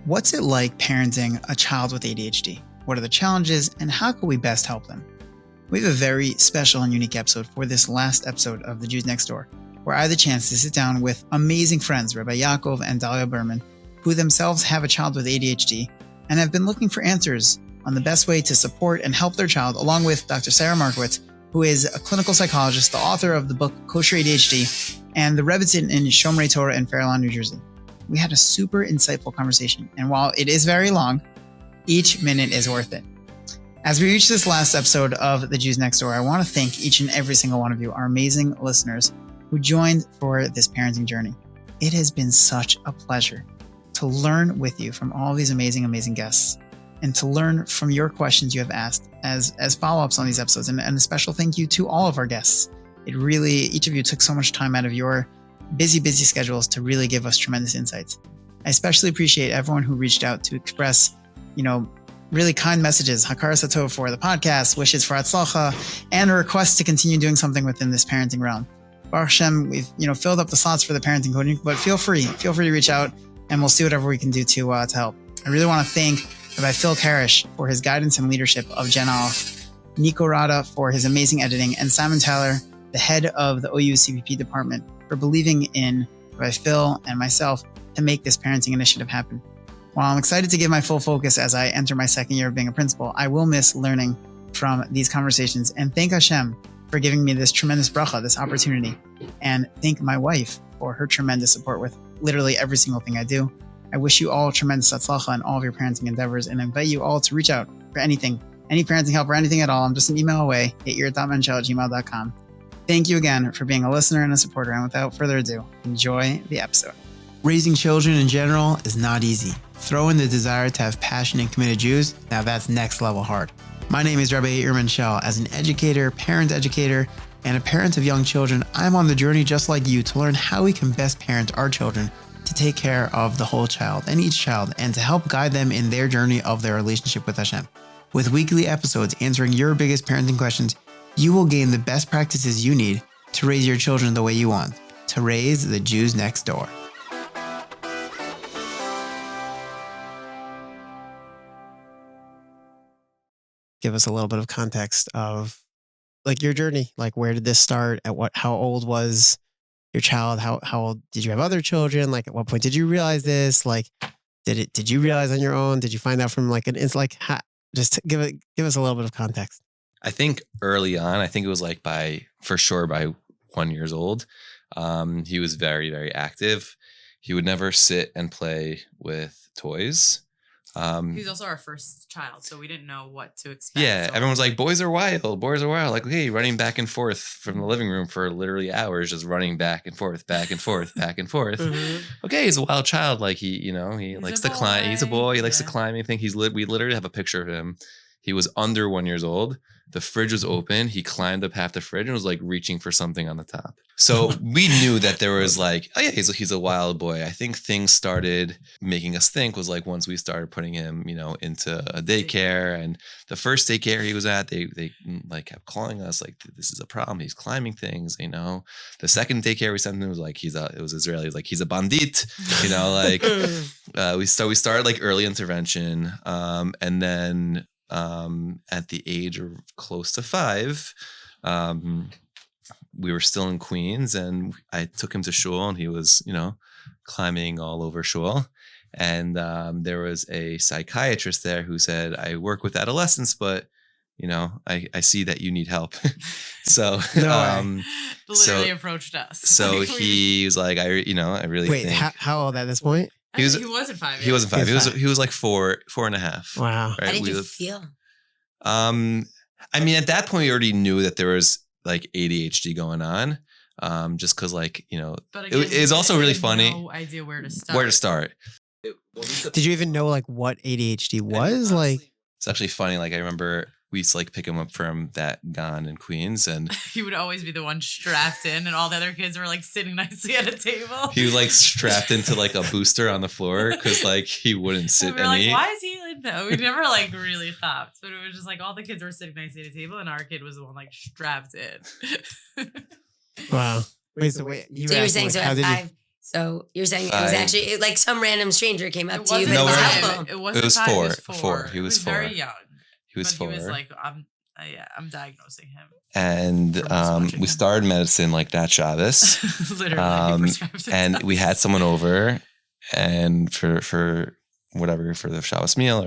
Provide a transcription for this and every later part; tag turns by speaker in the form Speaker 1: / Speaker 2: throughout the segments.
Speaker 1: What's it like parenting a child with ADHD? What are the challenges and how can we best help them? We have a very special and unique episode for this last episode of the Jews Next Door, where I had the chance to sit down with amazing friends, Rabbi Yaakov and Rabbi Brenman, who themselves have a child with ADHD and have been looking for answers on the best way to support and help their child, along with Dr. Sarah Markowitz, who is a clinical psychologist, the author of the book Kosher ADHD, and the Rebbitzin in Shomrei Torah in Fairlawn, New Jersey. We had a super insightful conversation, and while it is very long, each minute is worth it. As we reach this last episode of the Jews Next Door, I want to thank each and every single one of you, our amazing listeners, who joined for this parenting journey. It has been such a pleasure to learn with you from all these amazing, amazing guests, and to learn from your questions you have asked as follow-ups on these episodes. And a special thank you to all of our guests. It really, each of you took so much time out of your busy schedules to really give us tremendous insights. I especially appreciate everyone who reached out to express, really kind messages, Hakara Satov for the podcast, wishes for Hatzlacha, and a request to continue doing something within this parenting realm. Baruch Hashem, we've, filled up the slots for the parenting coding, but feel free to reach out and we'll see whatever we can do to help. I really want to thank Rabbi Phil Karish for his guidance and leadership of Gen Aleph, Nico Rada for his amazing editing, and Simon Tyler, the head of the OU CPP department, for believing in Rabbi Phil and myself to make this parenting initiative happen. While I'm excited to give my full focus as I enter my second year of being a principal, I will miss learning from these conversations, and thank Hashem for giving me this tremendous bracha, this opportunity, and thank my wife for her tremendous support with literally every single thing I do. I wish you all tremendous hatzlacha in all of your parenting endeavors, and I invite you all to reach out for anything, any parenting help or anything at all. I'm just an email away at ear.menshel@gmail.com. Thank you again for being a listener and a supporter, and without further ado, enjoy the episode. Raising children in general is not easy. Throw in the desire to have passionate and committed Jews, now that's next level hard. My name is Rabbi Yaakov Brenman. As an educator, parent educator, and a parent of young children, I'm on the journey just like you to learn how we can best parent our children to take care of the whole child and each child, and to help guide them in their journey of their relationship with Hashem. With weekly episodes answering your biggest parenting questions, you will gain the best practices you need to raise your children the way you want, to raise the Jews next door. Give us a little bit of context of your journey. Where did this start? How old was your child? How old did you have other children? At what point did you realize this? Did you realize on your own? Did you find out from just give us a little bit of context.
Speaker 2: I think early on, it was by 1 year old, he was very, very active. He would never sit and play with toys.
Speaker 3: He's also our first child, so we didn't know what to expect.
Speaker 2: Yeah, everyone was like, boys are wild. Hey, running back and forth from the living room for literally hours, just running back and forth. Mm-hmm. Okay, he's a wild child. He likes to climb. He's a boy. He likes to climb anything. We literally have a picture of him. He was under 1 year old. The fridge was open. He climbed up half the fridge and was reaching for something on the top. So we knew that there was he's a wild boy. I think things started making us think was once we started putting him, into a daycare, and the first daycare he was at, they kept calling us this is a problem. He's climbing things, The second daycare we sent him was it was Israeli, he's a bandit, we started early intervention, and then at the age of close to 5, we were still in Queens, and I took him to shul, and he was, climbing all over shul. And there was a psychiatrist there who said, I work with adolescents, but, I see that you need help. So,
Speaker 3: literally approached us.
Speaker 2: So he was I really
Speaker 1: Wait,
Speaker 2: think.
Speaker 1: how old at this point?
Speaker 3: He wasn't 5 yet.
Speaker 2: He wasn't 5. He was 4.5.
Speaker 1: Wow.
Speaker 2: Right?
Speaker 4: How did you feel?
Speaker 2: At that point, we already knew that there was ADHD going on. Just because but again, it's also really funny.
Speaker 3: No idea where to start.
Speaker 2: Did
Speaker 1: you even know what ADHD was?
Speaker 2: It's actually funny. I remember we used to pick him up from that Gone in Queens, and
Speaker 3: he would always be the one strapped in, and all the other kids were sitting nicely at a table.
Speaker 2: He was strapped into a booster on the floor because he wouldn't sit and eat.
Speaker 3: Why is he like that? We never really thought, but it was just all the kids were sitting nicely at a table, and our kid was the one strapped in.
Speaker 1: Wow. Wait,
Speaker 4: you were saying so at 5 So you're saying it was actually like some random stranger came up to you, but
Speaker 2: No,
Speaker 4: it was
Speaker 2: we're-
Speaker 4: helpful.
Speaker 3: It was
Speaker 2: four. He was four.
Speaker 3: very young.
Speaker 2: He was
Speaker 3: But
Speaker 2: four.
Speaker 3: he was like, I'm diagnosing him.
Speaker 2: And we started medicine like that Shabbos.
Speaker 3: Literally, he prescribed it
Speaker 2: and
Speaker 3: to
Speaker 2: we
Speaker 3: us.
Speaker 2: had someone over, and for whatever, for the Shabbos meal,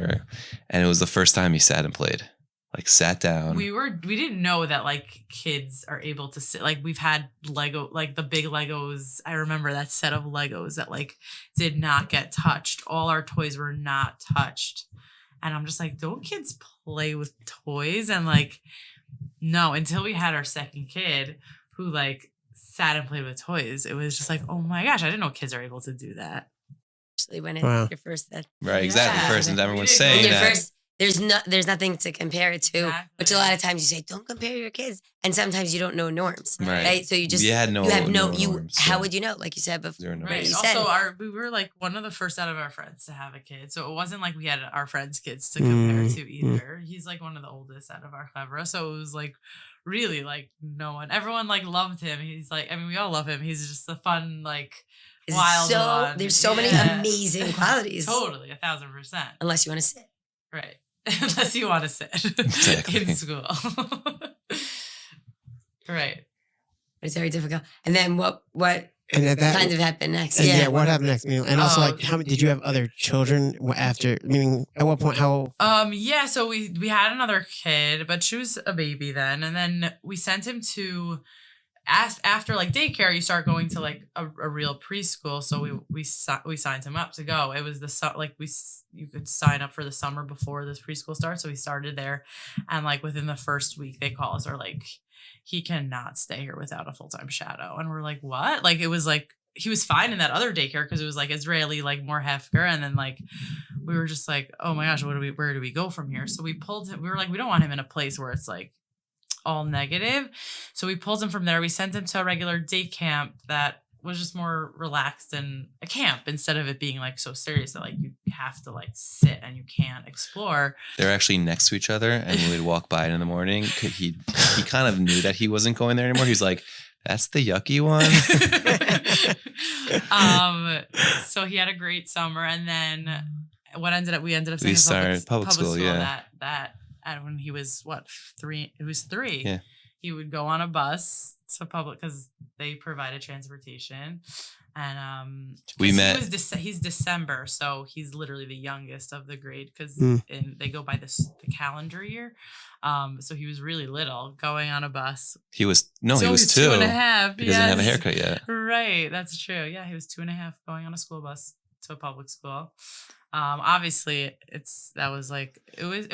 Speaker 2: and it was the first time he sat and played. Like sat down.
Speaker 3: We didn't know that like kids are able to sit. Like we've had Lego, like the big Legos. I remember that set of Legos that like did not get touched. All our toys were not touched. And I'm just like, don't kids play with toys? And like, no, until we had our second kid who like sat and played with toys. It was just like, oh my gosh, I didn't know kids are able to do that.
Speaker 4: Especially when it's your first.
Speaker 2: Right, exactly.
Speaker 3: Yeah.
Speaker 2: First, and everyone's
Speaker 3: When
Speaker 2: saying
Speaker 4: Your
Speaker 2: that.
Speaker 4: first, there's nothing to compare it to.
Speaker 3: Exactly.
Speaker 4: Which a lot of times you say, don't compare your kids, and sometimes you don't know norms,
Speaker 2: Right.
Speaker 4: So you just
Speaker 2: We had no norms,
Speaker 4: How
Speaker 2: yeah.
Speaker 4: would you know? Like you said before,
Speaker 2: There were no
Speaker 3: Right.
Speaker 4: you
Speaker 3: Also,
Speaker 4: said.
Speaker 3: we were like one of the first out of our friends to have a kid, so it wasn't like we had our friends' kids to compare to either. He's like one of the oldest out of our chavra, so it was like really like everyone like loved him. He's like, I mean, we all love him. He's just a fun like wild one.
Speaker 4: There's so many amazing qualities.
Speaker 3: Totally, 1,000%.
Speaker 4: Unless you want to sit.
Speaker 3: Right. Unless you want to sit
Speaker 2: Exactly.
Speaker 3: in school. Right.
Speaker 4: It's very difficult. And then what
Speaker 5: And at that
Speaker 4: kind of happened next?
Speaker 5: and what happened next? And also, like, how did you have other children after? Meaning, at what point? How?
Speaker 3: Yeah. So we had another kid, but she was a baby then, and then we sent him to. After like daycare, you start going to like a real preschool. So we signed him up to go. It was you could sign up for the summer before this preschool starts. So we started there, and like within the first week, they call us, are like, he cannot stay here without a full-time shadow. And we're like, what? Like it was like he was fine in that other daycare because it was like Israeli, like more hefker, and then like we were just like, oh my gosh, where do we go from here? So we pulled him. We were like, we don't want him in a place where it's like all negative. So we pulled him from there. We sent him to a regular day camp that was just more relaxed and a camp instead of it being like so serious that like you have to like sit and you can't explore.
Speaker 2: They're actually next to each other, and we would walk by it in the morning. He kind of knew that he wasn't going there anymore. He's like, that's the yucky one.
Speaker 3: So he had a great summer, and then we ended up
Speaker 2: We
Speaker 3: sending
Speaker 2: started public school, yeah.
Speaker 3: And when he was 3, it was 3.
Speaker 2: Yeah.
Speaker 3: He would go on a bus to public because they provided transportation, and he's December, so he's literally the youngest of the grade because they go by the calendar year. So he was really little going on a bus.
Speaker 2: He was 2
Speaker 3: 2.5.
Speaker 2: He doesn't have a haircut yet.
Speaker 3: Right, that's true. Yeah, he was 2.5 going on a school bus to a public school. Obviously it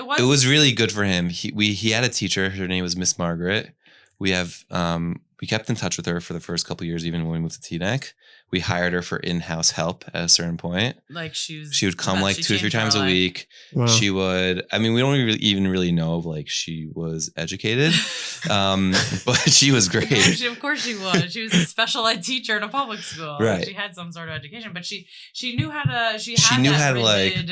Speaker 3: was
Speaker 2: really good for him. He had a teacher. Her name was Miss Margaret. We kept in touch with her for the first couple of years, even when we moved to Teaneck. We hired her for in-house help at a certain point.
Speaker 3: Like she
Speaker 2: would come like 2 or 3 times a week.
Speaker 5: Wow.
Speaker 2: She would. I mean, we don't even really know if like she was educated, but she was great.
Speaker 3: Of course she was. She was a special ed teacher in a public school.
Speaker 2: Right.
Speaker 3: She had some sort of education, but she knew how to. She
Speaker 2: knew how to
Speaker 3: rigid,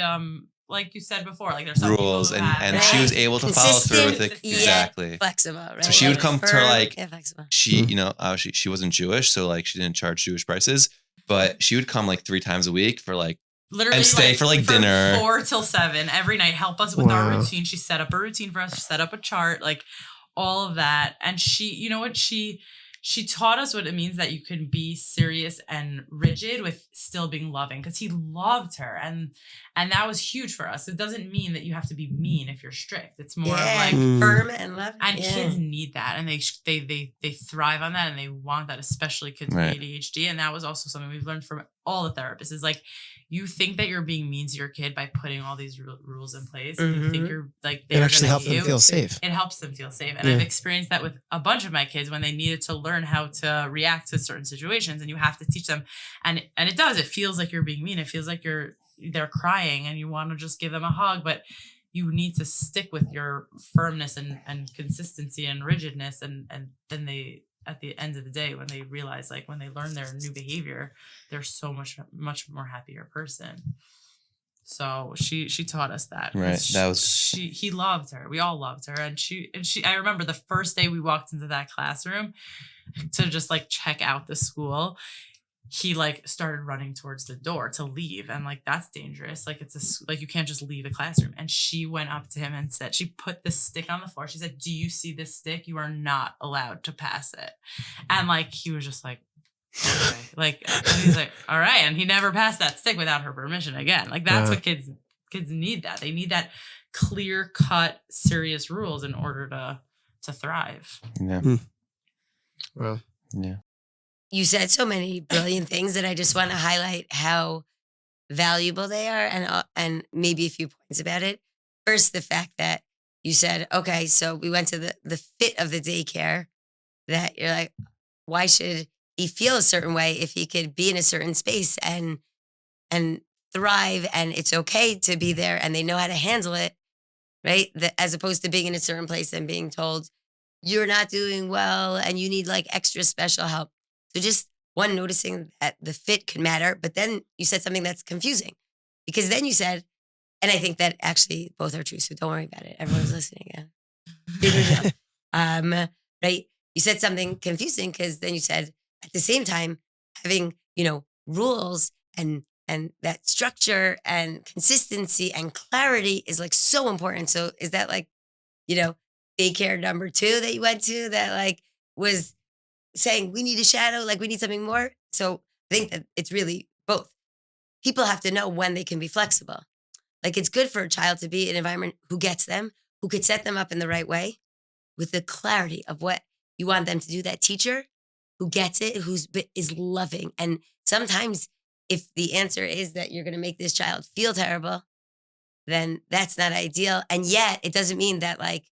Speaker 3: like you said before, like there's some
Speaker 2: rules,
Speaker 3: people who have,
Speaker 2: and
Speaker 3: right?
Speaker 2: she was able to follow through with it.
Speaker 4: Yeah,
Speaker 2: exactly.
Speaker 4: flexible, right?
Speaker 2: So she would come to her like
Speaker 4: flexible.
Speaker 2: she wasn't Jewish, so like she didn't charge Jewish prices, but she would come like 3 times a week for like
Speaker 3: literally
Speaker 2: and stay for like dinner
Speaker 3: 4 till 7 every night. Help us with our
Speaker 5: Wow.
Speaker 3: routine. She set up a routine for us. She set up a chart, like all of that, and she, you know what she taught us what it means that you can be serious and rigid with still being loving, because he loved her, and that was huge for us. It doesn't mean that you have to be mean if you're strict. It's more like
Speaker 4: firm and loving.
Speaker 3: and kids need that, and they thrive on that, and they want that, especially kids with ADHD. And that was also something we've learned from all the therapists, is like, you think that you're being mean to your kid by putting all these rules in place. And you think you're like,
Speaker 5: It actually helps them feel safe.
Speaker 3: It helps them feel safe. And I've experienced that with a bunch of my kids when they needed to learn how to react to certain situations, and you have to teach them. And it does. It feels like you're being mean. It feels like they're crying and you want to just give them a hug, but you need to stick with your firmness and consistency and rigidness. And then they, at the end of the day, when they realize, like when they learn their new behavior, they're so much more happier person. So she taught us that.
Speaker 2: Right.
Speaker 3: He loved her. We all loved her. And she, I remember the first day we walked into that classroom to just like check out the school. he like started running towards the door to leave, and like that's dangerous. Like like you can't just leave a classroom. And she went up to him and said, she put the stick on the floor. She said, "Do you see this stick? You are not allowed to pass it." And like he was just like, okay. Like and he's like, all right. And he never passed that stick without her permission again. Like that's what kids need. That they need that clear cut, serious rules in order to thrive.
Speaker 2: Yeah.
Speaker 5: Well,
Speaker 2: yeah.
Speaker 4: You said so many brilliant things that I just want to highlight how valuable they are, and maybe a few points about it. First, the fact that you said, okay, so we went to the fit of the daycare, that you're like, why should he feel a certain way if he could be in a certain space and thrive, and it's okay to be there and they know how to handle it, right? As opposed to being in a certain place and being told you're not doing well and you need like extra special help. So just one, noticing that the fit could matter, but then you said something that's confusing, because then you said, and I think that actually both are true, so don't worry about it. Everyone's listening. Yeah. Right? You said something confusing because then you said at the same time having, rules and that structure and consistency and clarity is like so important. So is that like, daycare number 2 that you went to that like was saying we need a shadow, like we need something more? So I think that it's really both. People have to know when they can be flexible. Like it's good for a child to be in an environment who gets them, who could set them up in the right way with the clarity of what you want them to do. That teacher who gets it, is loving. And sometimes if the answer is that you're going to make this child feel terrible, then that's not ideal. And yet it doesn't mean that like,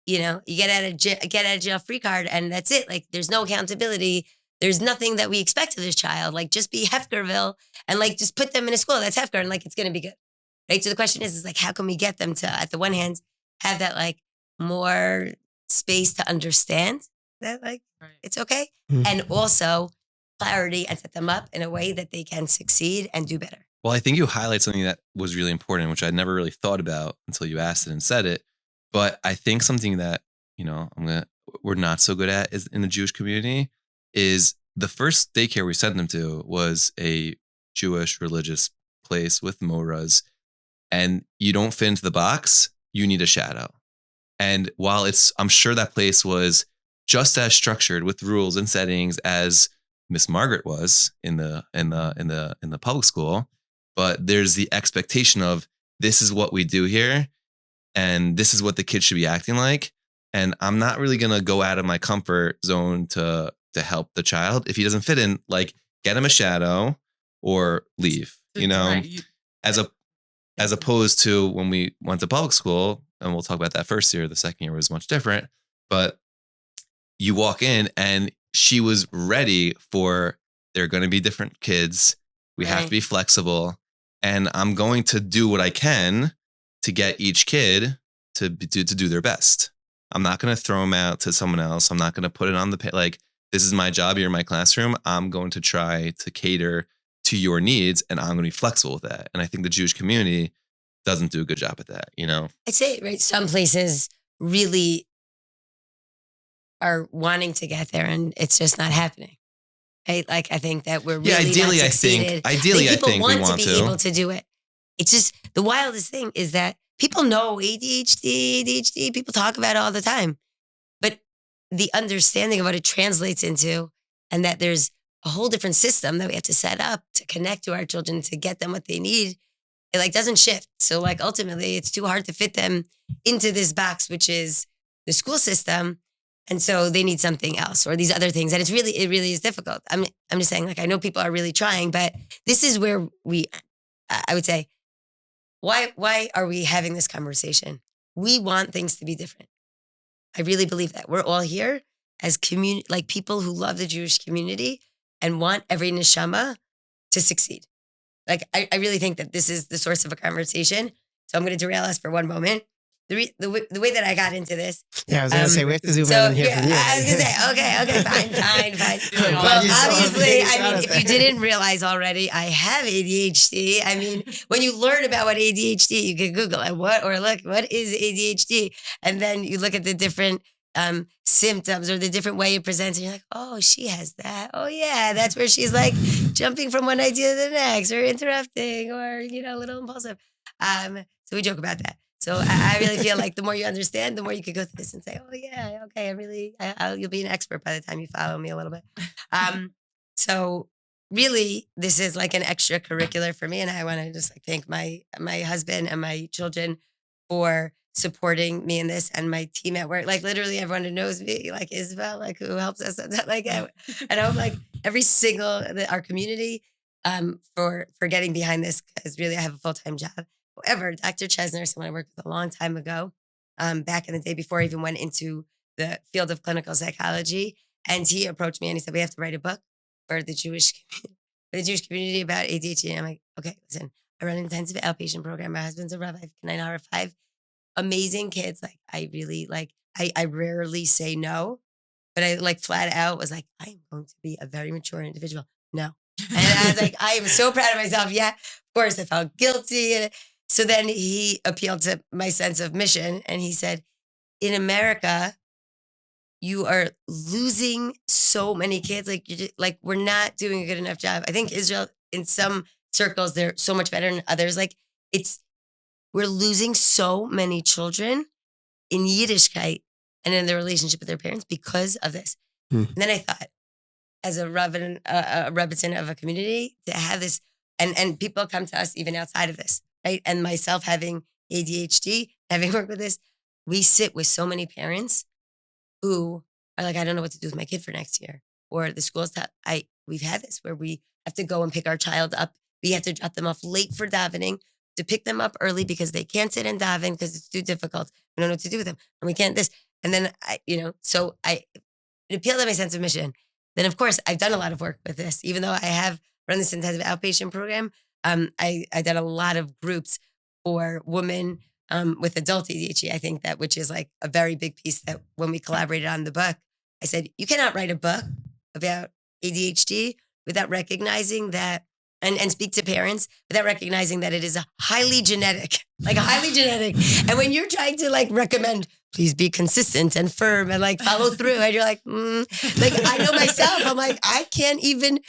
Speaker 4: you get out of jail free card and that's it. Like there's no accountability. There's nothing that we expect of this child. Like just be Hefkerville and like just put them in a school that's Hefker and like it's going to be good. Right? So the question is like, how can we get them to, at the one hand, have that like more space to understand that like it's okay. Mm-hmm. And also clarity and set them up in a way that they can succeed and do better.
Speaker 2: Well, I think you highlight something that was really important, which I never really thought about until you asked it and said it. But I think something that, we're not so good at is in the Jewish community is the first daycare we sent them to was a Jewish religious place with moras, and you don't fit into the box, you need a shadow. And while I'm sure that place was just as structured with rules and settings as Miss Margaret was in the public school, but there's the expectation of this is what we do here. And this is what the kid should be acting like. And I'm not really going to go out of my comfort zone to help the child. If he doesn't fit in, like get him a shadow or leave, right. As opposed to when we went to public school, and we'll talk about that first year, the second year was much different, but you walk in and she was ready for, there are going to be different kids. We have to be flexible, and I'm going to do what I can to get each kid to do their best. I'm not going to throw them out to someone else. I'm not going to put it on like, this is my job. You're in my classroom. I'm going to try to cater to your needs, and I'm going to be flexible with that. And I think the Jewish community doesn't do a good job at that,
Speaker 4: I'd say, right, some places really are wanting to get there and it's just not happening. Right? Like I think that we're really
Speaker 2: ideally,
Speaker 4: I think
Speaker 2: we want
Speaker 4: to be able to do it. It's just the wildest thing is that people know ADHD, people talk about it all the time. But the understanding of what it translates into, and that there's a whole different system that we have to set up to connect to our children to get them what they need, it like doesn't shift. So like ultimately it's too hard to fit them into this box, which is the school system. And so they need something else or these other things. And it really is difficult. I'm just saying, like, I know people are really trying, but this is where I would say, why are we having this conversation? We want things to be different. I really believe that. We're all here as like people who love the Jewish community and want every neshama to succeed. Like, I really think that this is the source of a conversation. So I'm going to derail us for one moment. The way that I got into this.
Speaker 5: Yeah, I was going to say, we have to zoom in here from you.
Speaker 4: I was going to say, okay, fine. Well, obviously, if you didn't realize already, I have ADHD. I mean, when you learn about what ADHD, you can Google it, what is ADHD? And then you look at the different symptoms or the different way it presents. And you're like, oh, she has that. Oh, yeah, that's where she's like jumping from one idea to the next or interrupting or, a little impulsive. So we joke about that. So I really feel like the more you understand, the more you could go through this and say, oh, yeah, okay, you'll be an expert by the time you follow me a little bit. So really, this is like an extracurricular for me. And I want to just thank my husband and my children for supporting me in this and my team at work. Like literally everyone who knows me, like Isabel, like who helps us. And I'm like every single, our community for getting behind this, because really I have a full-time job. However, Dr. Chesner, someone I worked with a long time ago, back in the day before I even went into the field of clinical psychology. And he approached me and he said, we have to write a book for the Jewish community about ADHD. And I'm like, okay, listen, I run an intensive outpatient program. My husband's a rabbi. Can I not have 5 amazing kids? Like I really I rarely say no, but I flat out was like, I am going to be a very mature individual. No. And I was like, I am so proud of myself. Yeah, of course I felt guilty. And so then he appealed to my sense of mission. And he said, in America, you are losing so many kids. Like we're not doing a good enough job. I think Israel, in some circles, they're so much better than others. We're losing so many children in Yiddishkeit and in their relationship with their parents because of this. And then I thought, as a rebbetzin of a community, to have this, and people come to us even outside of this, right? And myself having ADHD, having worked with this, we sit with so many parents who are like, I don't know what to do with my kid for next year. Or the schools we've had this where we have to go and pick our child up. We have to drop them off late for davening, to pick them up early because they can't sit and daven because it's too difficult. We don't know what to do with them. And we can't this. And then it appealed to my sense of mission. Then of course I've done a lot of work with this, even though I have run this intensive outpatient program. I did a lot of groups for women with adult ADHD. I think that, which is like a very big piece, that when we collaborated on the book, I said, you cannot write a book about ADHD without recognizing that, and speak to parents without recognizing that it is highly genetic. And when you're trying to recommend, please be consistent and firm and follow through, and you're like I know myself, I'm like, I can't even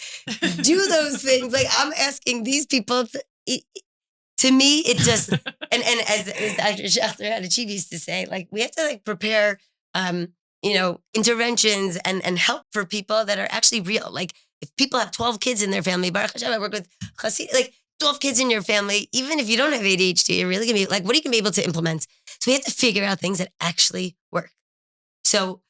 Speaker 4: do those things. I'm asking these people to me, it just, and as Dr. Schechter had used to say, we have to prepare, interventions and help for people that are actually real. If people have 12 kids in their family, Baruch Hashem, I work with Hasid, 12 kids in your family, even if you don't have ADHD, you're really going to be what are you going to be able to implement? So we have to figure out things that actually work. So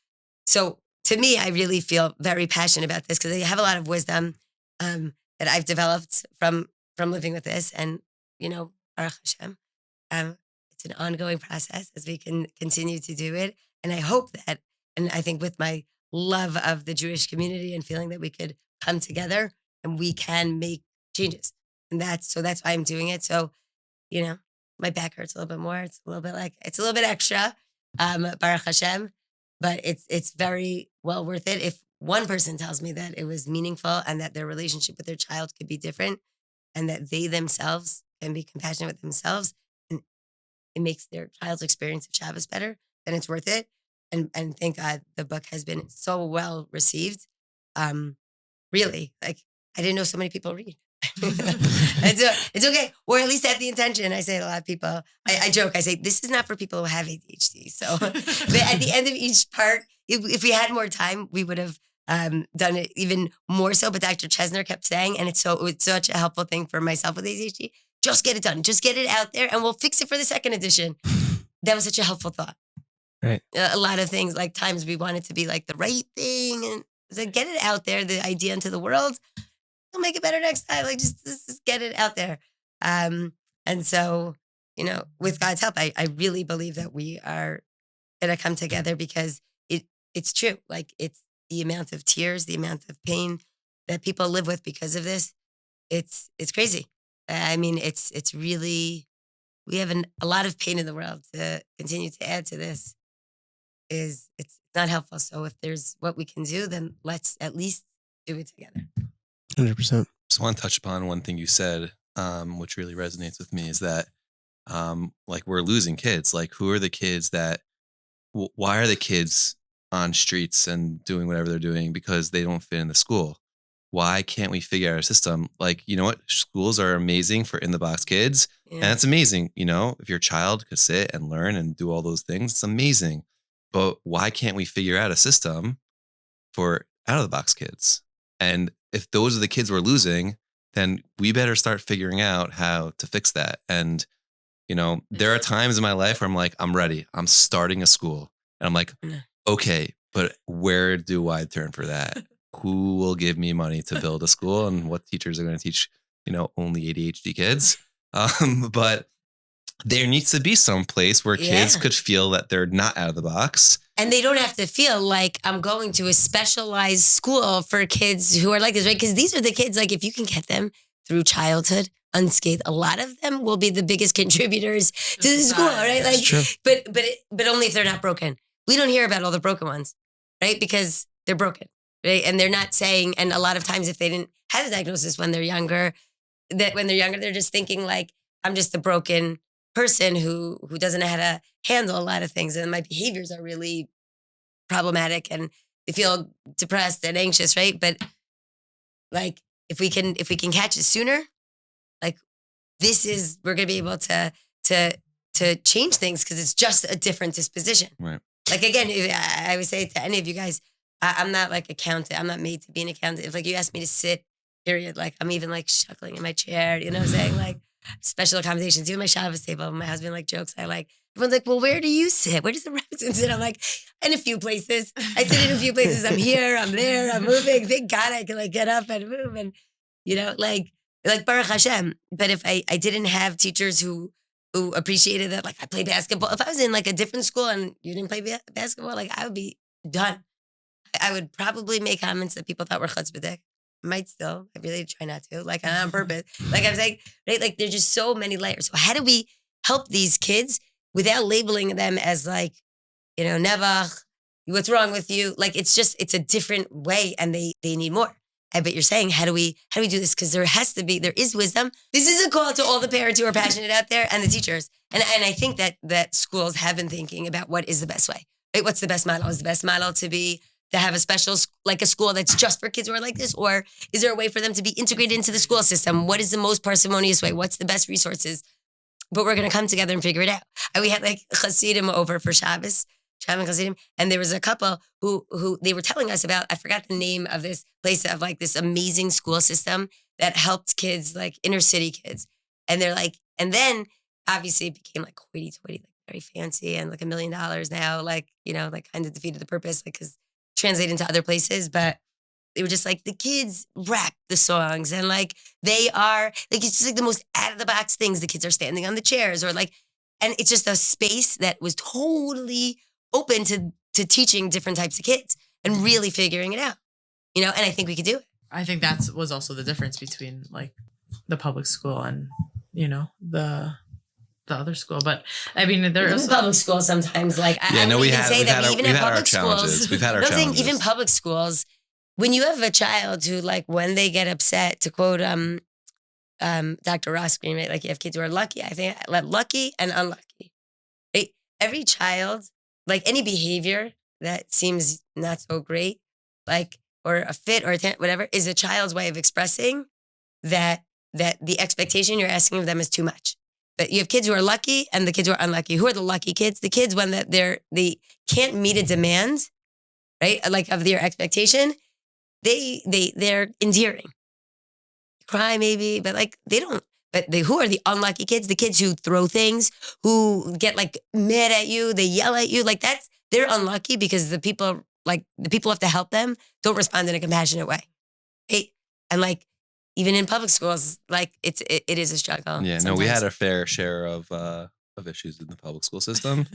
Speaker 4: to me, I really feel very passionate about this because I have a lot of wisdom that I've developed from living with this. And, Baruch Hashem, it's an ongoing process as we can continue to do it. And I hope that, and I think with my love of the Jewish community and feeling that we could come together and we can make changes. And that's why I'm doing it. So, my back hurts a little bit more. It's a little bit extra, Baruch Hashem, but it's very well worth it. If one person tells me that it was meaningful and that their relationship with their child could be different and that they themselves can be compassionate with themselves and it makes their child's experience of Shabbos better, then it's worth it. And thank God the book has been so well received. Really, I didn't know so many people read. It's okay. Or at least at the intention. I say to a lot of people, I joke, I say, this is not for people who have ADHD. So but at the end of each part, if we had more time, we would have done it even more so. But Dr. Chesner kept saying, and it's such a helpful thing for myself with ADHD, just get it done. Just get it out there and we'll fix it for the second edition. That was such a helpful thought.
Speaker 5: Right.
Speaker 4: A lot of things, times we want it to be the right thing, and so get it out there, the idea into the world. We'll make it better next time. Just get it out there. And so, with God's help, I really believe that we are going to come together because it's true. It's the amount of tears, the amount of pain that people live with because of this. It's crazy. I mean, it's really, we have a lot of pain in the world. To continue to add to this it's not helpful. So if there's what we can do, then let's at least do it together.
Speaker 5: 100%.
Speaker 2: Just want to touch upon one thing you said, which really resonates with me, is that we're losing kids. Who are the kids that? Why are the kids on streets and doing whatever they're doing because they don't fit in the school. Why can't we figure out a system? Like, you know what? Schools are amazing for in the box kids.
Speaker 4: Yeah.
Speaker 2: And it's amazing. You know, if your child could sit and learn and do all those things, it's amazing. But why can't we figure out a system for out of the box kids? And if those are the kids we're losing, then we better start figuring out how to fix that. And, you know, there are times in my life where I'm like, I'm ready. I'm starting a school. And I'm like, okay, but where do I turn for that? Who will give me money to build a school, and what teachers are going to teach, you know, only ADHD kids? But there needs to be some place where kids could feel that they're not out of the box.
Speaker 4: And they don't have to feel like I'm going to a specialized school for kids who are like this, right? Because these are the kids, like, if you can get them through childhood unscathed, a lot of them will be the biggest contributors to the school, right? Like,
Speaker 5: true.
Speaker 4: but only if they're not broken. We don't hear about all the broken ones, right? Because they're broken, right? And they're not saying, and a lot of times if they didn't have a diagnosis when they're younger, they're just thinking like, I'm just a broken person who doesn't know how to handle a lot of things, and my behaviors are really problematic, and they feel depressed and anxious, right? But like, if we can catch it sooner, like, we're gonna be able to change things, because it's just a different disposition.
Speaker 2: Right.
Speaker 4: Like, again, I would say to any of you guys, I'm not like accountant. I'm not made to be an accountant. If like you ask me to sit, period, like I'm even like shuckling in my chair, you know what I'm saying? Like, special accommodations, even my Shabbos table. My husband like jokes. Everyone's like, well, where do you sit? Where does the Robinson sit? I'm like, in a few places. I sit in a few places. I'm here, I'm there, I'm moving. Thank God I can like get up and move, and you know, like Baruch Hashem. But if I didn't have teachers who appreciated that, like I play basketball. If I was in like a different school and you didn't play basketball, like I would be done. I would probably make comments that people thought were chutzpah. Might still. I really try not to, like on purpose. Like I'm saying, right? Like there's just so many layers. So how do we help these kids without labeling them as like, you know, nevach, what's wrong with you? Like it's a different way, and they need more. But you're saying, how do we do this? Because there is wisdom. This is a call to all the parents who are passionate out there and the teachers. And I think that schools have been thinking about what is the best way, right? What's the best model? Is the best model to have a special, like a school that's just for kids who are like this? Or is there a way for them to be integrated into the school system? What is the most parsimonious way? What's the best resources? But we're going to come together and figure it out. And we had like Hasidim over for Shabbos, and there was a couple who they were telling us about, I forgot the name of this place, of like this amazing school system that helped kids, like inner city kids. And they're like, and then obviously it became like hoity-toity, like very fancy, and like $1 million now, like, you know, like kind of defeated the purpose, like, because translate into other places. But they were just like, the kids rap the songs, and like they are like, it's just like the most out of the box things. The kids are standing on the chairs, or like, and it's just a space that was totally open to teaching different types of kids and really figuring it out, you know. And I think we could do it.
Speaker 3: I think that was also the difference between like the public school and, you know, the other school. But I mean, there is
Speaker 4: public school sometimes. Like,
Speaker 2: we've had our challenges. We've had our challenges.
Speaker 4: I'm saying even public schools, when you have a child who, like, when they get upset, to quote Dr. Ross Green, right? Like, you have kids who are lucky. I think lucky and unlucky. Right? Every child, like any behavior that seems not so great, like, or a fit or a whatever, is a child's way of expressing that the expectation you're asking of them is too much. But you have kids who are lucky and the kids who are unlucky. Who are the lucky kids? The kids when they can't meet a demand, right? Like of their expectation, they're endearing. Cry maybe, but like they don't. But who are the unlucky kids? The kids who throw things, who get like mad at you, they yell at you. Like they're unlucky because the people who have to help them don't respond in a compassionate way. Right? And like, even in public schools, like it is a struggle.
Speaker 2: Yeah,
Speaker 4: sometimes.
Speaker 2: No, we had a fair share of issues in the public school system.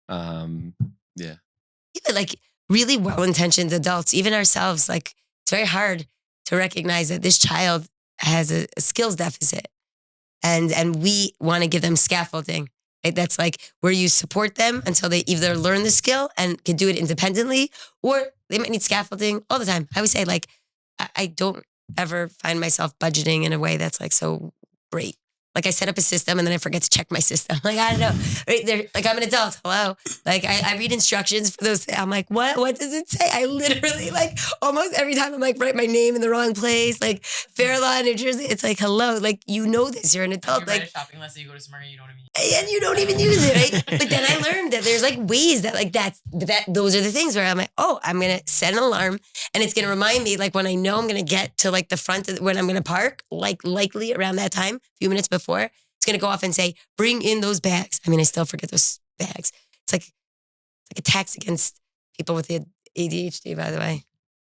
Speaker 2: Yeah,
Speaker 4: but like really well-intentioned adults, even ourselves, like it's very hard to recognize that this child has a skills deficit, and we want to give them scaffolding. Right? That's like where you support them until they either learn the skill and can do it independently, or they might need scaffolding all the time. I would say, like, I don't ever find myself budgeting in a way that's like so great. Like I set up a system and then I forget to check my system. Like, I don't know. Right there, like I'm an adult. Hello. Like I read instructions for those. I'm like, what does it say? I literally like almost every time I'm like, write my name in the wrong place. Like Fairlawn, New Jersey. It's like, hello. Like, you know this. You're an adult.
Speaker 3: You
Speaker 4: like
Speaker 3: write a shopping list and you go to Smyrna, you don't even
Speaker 4: and you don't even use it, right? But then I learned that there's like ways that like those are the things where I'm like, oh, I'm going to set an alarm and it's going to remind me like when I know I'm going to get to like the front of when I'm going to park, like likely around that time, a few minutes before, it's going to go off and say, bring in those bags. I mean, I still forget those bags. It's like a tax against people with the ADHD, by the way.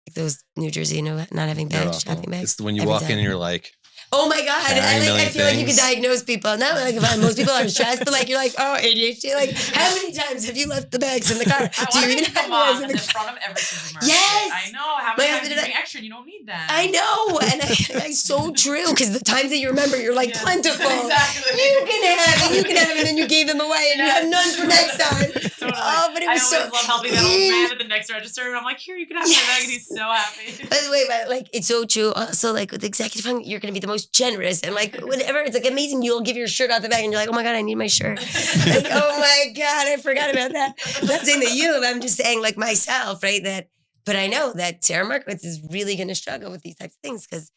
Speaker 4: Like those New Jersey, not having bags, shopping bags.
Speaker 2: It's when you walk in and you're like,
Speaker 4: oh my God. I feel like you can diagnose people. Not like most people are stressed, but like you're like, oh, ADHD. Like, how many times have you left the bags in the car?
Speaker 3: Do you even have bags in the front of every supermarket?
Speaker 4: Yes.
Speaker 3: I know. How many times do you bring extra and you don't need that?
Speaker 4: I know. And it's so true because the times that you remember, you're like plentiful.
Speaker 3: Exactly.
Speaker 4: You can have it, and then you gave them away and you have none for next time.
Speaker 3: Totally.
Speaker 4: Oh, but it was
Speaker 3: I always love helping that old man at the next register. And I'm like, here, you can have my bag. And he's so happy.
Speaker 4: By the way, but like, it's so true. Also, like with executive function, you're going to be the most generous and like whatever. It's like amazing. You'll give your shirt out the bag and you're like, oh my God, I need my shirt. Like, oh my God, I forgot about that. I'm not saying that you, I'm just saying like myself, right? But I know that Sarah Markowitz is really going to struggle with these types of things because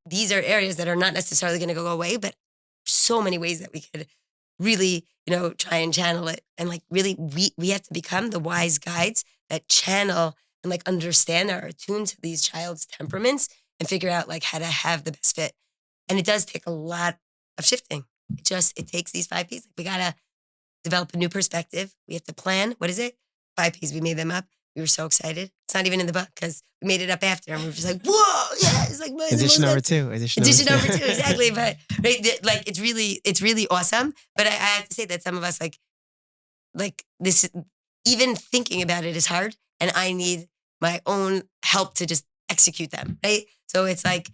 Speaker 4: these are areas that are not necessarily going to go away, but so many ways that we could really, try and channel it. And like really, we have to become the wise guides that channel and like understand or are attuned to these child's temperaments and figure out like how to have the best fit. And it does take a lot of shifting. It takes these 5 P's. Like we got to develop a new perspective. We have to plan. What is it? 5 P's. We made them up. We were so excited. It's not even in the book because we made it up after and we were just like, whoa, yeah. It's like
Speaker 5: edition number 2.
Speaker 4: Edition number 2, exactly. But right, like it's really awesome. But I have to say that some of us like this, even thinking about it is hard, and I need my own help to just execute them. Right. So it's like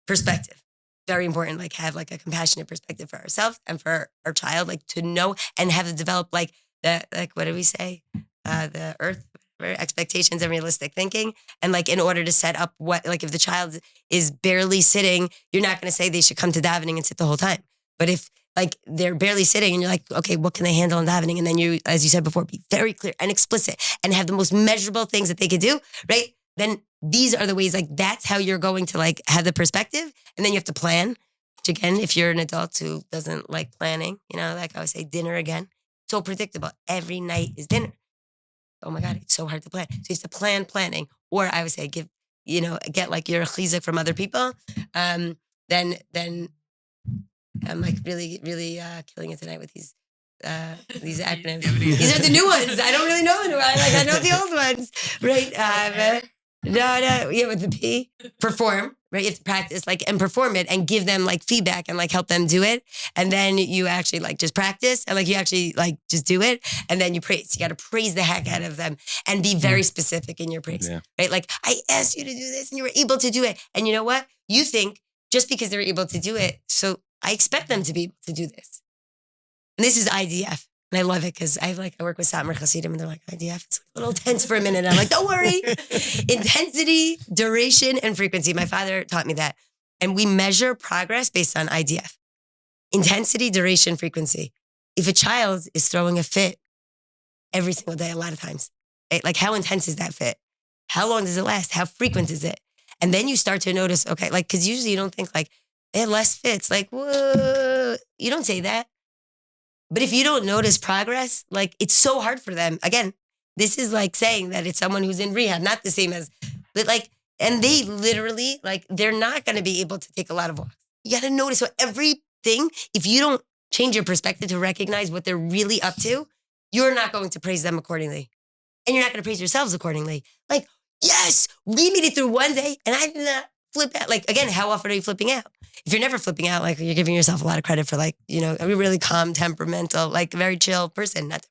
Speaker 4: perspective. Very important, like have like a compassionate perspective for ourselves and for our child, like to know and have to develop like the, like, what do we say? The earth expectations and realistic thinking. And like, in order to set up what, like if the child is barely sitting, you're not going to say they should come to davening and sit the whole time. But if like they're barely sitting and you're like, okay, what can they handle in davening? And then you, as you said before, be very clear and explicit and have the most measurable things that they could do, right? Then these are the ways, like that's how you're going to like have the perspective. And then you have to plan, which again, if you're an adult who doesn't like planning, like I would say dinner again, so predictable. Every night is dinner. Oh my God, it's so hard to plan. So you have to planning, or I would say get like your chizuk from other people. Then I'm like really, really killing it tonight with these acronyms. These are the new ones. I don't really know the new ones. Like I know the old ones, right? No, with the P, perform, right? You have to practice, like, and perform it and give them like feedback and like help them do it. And then you actually like just practice and like you actually like just do it. And then you praise. You got to praise the heck out of them and be very specific in your praise, right? Like I asked you to do this and you were able to do it. And you know what? You think just because they're able to do it, so I expect them to be able to do this. And this is IDF. And I love it because I work with Satmar Chassidim and they're like, IDF, it's a little tense for a minute. And I'm like, don't worry. Intensity, duration, and frequency. My father taught me that. And we measure progress based on IDF. Intensity, duration, frequency. If a child is throwing a fit every single day, a lot of times, right? Like how intense is that fit? How long does it last? How frequent is it? And then you start to notice, okay, like, because usually you don't think like, they have less fits. Like, whoa, you don't say that. But if you don't notice progress, like it's so hard for them. Again, this is like saying that it's someone who's in rehab, not the same as, but like, and they literally, like, they're not going to be able to take a lot of walks. You got to notice what everything, if you don't change your perspective to recognize what they're really up to, you're not going to praise them accordingly. And you're not going to praise yourselves accordingly. Like, yes, we made it through one day and I did not flip out. Like, again, how often are you flipping out? If you're never flipping out, like you're giving yourself a lot of credit for like, a really calm, temperamental, like very chill person. But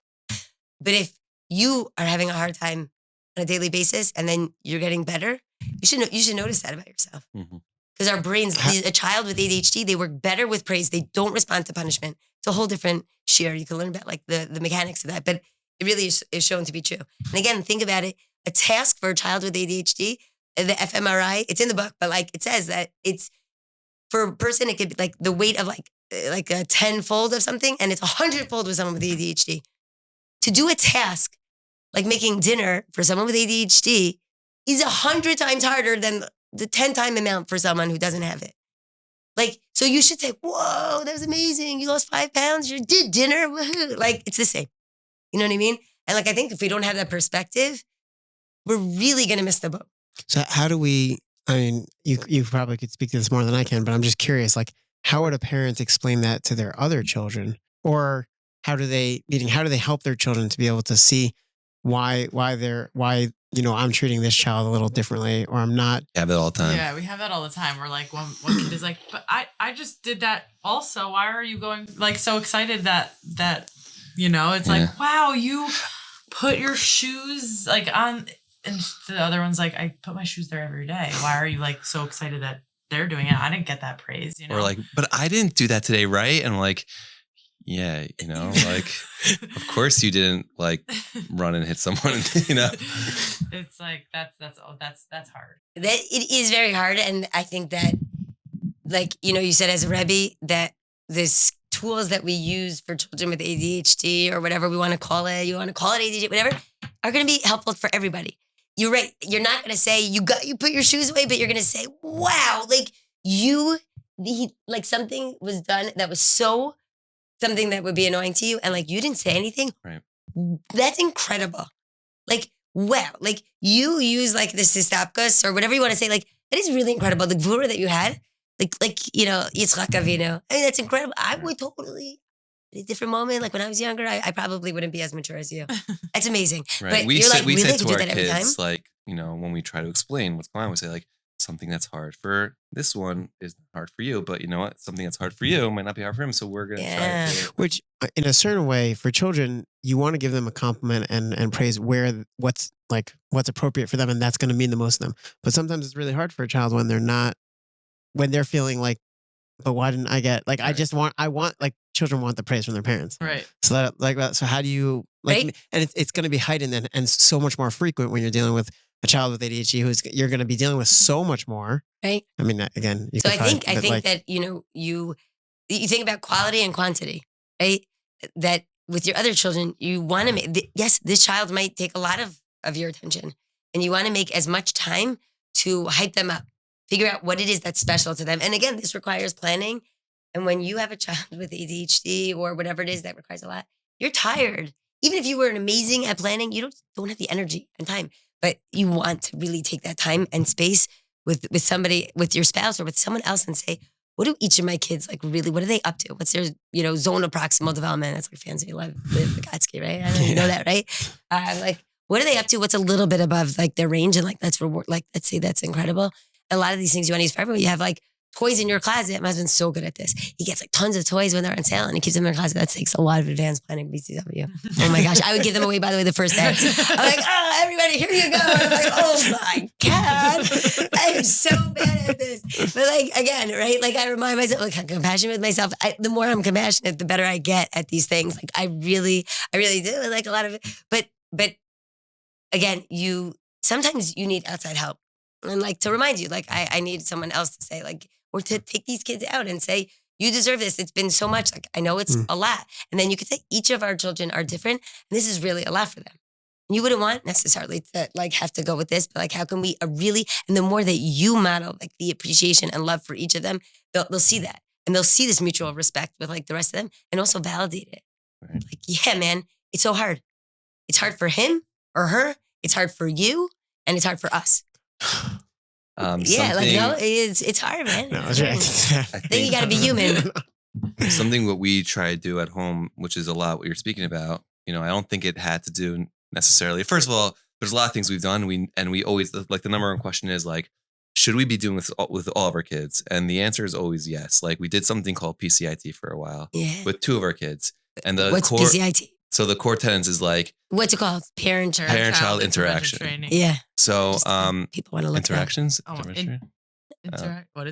Speaker 4: if you are having a hard time on a daily basis and then you're getting better, you should notice that about yourself. Because our brains, a child with ADHD, they work better with praise. They don't respond to punishment. It's a whole different share. You can learn about like the mechanics of that, but it really is shown to be true. And again, think about it. A task for a child with ADHD, the fMRI, it's in the book, but like it says that it's for a person, it could be like the weight of like a 10-fold of something, and it's 100-fold with someone with ADHD. To do a task like making dinner for someone with ADHD is 100 times harder than the 10-time amount for someone who doesn't have it. Like, so you should say, whoa, that was amazing. You lost 5 pounds. You did dinner. Woohoo. Like, it's the same. You know what I mean? And like, I think if we don't have that perspective, we're really going to miss the boat.
Speaker 5: So how do we, I mean, you probably could speak to this more than I can, but I'm just curious, like, how would a parent explain that to their other children? Or how do they help their children to be able to see why I'm treating this child a little differently, or I'm not?
Speaker 2: Have it all the time.
Speaker 3: Yeah, we have that all the time. We're like, one kid is like, but I just did that also. Why are you going like so excited that it's like, wow, you put your shoes like on, and the other one's like, I put my shoes there every day. Why are you like so excited that they're doing it? I didn't get that praise,
Speaker 2: Or like, but I didn't do that today, right? And like, yeah, like, of course you didn't like run and hit someone,
Speaker 3: It's like, that's hard.
Speaker 4: That it is very hard. And I think that, like, you said as a Rebbe that this tools that we use for children with ADHD or whatever we want to call it, you want to call it ADHD, whatever, are going to be helpful for everybody. You're right. You're not going to say you put your shoes away, but you're going to say, wow, like like something was done that was so something that would be annoying to you, and like you didn't say anything.
Speaker 2: Right.
Speaker 4: That's incredible. Like, wow, like you use like the Sistapkas or whatever you want to say. Like, that is really incredible. The gvura that you had, like Yitzchak Avinu. I mean, that's incredible. I would totally, at a different moment, like when I was younger, I probably wouldn't be as mature as you. That's amazing.
Speaker 2: Right.
Speaker 4: But
Speaker 2: We
Speaker 4: you're
Speaker 2: said
Speaker 4: like, really?
Speaker 2: to
Speaker 4: You
Speaker 2: our
Speaker 4: do that every time?
Speaker 2: kids, like, when we try to explain what's going on, we say like, something that's hard for this one is hard for you, but you know what? Something that's hard for you might not be hard for him. So we're going to try to.
Speaker 5: Which, in a certain way, for children, you want to give them a compliment and praise what's appropriate for them, and that's going to mean the most to them. But sometimes it's really hard for a child when they're feeling like, but why didn't I get like? Right. I want like children want the praise from their parents,
Speaker 3: right?
Speaker 5: So so how do you like? Right. And it's going to be heightened and so much more frequent when you're dealing with a child with ADHD you're going to be dealing with so much more.
Speaker 4: Right.
Speaker 5: I mean, again,
Speaker 4: so I think that, you think about quality and quantity, right? That with your other children, you want to make, yes, this child might take a lot of your attention, and you want to make as much time to hype them up, figure out what it is that's special to them. And again, this requires planning. And when you have a child with ADHD or whatever it is that requires a lot, you're tired. Even if you were amazing at planning, you don't have the energy and time. But you want to really take that time and space with somebody, with your spouse or with someone else, and say, what do each of my kids like really, what are they up to? What's their, zone of proximal development? That's like fancy love, Vygotsky, right? I don't know, you know that, right? Like, what are they up to? What's a little bit above like their range? And like, let's say that's incredible. And a lot of these things you want to use for everyone. You have like toys in your closet. My husband's so good at this. He gets like tons of toys when they're on sale and he keeps them in their closet. That takes a lot of advanced planning, BCW. Oh my gosh. I would give them away, by the way, the first day. I'm like, oh, everybody, here you go. And I'm like, oh my God. I'm so bad at this. But like, again, right? Like I remind myself, like I'm compassionate with myself. The more I'm compassionate, the better I get at these things. Like I really do. Like a lot of it. But again, sometimes you need outside help. And like to remind you, like I need someone else to say like, or to take these kids out and say, you deserve this. It's been so much. Like, I know it's a lot. And then you could say each of our children are different. And this is really a lot for them. And you wouldn't want necessarily to like have to go with this, but like, how can we really, and the more that you model like the appreciation and love for each of them, they'll see that. And they'll see this mutual respect with like the rest of them and also validate it. Right. Like, yeah, man, it's so hard. It's hard for him or her. It's hard for you. And it's hard for us. It's hard, man. No, it's hard. I think you got to be human.
Speaker 2: Something what we try to do at home, which is a lot what you're speaking about. I don't think it had to do necessarily. First of all, there's a lot of things we've done. We always like the number one question is like, should we be doing this with all of our kids? And the answer is always yes. Like we did something called PCIT for a while with 2 of our kids. And
Speaker 4: what's PCIT?
Speaker 2: So the core tenets is like,
Speaker 4: what's it called?
Speaker 2: Parent-child interaction training.
Speaker 4: Yeah.
Speaker 2: So
Speaker 4: people want to look
Speaker 2: interactions.
Speaker 3: What does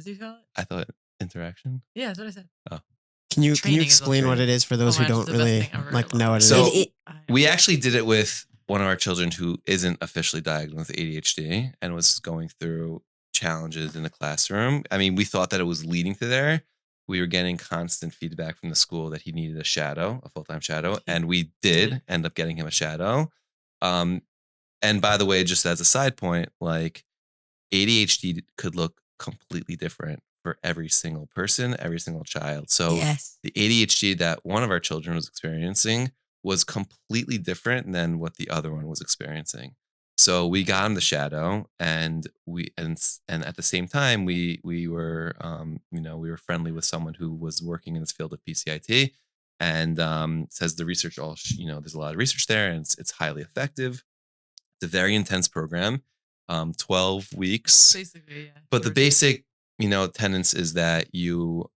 Speaker 3: he call it?
Speaker 2: I thought interaction.
Speaker 3: Yeah, that's what I said.
Speaker 2: Oh.
Speaker 5: Can you explain what it is for those who don't really like know what it is?
Speaker 2: So we actually did it with one of our children who isn't officially diagnosed with ADHD and was going through challenges in the classroom. I mean, we thought that it was leading to there. We were getting constant feedback from the school that he needed a full-time shadow, and we did end up getting him a shadow. And by the way, just as a side point, like ADHD could look completely different for every single person, every single child. So the ADHD that one of our children was experiencing was completely different than what the other one was experiencing. So we got him the shadow, and at the same time we were we were friendly with someone who was working in this field of PCIT, and says the research there's a lot of research there, and it's highly effective. It's a very intense program, 12 weeks.
Speaker 3: Basically, yeah.
Speaker 2: But the basic tenets is that you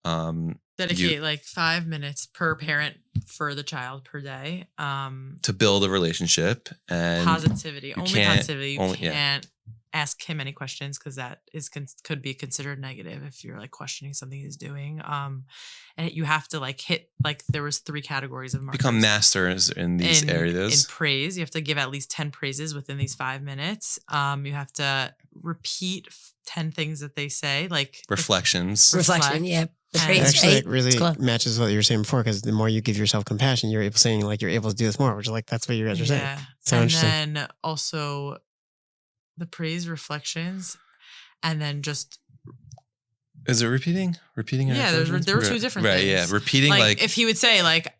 Speaker 3: dedicate like 5 minutes per parent for the child per day
Speaker 2: to build a relationship and
Speaker 3: positivity. Only positivity. You
Speaker 2: yeah.
Speaker 3: can't ask him any questions because that could be considered negative if you're like questioning something he's doing. And you have to like hit, like there was 3 categories of markers.
Speaker 2: Become masters in these areas.
Speaker 3: In praise, you have to give at least 10 praises within these 5 minutes. You have to repeat 10 things that they say, like
Speaker 2: reflections.
Speaker 4: Reflection, yeah. The praise,
Speaker 5: actually,
Speaker 4: right?
Speaker 5: it really matches what you were saying before, because the more you give yourself compassion, you're able to do this more, which is like, that's what you guys are saying. So
Speaker 3: and then also the praise, reflections, and then just.
Speaker 2: Is it repeating? Repeating?
Speaker 3: Yeah, there were 2 different things.
Speaker 2: Right, yeah. Repeating like
Speaker 3: if he would say like,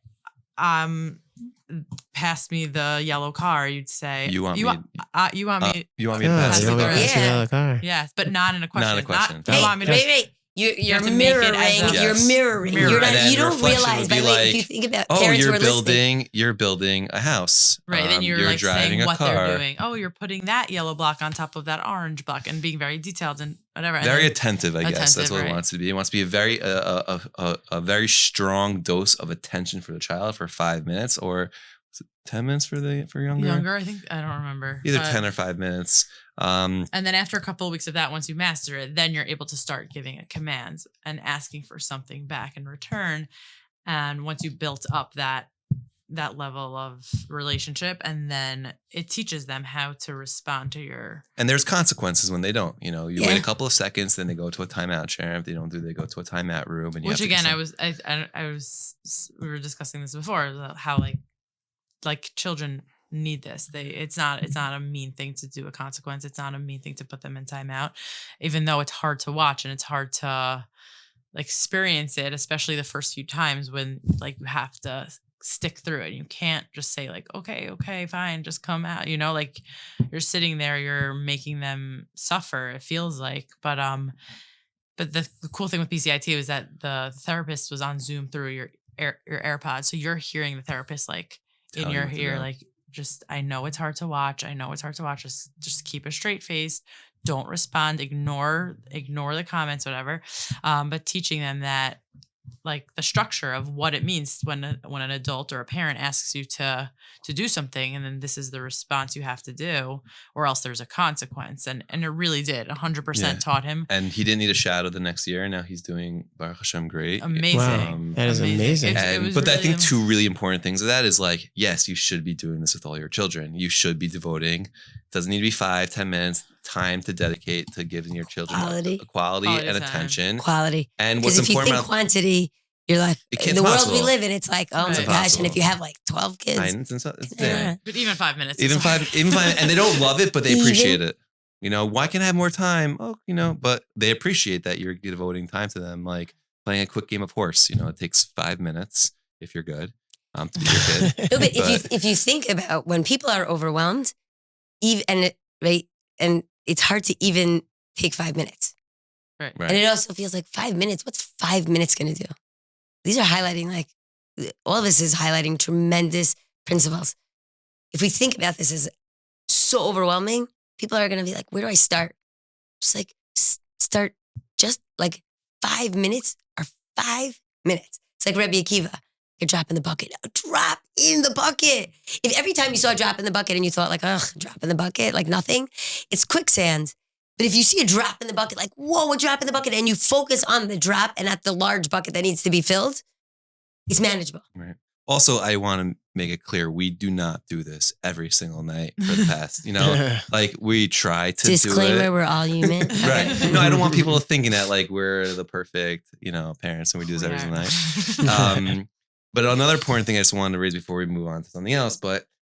Speaker 3: pass me the yellow car, you'd say
Speaker 2: you want me
Speaker 3: to pass
Speaker 2: you want me
Speaker 3: the
Speaker 2: to
Speaker 3: car.
Speaker 2: pass the
Speaker 5: the car.
Speaker 3: Yes, but not in a question.
Speaker 2: Not a question.
Speaker 3: You want me to
Speaker 4: Wait. You're
Speaker 3: have to make it as
Speaker 4: mirroring.
Speaker 3: a-
Speaker 4: You're
Speaker 2: Yes.
Speaker 4: mirroring.
Speaker 3: Mirror.
Speaker 4: You're not,
Speaker 2: And then
Speaker 4: you don't
Speaker 2: reflection
Speaker 4: realize.
Speaker 2: would
Speaker 4: By
Speaker 2: be
Speaker 4: the way,
Speaker 2: like,
Speaker 4: if you think about
Speaker 2: oh,
Speaker 4: parents who are listening,
Speaker 2: you're building a house.
Speaker 3: Right, then you're like
Speaker 2: driving
Speaker 3: saying
Speaker 2: a
Speaker 3: what
Speaker 2: car.
Speaker 3: they're doing. Oh, you're putting that yellow block on top of that orange block and being very detailed and whatever. And
Speaker 2: Very
Speaker 3: then-
Speaker 2: attentive, I guess. That's
Speaker 3: attentive,
Speaker 2: what it
Speaker 3: right.
Speaker 2: wants to be. It wants to be a very a very strong dose of attention for the child for 5 minutes, or is it 10 minutes for younger?
Speaker 3: I think I don't remember.
Speaker 2: Either
Speaker 3: But-
Speaker 2: 10 or 5 minutes.
Speaker 3: And then after a couple of weeks of that, once you master it, then you're able to start giving it commands and asking for something back in return. And once you built up that level of relationship, and then it teaches them how to respond to your.
Speaker 2: And there's consequences when they don't. You
Speaker 4: Yeah.
Speaker 2: wait a couple of seconds, then they go to a timeout chair. If they don't they go to a timeout room. And you
Speaker 3: Which
Speaker 2: have to
Speaker 3: again, we were discussing this before, how like children need this. It's not a mean thing to do a consequence. It's not a mean thing to put them in timeout, even though it's hard to watch and it's hard to like experience it, especially the first few times when like you have to stick through it. You can't just say like, okay, fine, just come out, like you're sitting there, you're making them suffer, it feels like. But the cool thing with PCIT was that the therapist was on Zoom through your AirPods. So you're hearing the therapist like in your ear, like, just, I know it's hard to watch. Just keep a straight face. Don't respond. Ignore the comments, whatever. But teaching them that, like, the structure of what it means when an adult or a parent asks you to do something, and then this is the response you have to do, or else there's a consequence. And it really did 100% taught him.
Speaker 2: And he didn't need a shadow the next year. Now he's doing Baruch Hashem great.
Speaker 3: Amazing.
Speaker 5: Wow, that is amazing.
Speaker 2: But I think 2 really important things of that is like, yes, you should be doing this with all your children. You should be devoting. It doesn't need to be 5-10 minutes time to dedicate to giving your children quality and
Speaker 3: time.
Speaker 2: attention.
Speaker 4: Quality.
Speaker 2: And
Speaker 4: Because
Speaker 2: what's
Speaker 4: if you
Speaker 2: important
Speaker 4: think
Speaker 2: about
Speaker 4: quantity, you're like,
Speaker 2: It's
Speaker 4: in the world we
Speaker 2: impossible.
Speaker 4: live in, it's like, oh
Speaker 3: It's
Speaker 4: my gosh.
Speaker 2: impossible.
Speaker 4: And if you have like 12 kids,
Speaker 2: yeah.
Speaker 3: But even 5 minutes.
Speaker 2: Even
Speaker 3: is-
Speaker 2: 5, and they don't love it, but they appreciate it. Why can't I have more time? Oh, but they appreciate that you're devoting time to them, like playing a quick game of horse. It takes 5 minutes if you're good to be your kid.
Speaker 4: No, but if you think about when people are overwhelmed, and it's hard to even take 5 minutes.
Speaker 3: Right.
Speaker 4: And it also feels like 5 minutes. What's 5 minutes going to do? These are highlighting, like, all of this is highlighting tremendous principles. If we think about this as so overwhelming, people are going to be like, where do I start? Just like, start just like 5 minutes or 5 minutes. It's like Rabbi Akiva. You're dropping the bucket. A drop in the bucket. If every time you saw a drop in the bucket and you thought like, ugh, drop in the bucket, like nothing, it's quicksand. But if you see a drop in the bucket, like, whoa, a drop in the bucket, and you focus on the drop and at the large bucket that needs to be filled, it's manageable.
Speaker 2: Right. Also, I want to make it clear we do not do this every single night for the past, like we try to
Speaker 4: Disclaimer,
Speaker 2: do it.
Speaker 4: we're all human.
Speaker 2: Right. No, I don't want people thinking that like we're the perfect, parents and we do this every single night. But another important thing I just wanted to raise before we move on to something else,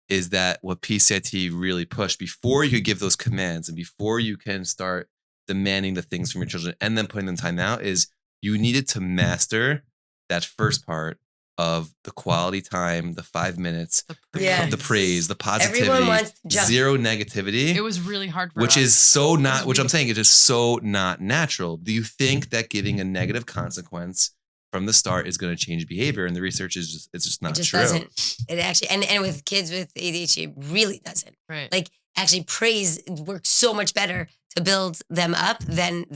Speaker 2: is that what PCIT really pushed before you could give those commands and before you can start demanding the things from your children and then putting them time out is you needed to master that first part of the quality time, the 5 minutes, the praise, the positivity, zero negativity.
Speaker 3: It was really hard for
Speaker 2: which
Speaker 3: us.
Speaker 2: is so not, which I'm saying is just so not natural. Do you think that giving a negative consequence from the start is going to change behavior? And the research is just, it's just not true.
Speaker 4: Doesn't. It actually, and with kids with ADHD, it really doesn't.
Speaker 3: Right.
Speaker 4: Like actually praise works so much better to build them up than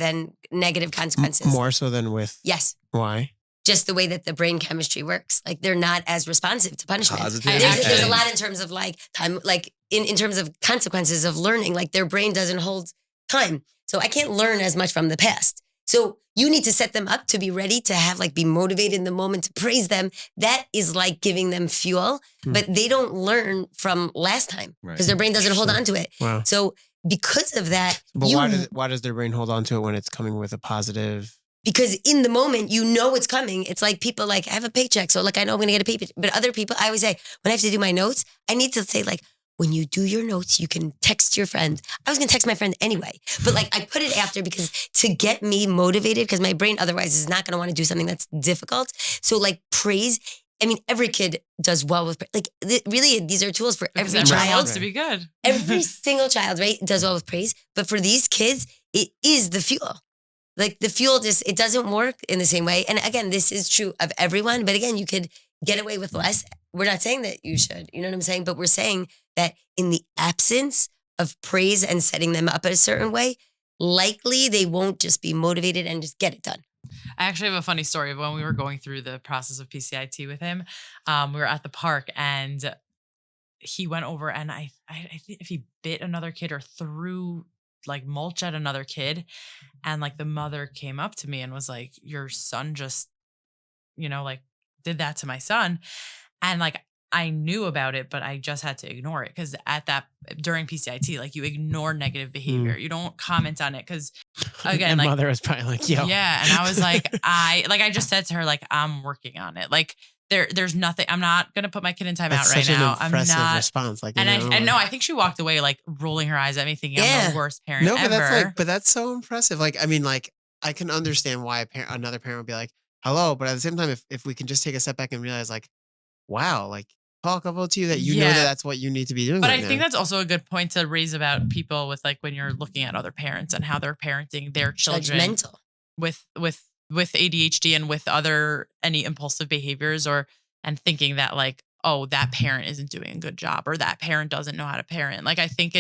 Speaker 4: negative consequences.
Speaker 5: More so than with.
Speaker 4: Yes.
Speaker 5: Why?
Speaker 4: Just the way that the brain chemistry works. Like they're not as responsive to punishment.
Speaker 2: Positive.
Speaker 4: There's a lot in terms of like time, like in terms of consequences of learning, like their brain doesn't hold time. So I can't learn as much from the past. So you need to set them up to be ready to have be motivated in the moment to praise them. That is like giving them fuel, but they don't learn from last time because their brain doesn't hold on to it.
Speaker 5: Wow.
Speaker 4: So because of that,
Speaker 5: but why does their brain hold on to it when it's coming with a positive?
Speaker 4: Because in the moment, it's coming. It's like people I have a paycheck. So I know I'm going to get a paycheck. But other people, I always say, when I have to do my notes, I need to say when you do your notes, you can text your friend. I was going to text my friend anyway. But I put it after because to get me motivated, because my brain otherwise is not going to want to do something that's difficult. So praise, I mean, every kid does well with, really, these are tools for every child.
Speaker 3: Wants to be good.
Speaker 4: Every single child, right, does well with praise. But for these kids, it is the fuel. The fuel it doesn't work in the same way. And again, this is true of everyone. But again, you could get away with less. We're not saying that you should, you know what I'm saying? But we're saying that in the absence of praise and setting them up in a certain way, likely they won't just be motivated and just get it done.
Speaker 3: I actually have a funny story of when we were going through the process of PCIT with him. We were at the park and he went over and I think if he bit another kid or threw mulch at another kid, and the mother came up to me and was like, your son just did that to my son. And I knew about it, but I just had to ignore it because during PCIT, you ignore negative behavior. You don't comment on it because again,
Speaker 5: and mother was probably yo.
Speaker 3: Yeah. And I was I just said to her, I'm working on it. There's nothing. I'm not gonna put my kid in timeout right now. I'm not.
Speaker 5: Response,
Speaker 3: I think she walked away rolling her eyes at me, thinking I'm the worst parent ever.
Speaker 5: But that's so impressive. I can understand why another parent would be like, "Hello," but at the same time, if we can just take a step back and realize, wow, talk about to you that know that's what you need to be doing.
Speaker 3: But I think that's also a good point to raise about people with when you're looking at other parents and how they're parenting their children
Speaker 4: judgmental
Speaker 3: with ADHD and with any impulsive behaviors and thinking that that parent isn't doing a good job or that parent doesn't know how to parent. I think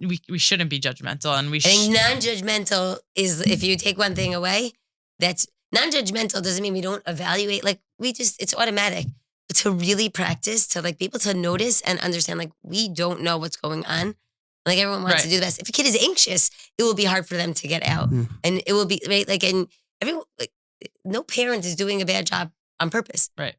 Speaker 3: we shouldn't be judgmental and I
Speaker 4: think non-judgmental is, if you take one thing away, that's non-judgmental doesn't mean we don't evaluate. It's automatic to really practice, to be able to notice and understand, we don't know what's going on. Everyone wants to do the best. If a kid is anxious, it will be hard for them to get out. And it will be, right? And everyone, no parent is doing a bad job on purpose.
Speaker 3: Right.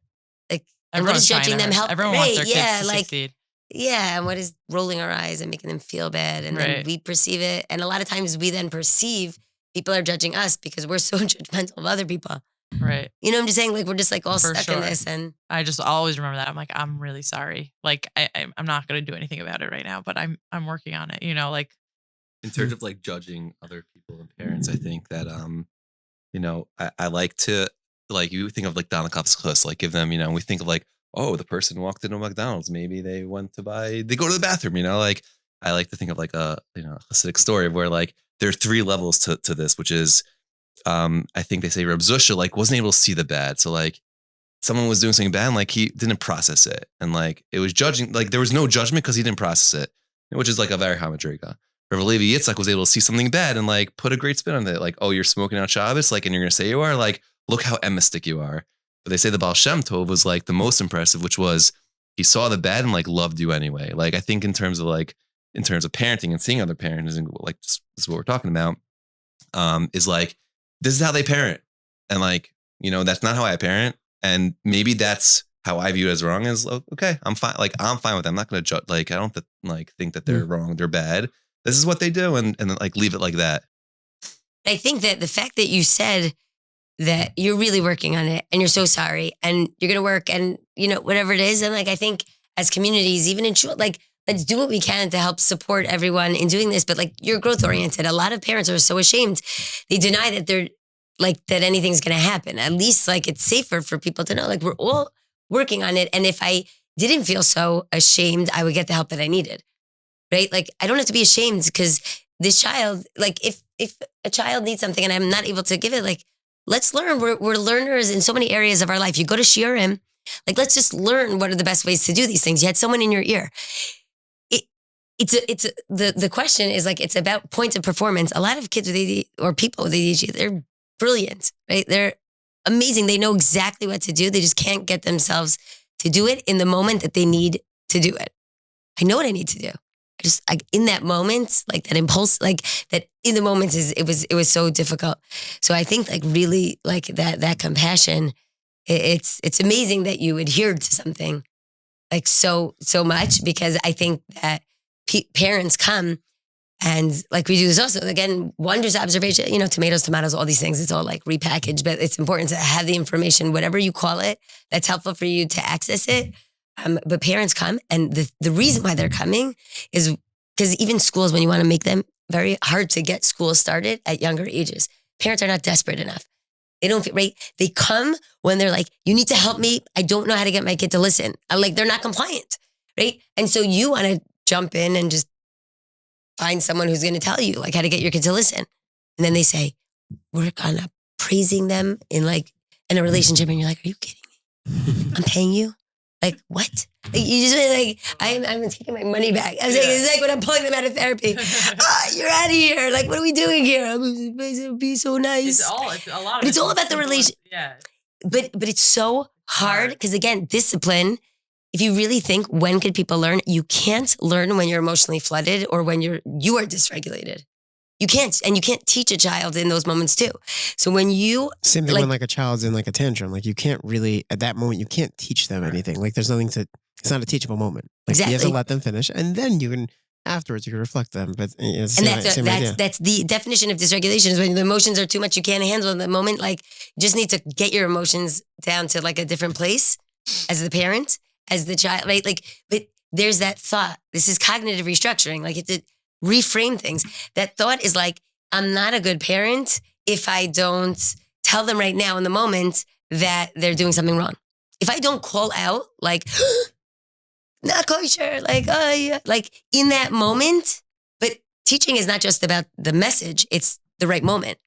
Speaker 4: And what is judging them help?
Speaker 3: Everyone wants their kids to succeed.
Speaker 4: Yeah. And what is rolling our eyes and making them feel bad? And then we perceive it. And a lot of times we then perceive people are judging us because we're so judgmental of other people.
Speaker 3: Right.
Speaker 4: You know what I'm just saying? We're just all
Speaker 3: For
Speaker 4: stuck in this. And
Speaker 3: I just always remember that. I'm I'm really sorry. I'm not going to do anything about it right now, but I'm working on it,
Speaker 2: In terms of judging other people and parents, I think that, I like to, you think of Donald Cops, give them, we think of oh, the person walked into McDonald's. Maybe they went to they go to the bathroom, I like to think of a Hasidic story of where there are 3 levels to this, which is, I think they say Reb Zusha wasn't able to see the bad. So someone was doing something bad and he didn't process it. And it was judging, there was no judgment because he didn't process it, which is a very high madriga. Rabbi Levi Yitzchak was able to see something bad and put a great spin on it. Oh, you're smoking on Shabbos, and you're going to say you are, look how emistic you are. But they say the Baal Shem Tov was the most impressive, which was he saw the bad and loved you anyway. I think in terms of parenting and seeing other parents, and this is what we're talking about, is this is how they parent. And that's not how I parent. And maybe that's how I view it as wrong is okay. I'm fine. Like I'm fine with them. I'm not going to judge. Like I don't think that they're wrong. They're bad. This is what they do, and then like leave it like that.
Speaker 4: I think that the fact that you said that you're really working on it and you're so sorry and you're going to work and whatever it is. And like, I think as communities, even in shul, like, let's do what we can to help support everyone in doing this. But like, you're growth oriented. A lot of parents are so ashamed. They deny that they're like, that anything's going to happen. At least like it's safer for people to know, like we're all working on it. And if I didn't feel so ashamed, I would get the help that I needed. Right? Like I don't have to be ashamed because this child, like if a child needs something and I'm not able to give it, like, let's learn. We're learners in so many areas of our life. You go to shiurim, like, let's just learn what are the best ways to do these things. You had someone in your ear. The question is like, it's about points of performance. A lot of kids with ADHD or people with ADHD, they're brilliant, right? They're amazing. They know exactly what to do. They just can't get themselves to do it in the moment that they need to do it. I know what I need to do. I just like in that moment, like that impulse, like that in the moment it was so difficult. So I think like really like that compassion, it's amazing that you adhered to something like so much, because I think that parents come and like we do this also, again, wondrous observation, tomatoes, all these things, it's all like repackaged, but it's important to have the information, whatever you call it, that's helpful for you to access it. But parents come, and the reason why they're coming is because even schools, when you want to make them very hard to get school started at younger ages, parents are not desperate enough. They don't feel right. They come when they're like, you need to help me. I don't know how to get my kid to listen. I'm like, they're not compliant, right? And so you want to jump in and just find someone who's going to tell you like how to get your kid to listen. And then they say, work on praising them in a relationship. And you're like, are you kidding me? I'm paying you? Like, what? Like, you just like, I'm taking my money back. I was like, it's like when I'm pulling them out of therapy. You're out of here. Like, what are we doing here? I'm supposed to be so nice.
Speaker 3: It's a lot of
Speaker 4: but it's all about the relation.
Speaker 3: Yeah.
Speaker 4: But it's so hard because, again, discipline, if you really think, when could people learn? You can't learn when you're emotionally flooded or when you are dysregulated. You can't, and you can't teach a child in those moments too. So when you
Speaker 5: same thing when like a child's in like a tantrum, like you can't really at that moment you can't teach them anything. Like there's nothing to. It's not a teachable moment. Like
Speaker 4: exactly.
Speaker 5: You have to let them finish, and then you can afterwards you can reflect them. But it's
Speaker 4: that's the definition of dysregulation is when the emotions are too much, you can't handle in the moment. Like you just need to get your emotions down to like a different place as the parent, as the child, right? Like, but there's that thought. This is cognitive restructuring. Like it's reframe things. That thought is like, I'm not a good parent if I don't tell them right now in the moment that they're doing something wrong. If I don't call out like, not kosher, like, oh yeah, like in that moment. But teaching is not just about the message, it's the right moment,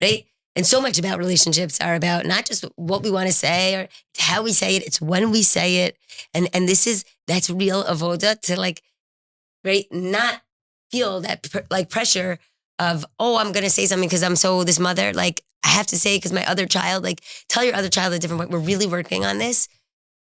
Speaker 4: right? And so much about relationships are about not just what we want to say or how we say it, it's when we say it. And that's real avoda to like, right, not feel that like pressure of, oh, I'm going to say something because I'm so this mother, like I have to say because my other child, like tell your other child a different way. We're really working on this,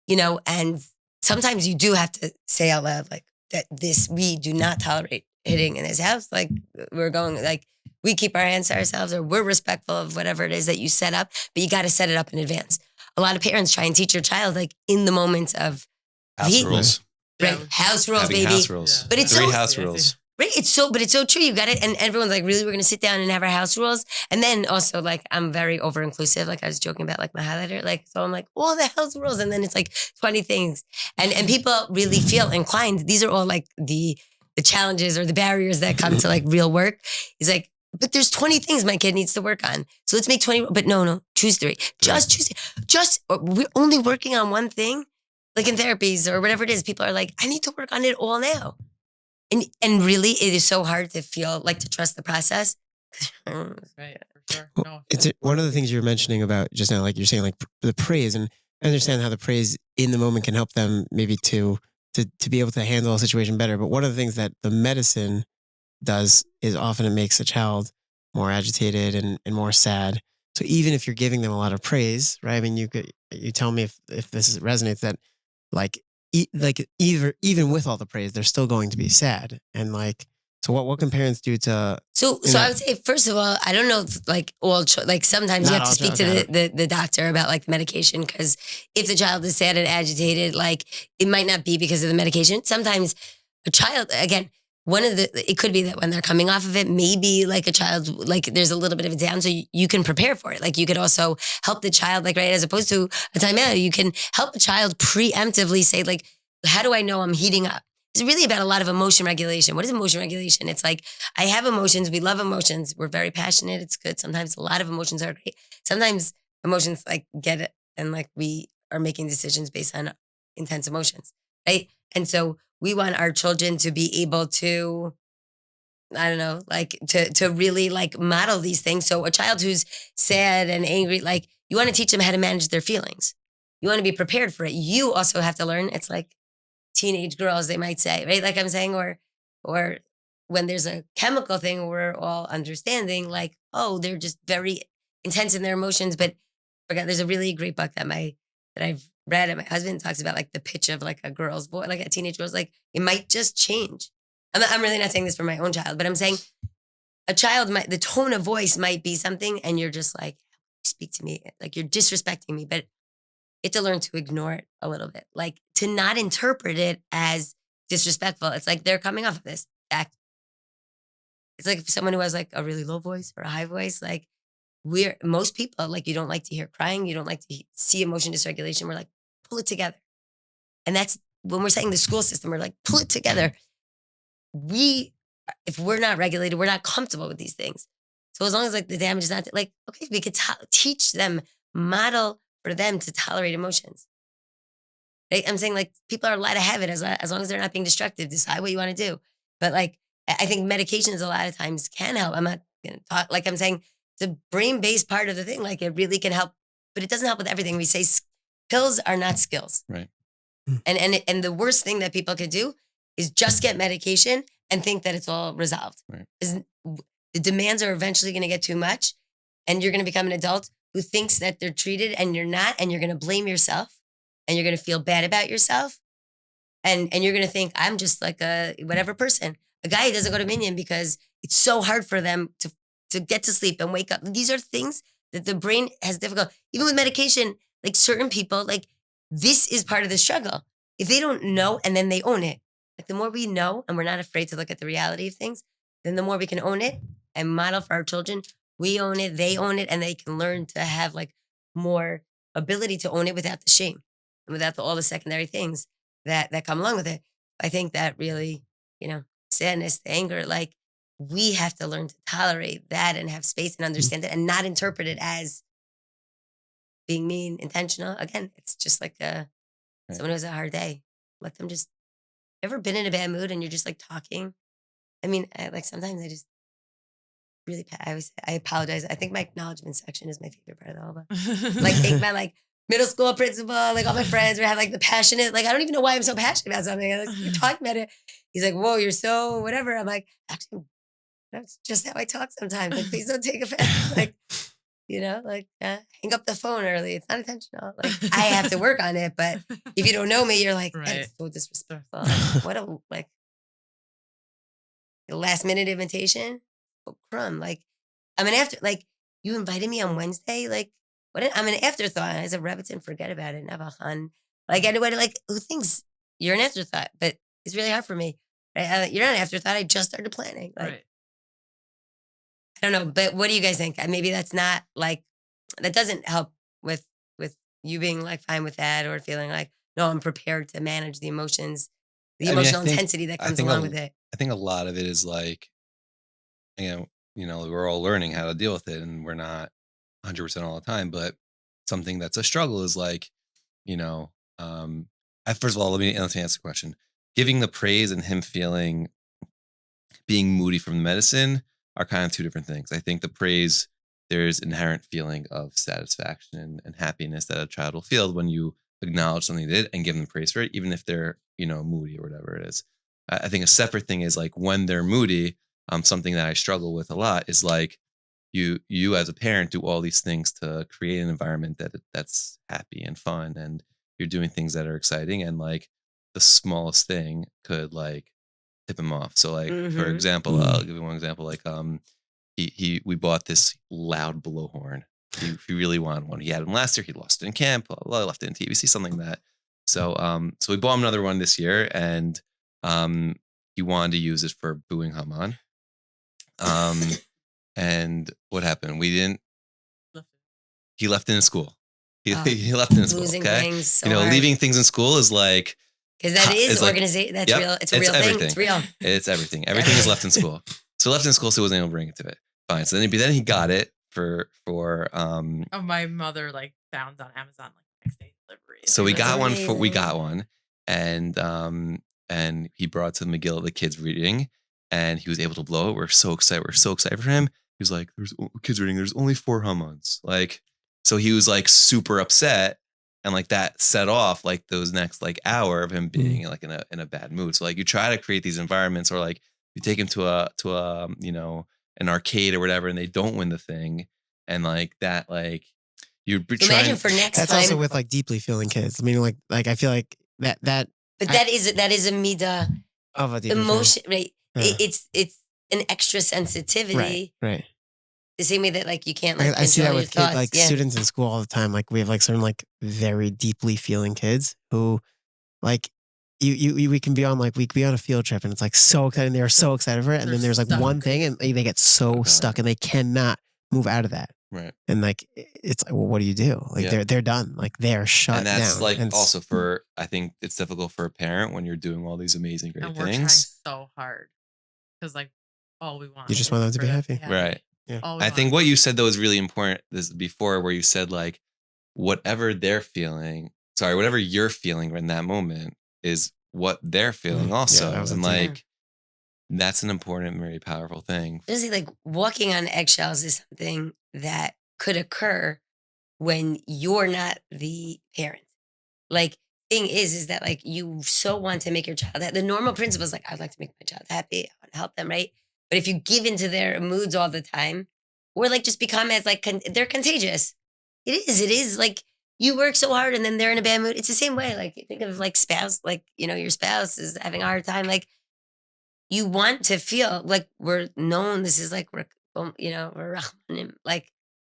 Speaker 4: and sometimes you do have to say out loud, like that we do not tolerate hitting in this house. Like we're going, like we keep our hands to ourselves or we're respectful of whatever it is that you set up, but you got to set it up in advance. A lot of parents try and teach your child like in the moment of
Speaker 2: house rules.
Speaker 4: Right? House rules,
Speaker 2: Having
Speaker 4: baby.
Speaker 2: House rules.
Speaker 4: Yeah. But it's
Speaker 2: 3
Speaker 4: so,
Speaker 2: house rules.
Speaker 4: Right? But it's so true. You got it. And everyone's like, really, we're going to sit down and have our house rules. And then also like, I'm very over inclusive. Like I was joking about like my highlighter. Like, so I'm like, all the house rules. And then it's like 20 things. And people really feel inclined. These are all like the challenges or the barriers that come to like real work. He's like, but there's 20 things my kid needs to work on. So let's make 20. But no, choose 3. Just choose. We're only working on one thing. Like in therapies or whatever it is, people are like, I need to work on it all now. And really, it is so hard to feel like to trust the process.
Speaker 3: Right. Sure. No.
Speaker 5: It's one of the things you were mentioning about just now, like you're saying, like the praise, and I understand how the praise in the moment can help them maybe to be able to handle a situation better. But one of the things that the medicine does is often it makes a child more agitated and more sad. So even if you're giving them a lot of praise, right? I mean, you tell me if this resonates that even with all the praise, they're still going to be sad. And like, so what can parents do to
Speaker 4: So I would say, first of all, I don't know if like like sometimes you
Speaker 5: Not
Speaker 4: have to
Speaker 5: all
Speaker 4: speak to the doctor about like the medication, because if the child is sad and agitated, like it might not be because of the medication. Sometimes a child, again, it could be that when they're coming off of it, maybe like a child, like there's a little bit of a down, so you can prepare for it. Like you could also help the child, like, right, as opposed to a timeout, you can help a child preemptively say like, how do I know I'm heating up? It's really about a lot of emotion regulation. What is emotion regulation? It's like, I have emotions. We love emotions. We're very passionate. It's good. Sometimes a lot of emotions are great. Sometimes emotions like get it, and like we are making decisions based on intense emotions, right? And so we want our children to be able to, I don't know, like to really like model these things. So a child who's sad and angry, like you want to teach them how to manage their feelings. You want to be prepared for it. You also have to learn. It's like teenage girls, they might say, right? Like I'm saying, or when there's a chemical thing, we're all understanding like, oh, they're just very intense in their emotions. But forget, there's a really great book that I've read, and my husband talks about like the pitch of like a girl's voice, like a teenage girl's, like it might just change. I'm really not saying this for my own child, but I'm saying a child the tone of voice might be something, and you're just like, speak to me, like you're disrespecting me, but you have to learn to ignore it a little bit, like to not interpret it as disrespectful. It's like they're coming off of this act. It's like someone who has like a really low voice or a high voice, like most people, like you don't like to hear crying, you don't like to see emotion dysregulation. We're like, pull it together. And that's when we're saying the school system, we're like, pull it together. If we're not regulated, we're not comfortable with these things. So as long as like the damage is not like, okay, we could teach them, model for them to tolerate emotions. Right? I'm saying like people are allowed to have it as long as they're not being destructive. Decide what you want to do. But like, I think medications a lot of times can help. I'm not going to talk, like I'm saying, the brain-based part of the thing, like it really can help, but it doesn't help with everything. We say pills are not skills.
Speaker 2: Right.
Speaker 4: And the worst thing that people could do is just get medication and think that it's all resolved.
Speaker 2: Right.
Speaker 4: The demands are eventually going to get too much, and you're going to become an adult who thinks that they're treated and you're not, and you're going to blame yourself, and you're going to feel bad about yourself, and you're going to think I'm just like a whatever person. A guy who doesn't go to Minyan because it's so hard for them to get to sleep and wake up. These are things that the brain has difficult. Even with medication, like certain people, like this is part of the struggle. If they don't know and then they own it, like the more we know and we're not afraid to look at the reality of things, then the more we can own it and model for our children. We own it, they own it, and they can learn to have like more ability to own it without the shame and without all the secondary things that come along with it. I think that really, sadness, the anger, like we have to learn to tolerate that and have space and understand it and not interpret it as being mean, intentional. Again, it's just like someone who has a hard day. Let them just, ever been in a bad mood and you're just like talking? I mean, sometimes I just really, I apologize. I think my acknowledgement section is my favorite part of the whole book. Like take my like middle school principal, like all my friends would have like the passionate, like I don't even know why I'm so passionate about something. Like, you're talking about it. He's like, whoa, you're so whatever. I'm like, actually, that's just how I talk sometimes. Like, please don't take offense. Like, hang up the phone early. It's not intentional. Like, I have to work on it. But if you don't know me, you're like, that's so disrespectful. Like, what a, like, the last minute invitation? Oh, crumb. Like, I'm an after, like, you invited me on Wednesday? Like, I'm an afterthought. I said, Rebbitzin, forget about it. Never fun. Like, anybody, like, who thinks you're an afterthought? But it's really hard for me. Right? You're not an afterthought. I just started planning. Like,
Speaker 3: Right.
Speaker 4: I don't know, but what do you guys think? Maybe that's not like, that doesn't help with you being like fine with that, or feeling like, no, I'm prepared to manage the emotions, the emotional intensity that comes along with it.
Speaker 2: I think a lot of it is like, we're all learning how to deal with it, and we're not 100% all the time, but something that's a struggle is like, first of all, let me answer the question. Giving the praise and him being moody from the medicine are kind of two different things. I think the praise, there's inherent feeling of satisfaction and happiness that a child will feel when you acknowledge something they did and give them praise for it, even if they're, moody or whatever it is. I think a separate thing is like when they're moody, something that I struggle with a lot is like you as a parent do all these things to create an environment that's happy and fun, and you're doing things that are exciting, and like the smallest thing could like tip him off. So like, for
Speaker 4: Mhm.
Speaker 2: example, I'll give you one example. Like, we bought this loud blowhorn. He really wanted one. He had one last year. He lost it in camp. Blah, blah, blah, left it in TBC, something like that. So, so we bought him another one this year, and he wanted to use it for booing Haman. And what happened? We didn't. He left it in school. He left it in school.
Speaker 4: Losing
Speaker 2: Okay,
Speaker 4: things so
Speaker 2: leaving things in school is like,
Speaker 4: because that is
Speaker 2: like-
Speaker 4: organization. That's
Speaker 2: Yep,
Speaker 4: real. It's a real
Speaker 2: everything.
Speaker 4: thing. It's real.
Speaker 2: It's everything. Everything is left in school. So left in school, so he wasn't able to bring it to it. Fine. So then he got it for
Speaker 3: Oh, my mother like found on Amazon like next day delivery.
Speaker 2: So we
Speaker 4: That's
Speaker 2: got one
Speaker 4: amazing.
Speaker 2: we got one, and he brought it to the Megillah, the kids reading, and he was able to blow it. We're so excited. We're so excited for him. He was like, "There's kids reading. There's only 4 Hamans." Like, so he was like super upset, and like that set off like those next like hour of him being like in a bad mood. So like you try to create these environments, or like you take him to a an arcade or whatever, and they don't win the thing, and like that, like you're
Speaker 4: So
Speaker 2: trying.
Speaker 4: imagine for next
Speaker 5: That's
Speaker 4: time.
Speaker 5: also with like deeply feeling kids. I mean, like I feel like that
Speaker 4: but that is a midah
Speaker 5: of a deeply
Speaker 4: emotion, right?
Speaker 5: Yeah.
Speaker 4: It's an extra sensitivity.
Speaker 5: right.
Speaker 4: The same way that like you can't
Speaker 5: I
Speaker 4: like
Speaker 5: see that
Speaker 4: control your
Speaker 5: with kids,
Speaker 4: thoughts.
Speaker 5: like
Speaker 4: Yeah.
Speaker 5: students in school all the time. Like we have like certain like very deeply feeling kids who, like, we can be on like we can be on a field trip and it's like so exciting. They are so excited for it, and
Speaker 3: They're
Speaker 5: then there's like
Speaker 3: stuck.
Speaker 5: one thing and they get so
Speaker 2: Okay.
Speaker 5: stuck and they cannot move out of that.
Speaker 2: Right.
Speaker 5: And like it's like, well, what do you do? Like
Speaker 2: Yeah.
Speaker 5: they're done. Like they're shut
Speaker 2: And that's
Speaker 5: down.
Speaker 2: like
Speaker 5: And it's-
Speaker 2: also for, I think it's difficult for a parent when you're doing all these amazing great
Speaker 3: And we're trying
Speaker 2: things.
Speaker 3: so hard because like all we want.
Speaker 5: You just
Speaker 3: is
Speaker 5: want them to
Speaker 3: for
Speaker 5: be happy.
Speaker 2: Right.
Speaker 5: Yeah.
Speaker 3: All we
Speaker 2: I think
Speaker 3: want.
Speaker 2: what you said though is really important. This before, where you said like, whatever you're feeling in that moment is what they're feeling
Speaker 5: Yeah,
Speaker 2: also.
Speaker 5: that was
Speaker 2: And
Speaker 5: it too.
Speaker 2: like, that's an important, very powerful thing.
Speaker 4: Honestly, like walking on eggshells is something that could occur when you're not the parent. Like, thing is that like you so want to make your child the normal principle is like, I'd like to make my child happy. I want to help them, right? But if you give into their moods all the time, or like just become as like they're contagious. It is like you work so hard and then they're in a bad mood. It's the same way. Like think of like spouse, like your spouse is having a hard time. Like you want to feel like we're known. This is like we're rachmanim, like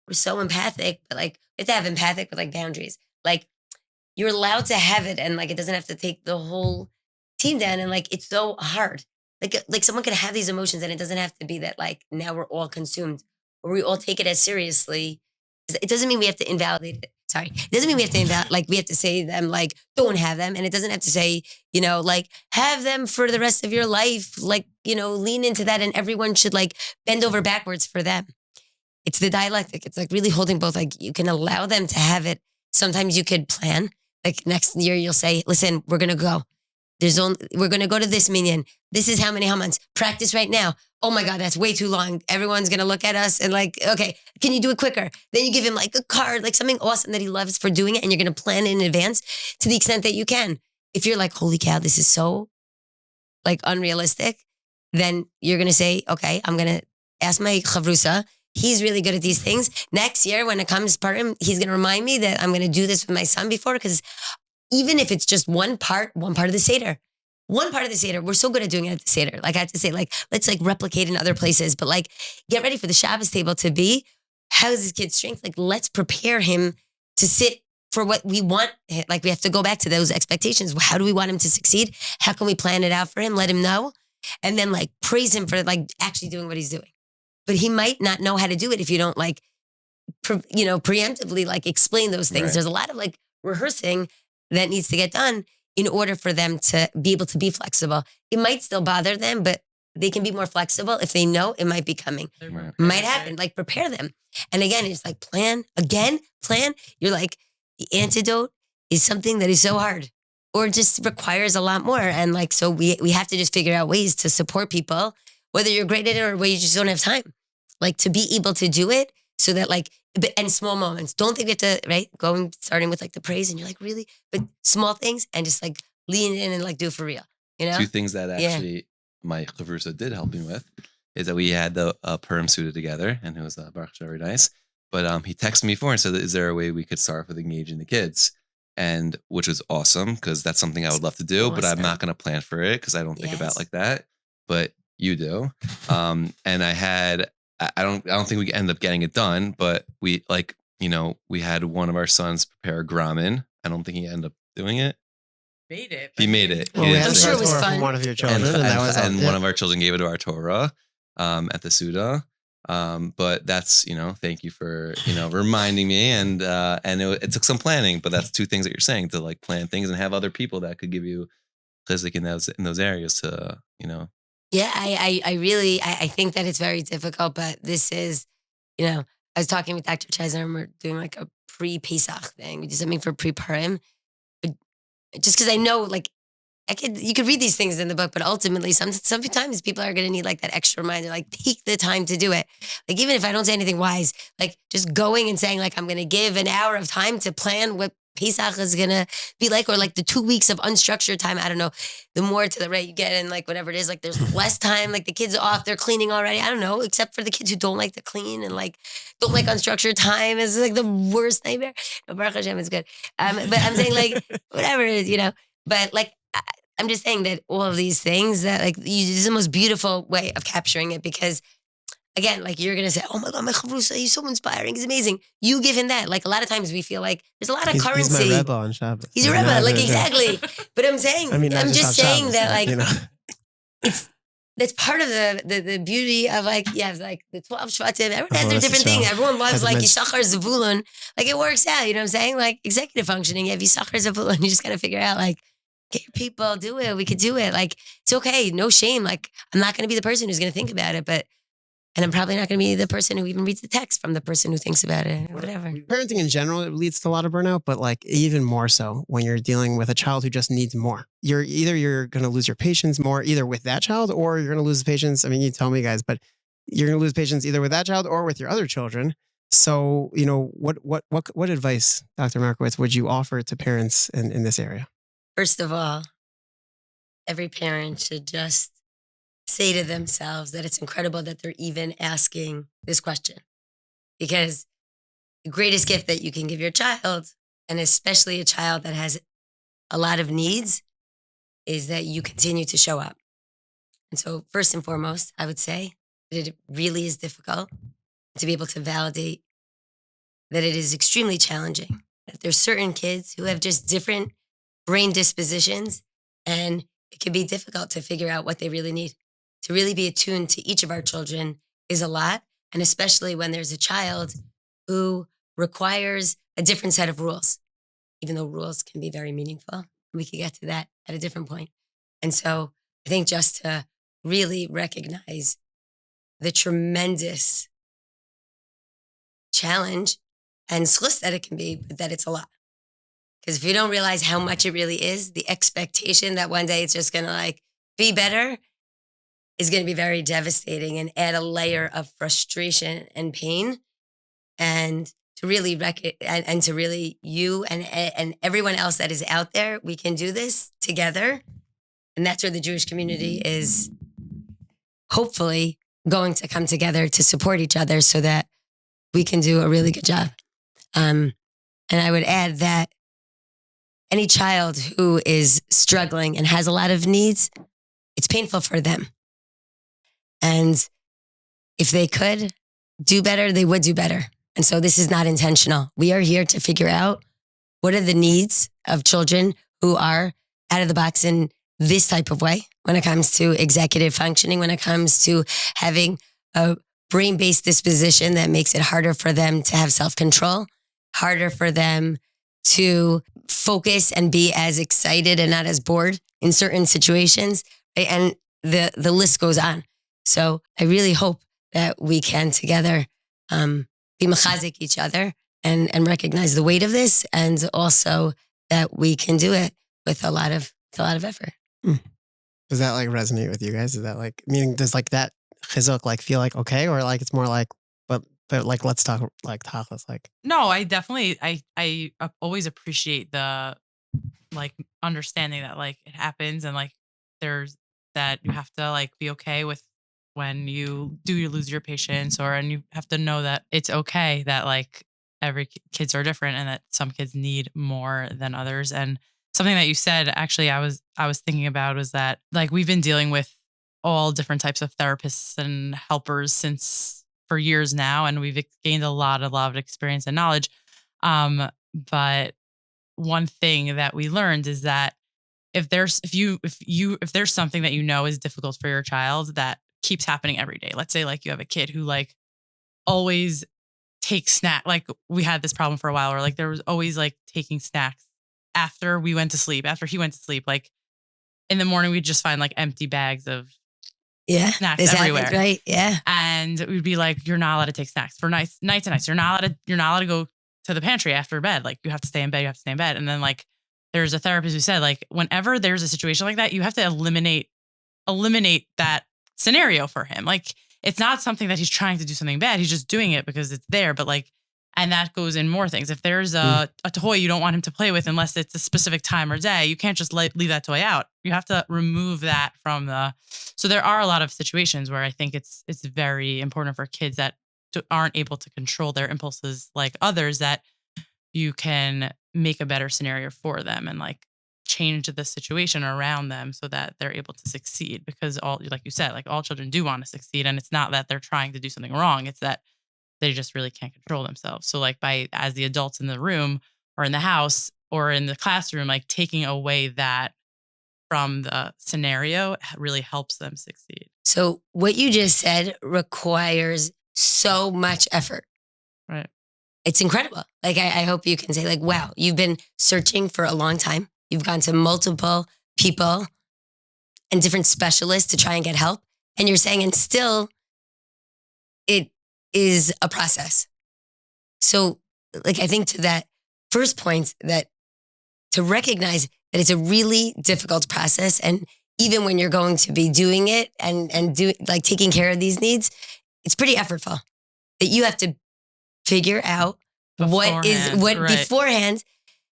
Speaker 4: we're so empathic, but like we have to have empathic with like boundaries. Like you're allowed to have it, and like it doesn't have to take the whole team down. And like it's so hard. Like someone could have these emotions, and it doesn't have to be that like now we're all consumed or we all take it as seriously. It doesn't mean we have to invalidate it. Sorry, it doesn't mean we have to like we have to say them like don't have them, and it doesn't have to say like have them for the rest of your life. Like lean into that, and everyone should like bend over backwards for them. It's the dialectic. It's like really holding both. Like you can allow them to have it. Sometimes you could plan. Like next year, you'll say, "Listen, we're gonna go. We're gonna go to this minyan. This is how many Hamans. Practice right now. Oh my God, that's way too long. Everyone's gonna look at us and like, okay, can you do it quicker?" Then you give him like a card, like something awesome that he loves for doing it, and you're gonna plan in advance to the extent that you can. If you're like, holy cow, this is so like unrealistic, then you're gonna say, okay, I'm gonna ask my chavrusa. He's really good at these things. Next year, when it comes Purim, he's gonna remind me that I'm gonna do this with my son before, because even if it's just one part of the Seder. One part of the Seder, we're so good at doing it at the Seder. Like I have to say, like, let's like replicate in other places, but like get ready for the Shabbos table to be, how's this kid's strength? Like let's prepare him to sit for what we want. Like we have to go back to those expectations. How do we want him to succeed? How can we plan it out for him? Let him know. And then like praise him for like actually doing what he's doing. But he might not know how to do it if you don't like, preemptively like explain those things.
Speaker 2: Right.
Speaker 4: There's a lot of like rehearsing that needs to get done in order for them to be able to be flexible. It might still bother them, but they can be more flexible if they know it might be coming.
Speaker 2: Right.
Speaker 4: Might happen, like prepare them. And again, it's like plan. You're like, the antidote is something that is so hard or just requires a lot more. And like, so we have to just figure out ways to support people, whether you're great at it or whether you just don't have time, like to be able to do it so that like, and small moments. Don't think we have to, right? Starting with like the praise and you're like, really? But small things and just like lean in and like do it for real,
Speaker 2: Two things that actually my chavrusa did help me with is that we had the Purim suited together, and it was Baruch Hashem, very nice. But he texted me before and said, "Is there a way we could start with engaging the kids?" And which was awesome because that's something I would love to do, but I'm
Speaker 4: Awesome.
Speaker 2: not going to plan for it because I don't think about it
Speaker 4: Yes.
Speaker 2: like that. but you do. And I don't think we end up getting it done, but we had one of our sons prepare gramin. I don't think he ended up doing it. He made it.
Speaker 5: Well, we had
Speaker 4: I'm sure it was
Speaker 5: Torah
Speaker 4: fun.
Speaker 5: from one of your children,
Speaker 2: And one of our children gave it to our Torah at the Suda. But that's, thank you for, reminding me. And it took some planning, but that's two things that you're saying, to like plan things and have other people that could give you chizik in those areas to,
Speaker 4: Yeah, I think that it's very difficult, but this is, I was talking with Dr. Chesner and we're doing like a pre-Pesach thing. We do something for pre-Purim. But just because I know, like, you could read these things in the book, but ultimately sometimes people are going to need like that extra reminder, like take the time to do it. Like, even if I don't say anything wise, like just going and saying like, I'm going to give an hour of time to plan what Pesach is going to be like, or like the 2 weeks of unstructured time. I don't know, the more to the right you get and like whatever it is, like there's less time, like the kids are off, they're cleaning already. I don't know, except for the kids who don't like to clean and like don't like unstructured time is like the worst nightmare. No, Baruch Hashem is good. But I'm saying like, whatever it is, but like, I'm just saying that all of these things that like, this is the most beautiful way of capturing it, because again, like you're going to say, oh my God, my chavrusa, he's so inspiring. He's amazing. You give him that. Like a lot of times we feel like there's a lot of currency.
Speaker 5: He's my Rebbe on Shabbos.
Speaker 4: He's a Rebbe, like exactly. But I'm saying, I'm just saying
Speaker 5: Shabbos,
Speaker 4: that like, that's part of the beauty of like, you have like the 12 Shvatim. Everyone has their different thing. Everyone loves like Yisachar Zavulun. Like it works out, you know what I'm saying? Like executive functioning, you have Yisachar Zavulun. You just got to figure out like, get your people, do it. We could do it. Like, it's okay. No shame. Like, I'm not going to be the person who's going to think about it, and I'm probably not going to be the person who even reads the text from the person who thinks about it or whatever.
Speaker 5: Parenting in general, it leads to a lot of burnout, but like even more so when you're dealing with a child who just needs more. You're going to lose your patience more either with that child, or you're going to lose the patience. I mean, you tell me guys, but you're going to lose patience either with that child or with your other children. So, what advice, Dr. Markowitz, would you offer to parents in this area?
Speaker 4: First of all, every parent should just say to themselves that it's incredible that they're even asking this question. Because the greatest gift that you can give your child, and especially a child that has a lot of needs, is that you continue to show up. And so first and foremost, I would say that it really is difficult to be able to validate that it is extremely challenging. That there's certain kids who have just different brain dispositions, and it can be difficult to figure out what they really need. To really be attuned to each of our children is a lot, and especially when there's a child who requires a different set of rules, even though rules can be very meaningful. We could get to that at a different point. And so I think just to really recognize the tremendous challenge and zchus that it can be, but that it's a lot. Because if you don't realize how much it really is, the expectation that one day it's just going to like be better is going to be very devastating and add a layer of frustration and pain. And to really and to really you and everyone else that is out there, we can do this together. And that's where the Jewish community is hopefully going to come together to support each other so that we can do a really good job. And I would add that any child who is struggling and has a lot of needs, it's painful for them. And if they could do better, they would do better. And so this is not intentional. We are here to figure out what are the needs of children who are out of the box in this type of way when it comes to executive functioning, when it comes to having a brain-based disposition that makes it harder for them to have self-control, harder for them to focus and be as excited and not as bored in certain situations. Right? And the list goes on. So I really hope that we can together be mechazik each other and recognize the weight of this, and also that we can do it with a lot of effort.
Speaker 5: Does that like resonate with you guys? Is that like, meaning does like that chizuk like feel like okay, or like it's more like but like let's talk like tachlis like?
Speaker 3: No, I definitely I always appreciate the like understanding that like it happens, and like there's that you have to like be okay with when you lose your patience, and you have to know that it's okay that like every kids are different and that some kids need more than others. And something that you said, actually, I was thinking about was that like we've been dealing with all different types of therapists and helpers for years now, and we've gained a lot of experience and knowledge. But one thing that we learned is that if there's something that is difficult for your child that keeps happening every day, let's say like you have a kid who like always takes snack. Like we had this problem for a while where like there was always like taking snacks after he went to sleep. Like in the morning, we'd just find like empty bags of snacks everywhere.
Speaker 4: Happens, right? Yeah.
Speaker 3: And we'd be like, you're not allowed to take snacks for nights and nights. You're not allowed to go to the pantry after bed. Like you have to stay in bed. And then like there's a therapist who said like whenever there's a situation like that, you have to eliminate that scenario for him. Like it's not something that he's trying to do something bad. He's just doing it because it's there. But like, and that goes in more things. If there's a toy you don't want him to play with unless it's a specific time or day, you can't just leave that toy out. You have to remove that from so there are a lot of situations where I think it's very important for kids that aren't able to control their impulses like others, that you can make a better scenario for them and like change the situation around them so that they're able to succeed. Because like you said, like all children do want to succeed, and it's not that they're trying to do something wrong. It's that they just really can't control themselves. So like as the adults in the room or in the house or in the classroom, like taking away that from the scenario really helps them succeed.
Speaker 4: So what you just said requires so much effort.
Speaker 3: Right.
Speaker 4: It's incredible. Like, I hope you can say like, wow, you've been searching for a long time. You've gone to multiple people and different specialists to try and get help. And you're saying, and still it is a process. So like, I think to that first point, that to recognize that it's a really difficult process. And even when you're going to be doing it and do like taking care of these needs, it's pretty effortful. That you have to figure out what beforehand.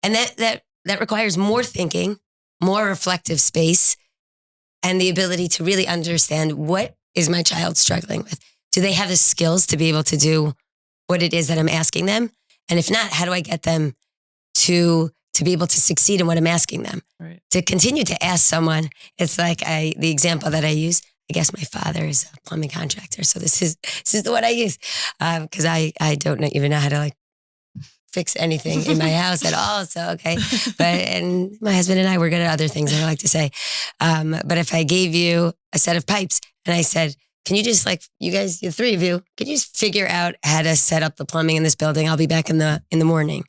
Speaker 4: And that requires more thinking, more reflective space, and the ability to really understand, what is my child struggling with? Do they have the skills to be able to do what it is that I'm asking them? And if not, how do I get them to be able to succeed in what I'm asking them?
Speaker 3: Right.
Speaker 4: To continue to ask someone, it's like the example that I use. I guess my father is a plumbing contractor, so this is the one I use, because I don't even know how to like fix anything in my house at all. So okay, and my husband and I, we're good at other things that I like to say. But if I gave you a set of pipes and I said, can you just like, you guys, the three of you, could you just figure out how to set up the plumbing in this building? I'll be back in the morning.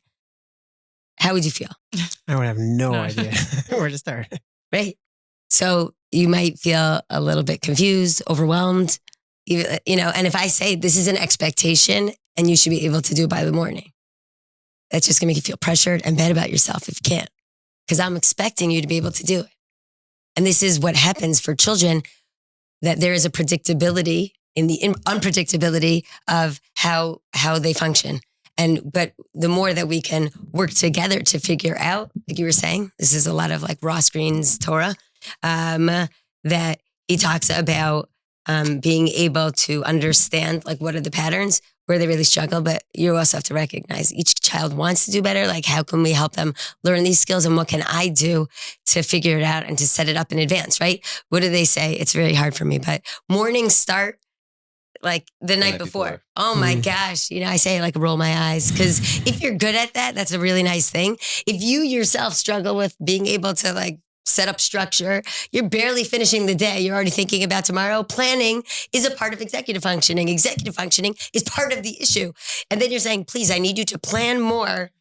Speaker 4: How would you feel?
Speaker 5: I would have no idea where to start.
Speaker 4: Right. So you might feel a little bit confused, overwhelmed, and if I say this is an expectation and you should be able to do it by the morning, that's just gonna make you feel pressured and bad about yourself if you can't, because I'm expecting you to be able to do it. And this is what happens for children, that there is a predictability in the unpredictability of how they function. But the more that we can work together to figure out, like you were saying, this is a lot of like Ross Green's Torah, that he talks about being able to understand like what are the patterns where they really struggle. But you also have to recognize each child wants to do better. Like, how can we help them learn these skills, and what can I do to figure it out and to set it up in advance, right? What do they say? It's very hard for me, but mornings start like the night before. Oh my gosh. I say like roll my eyes, because if you're good at that, that's a really nice thing. If you yourself struggle with being able to like set up structure, you're barely finishing the day. You're already thinking about tomorrow. Planning is a part of executive functioning. Executive functioning is part of the issue. And then you're saying, please, I need you to plan more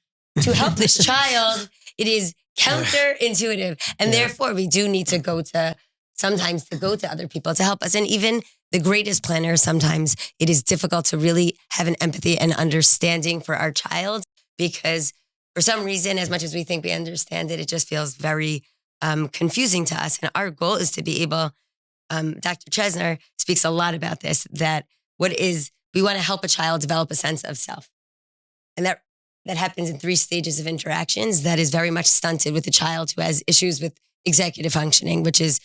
Speaker 4: to help this child. It is counterintuitive. And therefore we do need to go to other people to help us. And even the greatest planners, sometimes it is difficult to really have an empathy and understanding for our child, because for some reason, as much as we think we understand it, it just feels very confusing to us. And our goal is to be able, Dr. Chesner speaks a lot about this, that we want to help a child develop a sense of self. And that happens in 3 stages of interactions that is very much stunted with a child who has issues with executive functioning, which is,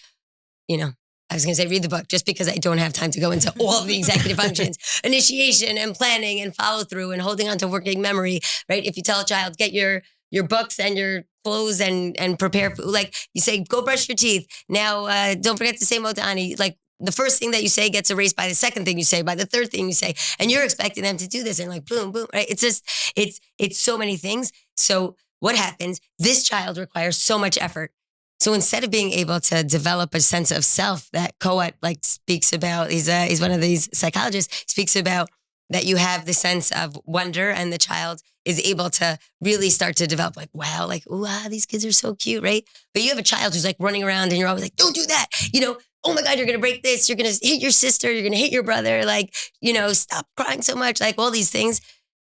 Speaker 4: I was going to say read the book, just because I don't have time to go into all of the executive functions, initiation and planning and follow through and holding on to working memory, right? If you tell a child, get your books and your clothes and prepare food, like you say, go brush your teeth. Now, don't forget to say Modani. Like, the first thing that you say gets erased by the second thing you say, by the third thing you say, and you're expecting them to do this and like boom, boom, right? It's just, it's so many things. So what happens? This child requires so much effort. So instead of being able to develop a sense of self that Kohut like speaks about, he's one of these psychologists, speaks about that you have the sense of wonder and the child is able to really start to develop like, wow, like, wow, these kids are so cute, right? But you have a child who's like running around and you're always like, don't do that. Oh my God, you're going to break this. You're going to hit your sister. You're going to hit your brother. Like, stop crying so much. Like all these things.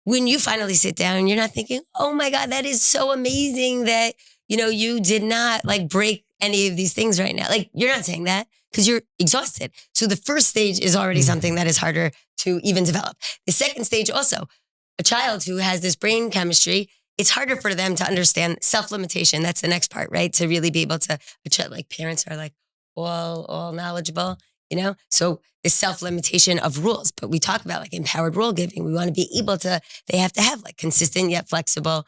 Speaker 4: When you finally sit down, you're not thinking, oh my God, that is so amazing that, you did not like break any of these things right now. Like you're not saying that because you're exhausted. So the first stage is already something that is harder to even develop. The second stage also, a child who has this brain chemistry, it's harder for them to understand self-limitation. That's the next part, right? To really be able to, like parents are like all knowledgeable, So the self-limitation of rules, but we talk about like empowered rule giving. We want to be able to, they have to have like consistent yet flexible,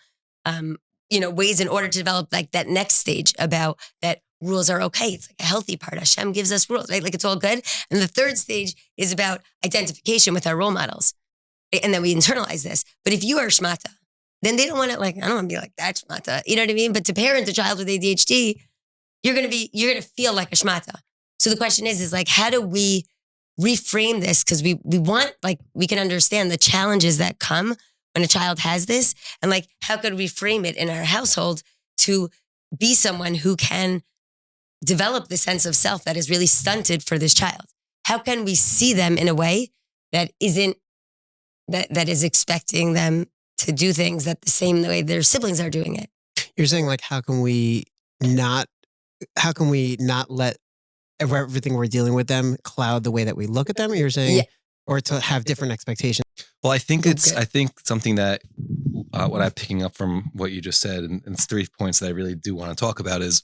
Speaker 4: ways in order to develop like that next stage about that rules are okay. It's like a healthy part. Hashem gives us rules, right? Like it's all good. And the third stage is about identification with our role models. And then we internalize this. But if you are shmata, then they don't want to like, I don't want to be like that shmata. You know what I mean? But to parent a child with ADHD, you're going to feel like a shmata. So the question is like, how do we reframe this? Because we want, like, we can understand the challenges that come when a child has this. And like, how could we frame it in our household to be someone who can develop the sense of self that is really stunted for this child? How can we see them in a way that isn't, that is expecting them to do things that the same way their siblings are doing it?
Speaker 5: You're saying like, how can we not let everything we're dealing with them cloud the way that we look at them? You're saying, or to have different expectations?
Speaker 2: Well, I think I think something that what I'm picking up from what you just said, and it's 3 points that I really do want to talk about is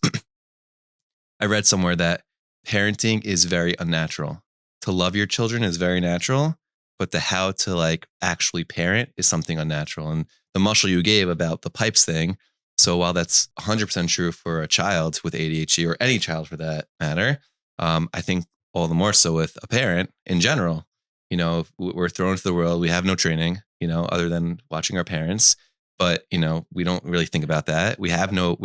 Speaker 2: I read somewhere that parenting is very unnatural. To love your children is very natural, but the how to like actually parent is something unnatural. And the muscle you gave about the pipes thing. So while that's 100% true for a child with ADHD or any child for that matter, I think all the more so with a parent in general. We're thrown into the world. We have no training, other than watching our parents. But, we don't really think about that. We have no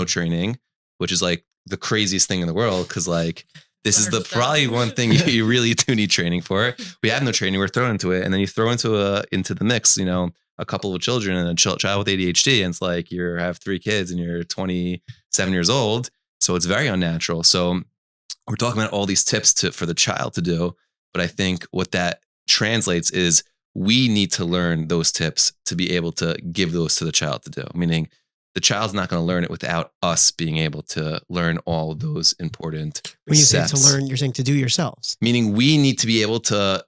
Speaker 2: training, which is like the craziest thing in the world. Cause like, this is probably one thing you really do need training for. We have no training. We're thrown into it. And then you throw into the mix, a couple of children and a child with ADHD. And it's like you have 3 kids and you're 27 years old. So it's very unnatural. So we're talking about all these tips for the child to do. But I think what that translates is we need to learn those tips to be able to give those to the child to do. Meaning the child's not going to learn it without us being able to learn all of those important
Speaker 5: When you
Speaker 2: steps.
Speaker 5: say to learn, you're saying to do yourselves.
Speaker 2: Meaning we need to be able to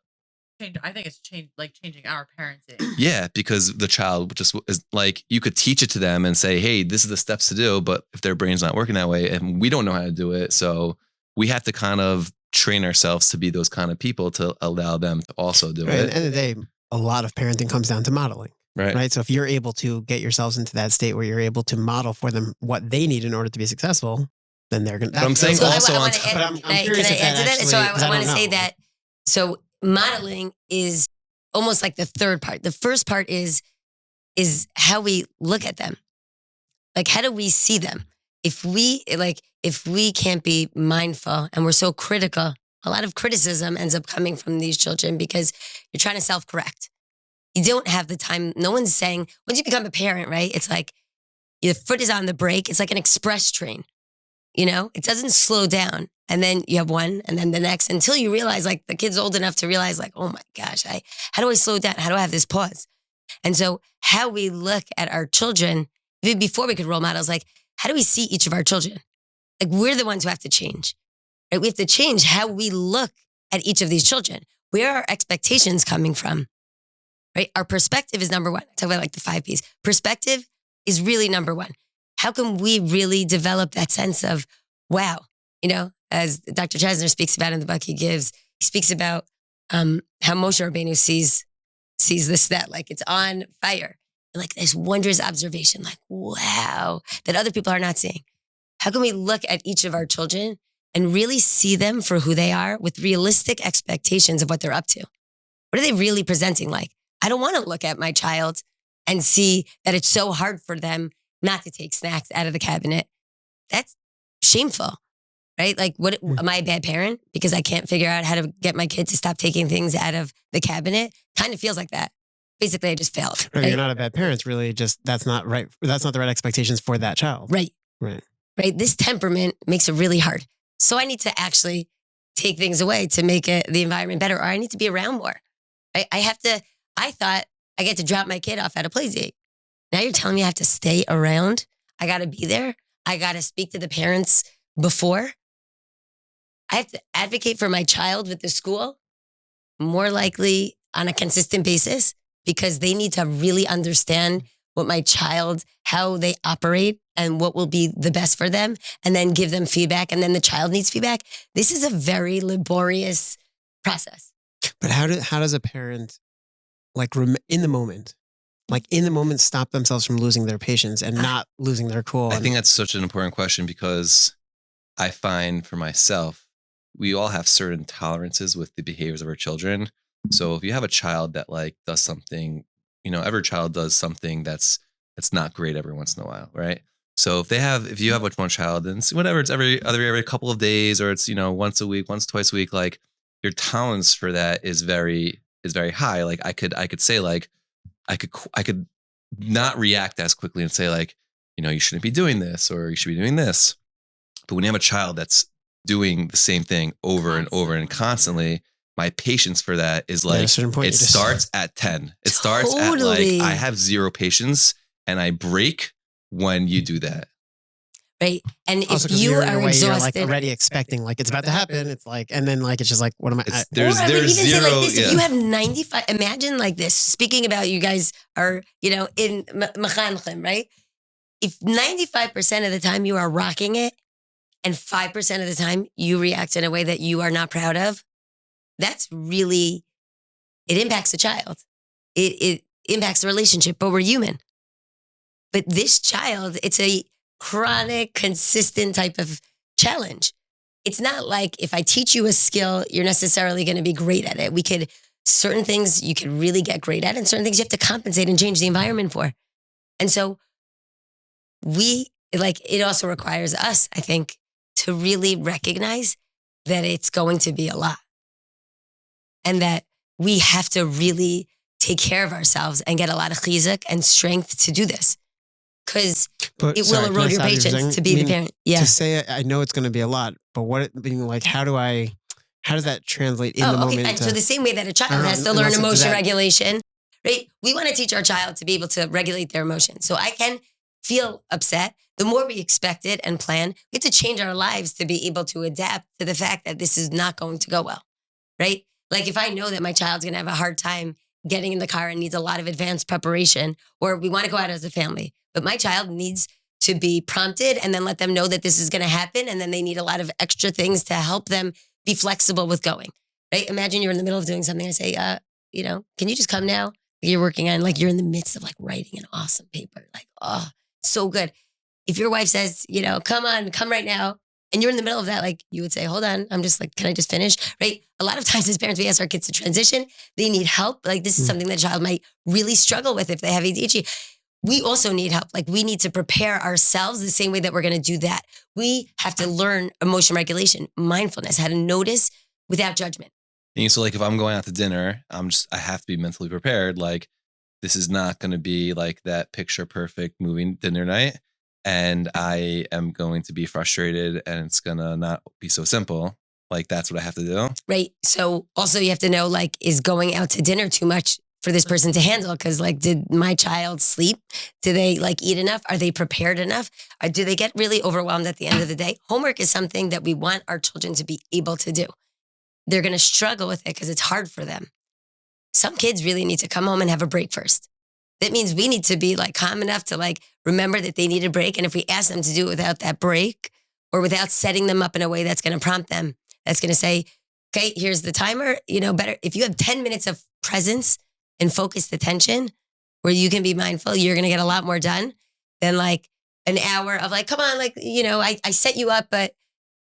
Speaker 3: change. I think it's changing our parenting.
Speaker 2: Yeah, because the child just is like, you could teach it to them and say, hey, this is the steps to do. But if their brain's not working that way and we don't know how to do it, so we have to kind of train ourselves to be those kind of people to allow them to also do it.
Speaker 5: At the end of the day, a lot of parenting comes down to modeling.
Speaker 2: Right.
Speaker 5: So if you're able to get yourselves into that state where you're able to model for them what they need in order to be successful, then they're going to.
Speaker 2: But I'm saying also on
Speaker 5: top.
Speaker 4: Can I add to that? So I want to say that. So modeling is almost like the third part. The first part is how we look at them. Like, how do we see them? If we can't be mindful and we're so critical, a lot of criticism ends up coming from these children because you're trying to self-correct. You don't have the time. No one's saying, once you become a parent, right? It's like your foot is on the brake. It's like an express train. It doesn't slow down. And then you have one and then the next until you realize like the kid's old enough to realize like, oh my gosh, how do I slow down? How do I have this pause? And so how we look at our children, even before we could role models, like how do we see each of our children? Like we're the ones who have to change. Right? We have to change how we look at each of these children. Where are our expectations coming from? Right? Our perspective is number one. I talk about like the 5 Ps. Perspective is really number one. How can we really develop that sense of, wow, as Dr. Chesner speaks about in the book he speaks about how Moshe Rabbeinu sees this, that like it's on fire. And like this wondrous observation, like, wow, that other people are not seeing. How can we look at each of our children and really see them for who they are with realistic expectations of what they're up to. What are they really presenting like? I don't want to look at my child and see that it's so hard for them not to take snacks out of the cabinet. That's shameful, right? Like, what am I a bad parent because I can't figure out how to get my kid to stop taking things out of the cabinet? Kind of feels like that. Basically, I just failed.
Speaker 5: Right? You're not a bad parent. It's really just that's not right. That's not the right expectations for that child.
Speaker 4: Right.
Speaker 5: Right.
Speaker 4: Right. This temperament makes it really hard. So I need to actually take things away to make the environment better, or I need to be around more. Right? I thought I get to drop my kid off at a play date. Now you're telling me I have to stay around. I got to be there. I got to speak to the parents before. I have to advocate for my child with the school more likely on a consistent basis because they need to really understand what my child, how they operate and what will be the best for them, and then give them feedback. And then the child needs feedback. This is a very laborious process.
Speaker 5: But how does a parent, like in the moment, stop themselves from losing their patience and not losing their cool?
Speaker 2: I think that's such an important question because I find for myself, we all have certain tolerances with the behaviors of our children. So if you have a child that like does something, every child does something that's not great every once in a while, right? So if you have one child and whatever, it's every couple of days, or it's once a week, twice a week, like your tolerance for that is very high. Like I could say like I could not react as quickly and say like, you shouldn't be doing this or you should be doing this. But when you have a child that's doing the same thing over and over and constantly, my patience for that is like, it starts at 10. It starts at like, I have zero patience and I break when you do that.
Speaker 4: Right. And
Speaker 5: also,
Speaker 4: if you are exhausted,
Speaker 5: you're like already expecting like it's about to happen. It's like, and then like, it's just like, what am I?
Speaker 2: There's
Speaker 4: even
Speaker 2: zero.
Speaker 4: Say like this,
Speaker 2: yeah.
Speaker 4: If you have 95, imagine like this, speaking about you guys are, in Mechanchim, right? If 95% of the time you are rocking it and 5% of the time you react in a way that you are not proud of, that's really, it impacts the child. It impacts the relationship, but we're human. But this child, it's a chronic, consistent type of challenge. It's not like if I teach you a skill, you're necessarily going to be great at it. Certain things you can really get great at and certain things you have to compensate and change the environment for. And so it also requires us, I think, to really recognize that it's going to be a lot. And that we have to really take care of ourselves and get a lot of chizuk and strength to do this. Because it will erode your patience to be the parent. Yeah.
Speaker 5: To say I know it's going to be a lot, but how does that translate in the moment?
Speaker 4: So the same way that a child has to learn emotion regulation, right? We want to teach our child to be able to regulate their emotions. So I can feel upset. The more we expect it and plan, we have to change our lives to be able to adapt to the fact that this is not going to go well, right? Like if I know that my child's going to have a hard time getting in the car and needs a lot of advanced preparation, or we want to go out as a family, but my child needs to be prompted and then let them know that this is going to happen. And then they need a lot of extra things to help them be flexible with going, right? Imagine you're in the middle of doing something and say, can you just come now? You're working on, like, you're in the midst of like writing an awesome paper. Like, oh, so good. If your wife says, come right now. And you're in the middle of that, like you would say, hold on. I'm just like, can I just finish? Right? A lot of times as parents, we ask our kids to transition. They need help. Like this is something that a child might really struggle with if they have ADHD. We also need help. Like we need to prepare ourselves the same way that we're going to do that. We have to learn emotion regulation, mindfulness, how to notice without judgment.
Speaker 2: And so like if I'm going out to dinner, I have to be mentally prepared. Like this is not going to be like that picture perfect movie dinner night. And I am going to be frustrated and it's going to not be so simple. Like that's what I have to do. Right.
Speaker 4: So also you have to know, like, is going out to dinner too much for this person to handle? Because like, did my child sleep? Do they like eat enough? Are they prepared enough? Or do they get really overwhelmed at the end of the day? Homework is something that we want our children to be able to do. They're going to struggle with it because it's hard for them. Some kids really need to come home and have a break first. That means we need to be like calm enough to like remember that they need a break. And if we ask them to do it without that break or without setting them up in a way that's going to prompt them, that's going to say, okay, here's the timer, better. If you have 10 minutes of presence and focused attention where you can be mindful, you're going to get a lot more done than like an hour of like, come on, like, I set you up, but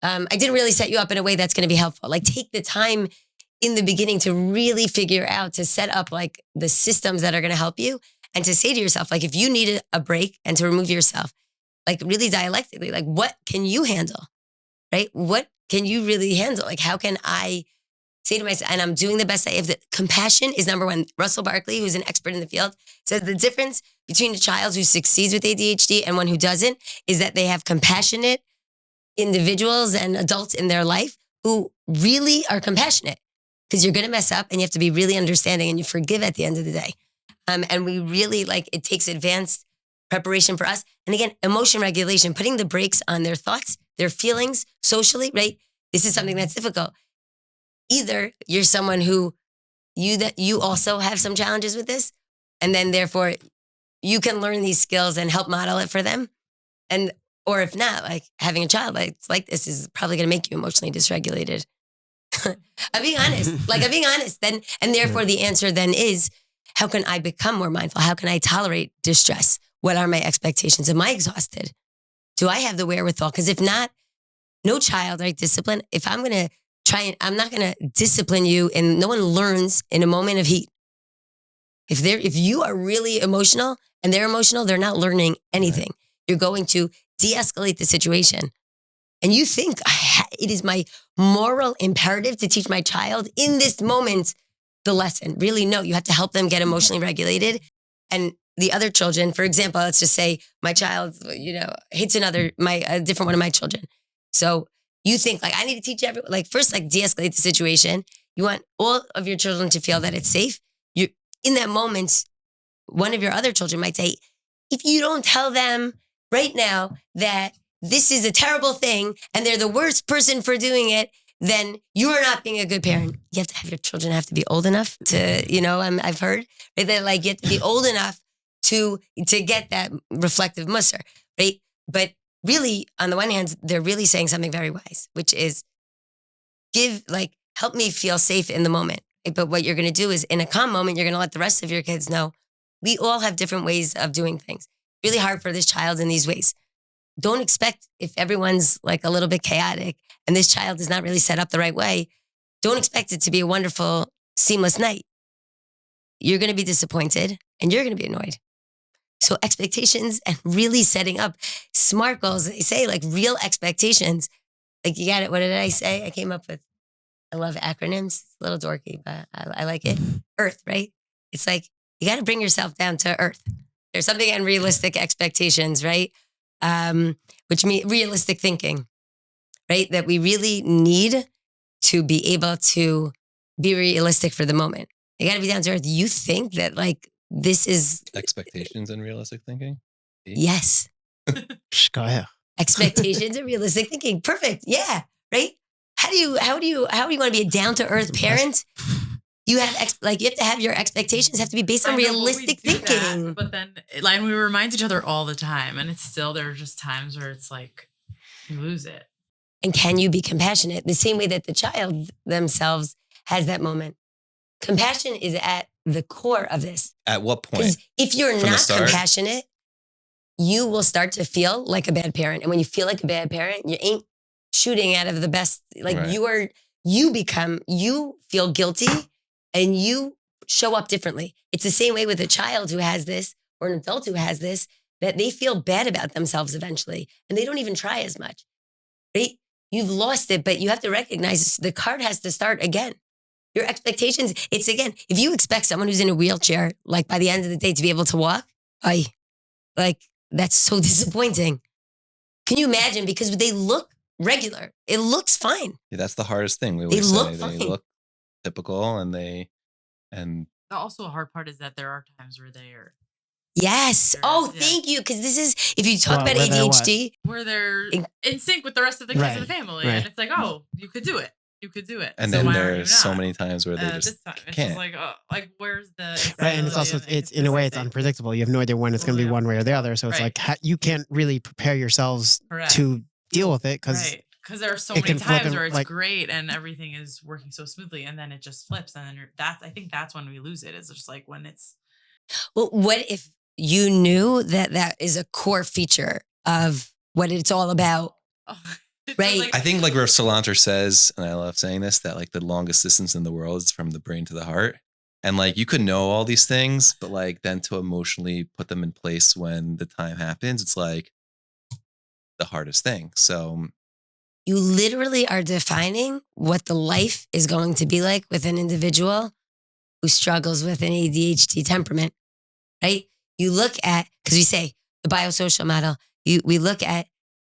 Speaker 4: I didn't really set you up in a way that's going to be helpful. Like take the time in the beginning to really figure out, to set up like the systems that are going to help you, and to say to yourself, like if you need a break and to remove yourself, like really dialectically, like what can you handle, right? What can you really handle? Like how can I say to myself, and I'm doing the best I have. That compassion is number one. Russell Barkley, who's an expert in the field, says the difference between a child who succeeds with ADHD and one who doesn't is that they have compassionate individuals and adults in their life who really are compassionate, because you're going to mess up and you have to be really understanding and you forgive at the end of the day. And we really it takes advanced preparation for us. And again, emotion regulation, putting the brakes on their thoughts, their feelings socially, right? This is something that's difficult. Either you're someone who you also have some challenges with this, and then therefore you can learn these skills and help model it for them. Or if not, like having a child like this is probably going to make you emotionally dysregulated. I'm being honest. Then, and therefore the answer then is, how can I become more mindful? How can I tolerate distress? What are my expectations? Am I exhausted? Do I have the wherewithal? Because if not, no child, right? Discipline. If I'm going to I'm not going to discipline you, and no one learns in a moment of heat. If you are really emotional and they're emotional, they're not learning anything. Right. You're going to de-escalate the situation. And you think it is my moral imperative to teach my child in this moment the lesson. Really, no, you have to help them get emotionally regulated. And the other children, for example, let's just say my child, hits a different one of my children. So you think I need to teach everyone, first, de-escalate the situation. You want all of your children to feel that it's safe. You, in that moment, one of your other children might say, if you don't tell them right now that this is a terrible thing and they're the worst person for doing it, then you are not being a good parent. You have to have your children have to be old enough to, I've heard that you have to be old enough to get that reflective musser, right? But really, on the one hand, they're really saying something very wise, which is help me feel safe in the moment. But what you're going to do is, in a calm moment, you're going to let the rest of your kids know we all have different ways of doing things. Really hard for this child in these ways. Don't expect, if everyone's a little bit chaotic and this child is not really set up the right way, don't expect it to be a wonderful, seamless night. You're going to be disappointed and you're going to be annoyed. So expectations and really setting up SMART goals, they say real expectations. You got it. What did I say? I came up with, I love acronyms. It's a little dorky, but I like it. Earth, right? It's you got to bring yourself down to earth. There's something in realistic expectations, right? Which means realistic thinking, right? That we really need to be able to be realistic for the moment. You got to be down to earth. You think that this is
Speaker 2: expectations and realistic thinking?
Speaker 4: Yes.
Speaker 5: Go ahead.
Speaker 4: Expectations and realistic thinking. Perfect. Yeah. Right. How do you want to be a down to earth parent? You have you have to have your expectations have to be based on realistic thinking.
Speaker 3: But then we remind each other all the time, and it's still, there are just times where it's you lose it.
Speaker 4: And can you be compassionate the same way that the child themselves has that moment? Compassion is at the core of this.
Speaker 2: At what point?
Speaker 4: If you're not compassionate, you will start to feel like a bad parent. And when you feel like a bad parent, you ain't shooting out of the best. Right. You feel guilty and you show up differently. It's the same way with a child who has this or an adult who has this, that they feel bad about themselves eventually. And they don't even try as much. Right? You've lost it, but you have to recognize the card has to start again. Your expectations, it's again, if you expect someone who's in a wheelchair, by the end of the day to be able to walk, that's so disappointing. Can you imagine? Because they look regular. It looks fine.
Speaker 2: Yeah, that's the hardest thing.
Speaker 4: They look fine.
Speaker 2: They look typical and
Speaker 3: also a hard part is that there are times where they are.
Speaker 4: Yes. Thank you. Because this is, if you talk about ADHD.
Speaker 3: Where they're in sync with the rest of the kids in the family. Right. And it's you could do it. You could do it.
Speaker 2: And then there's so many times where they just can't.
Speaker 3: It's where's the...
Speaker 5: Right, and it's also, in a way, it's unpredictable. You have no idea when it's going to be one way or the other. So it's you can't really prepare yourselves to deal with it.
Speaker 3: Because there are so many times where it's great and everything is working so smoothly, and then it just flips. And then I think that's when we lose it. It's just when it's...
Speaker 4: Well, what if you knew that is a core feature of what it's all about?
Speaker 3: Oh.
Speaker 4: Right.
Speaker 2: I think like Rav Salanter says, and I love saying this, that like the longest distance in the world is from the brain to the heart. And like you could know all these things, but like then to emotionally put them in place when the time happens, it's like the hardest thing. So
Speaker 4: You literally are defining what the life is going to be like with an individual who struggles with an ADHD temperament, right? You look at, because we say the biosocial model, we look at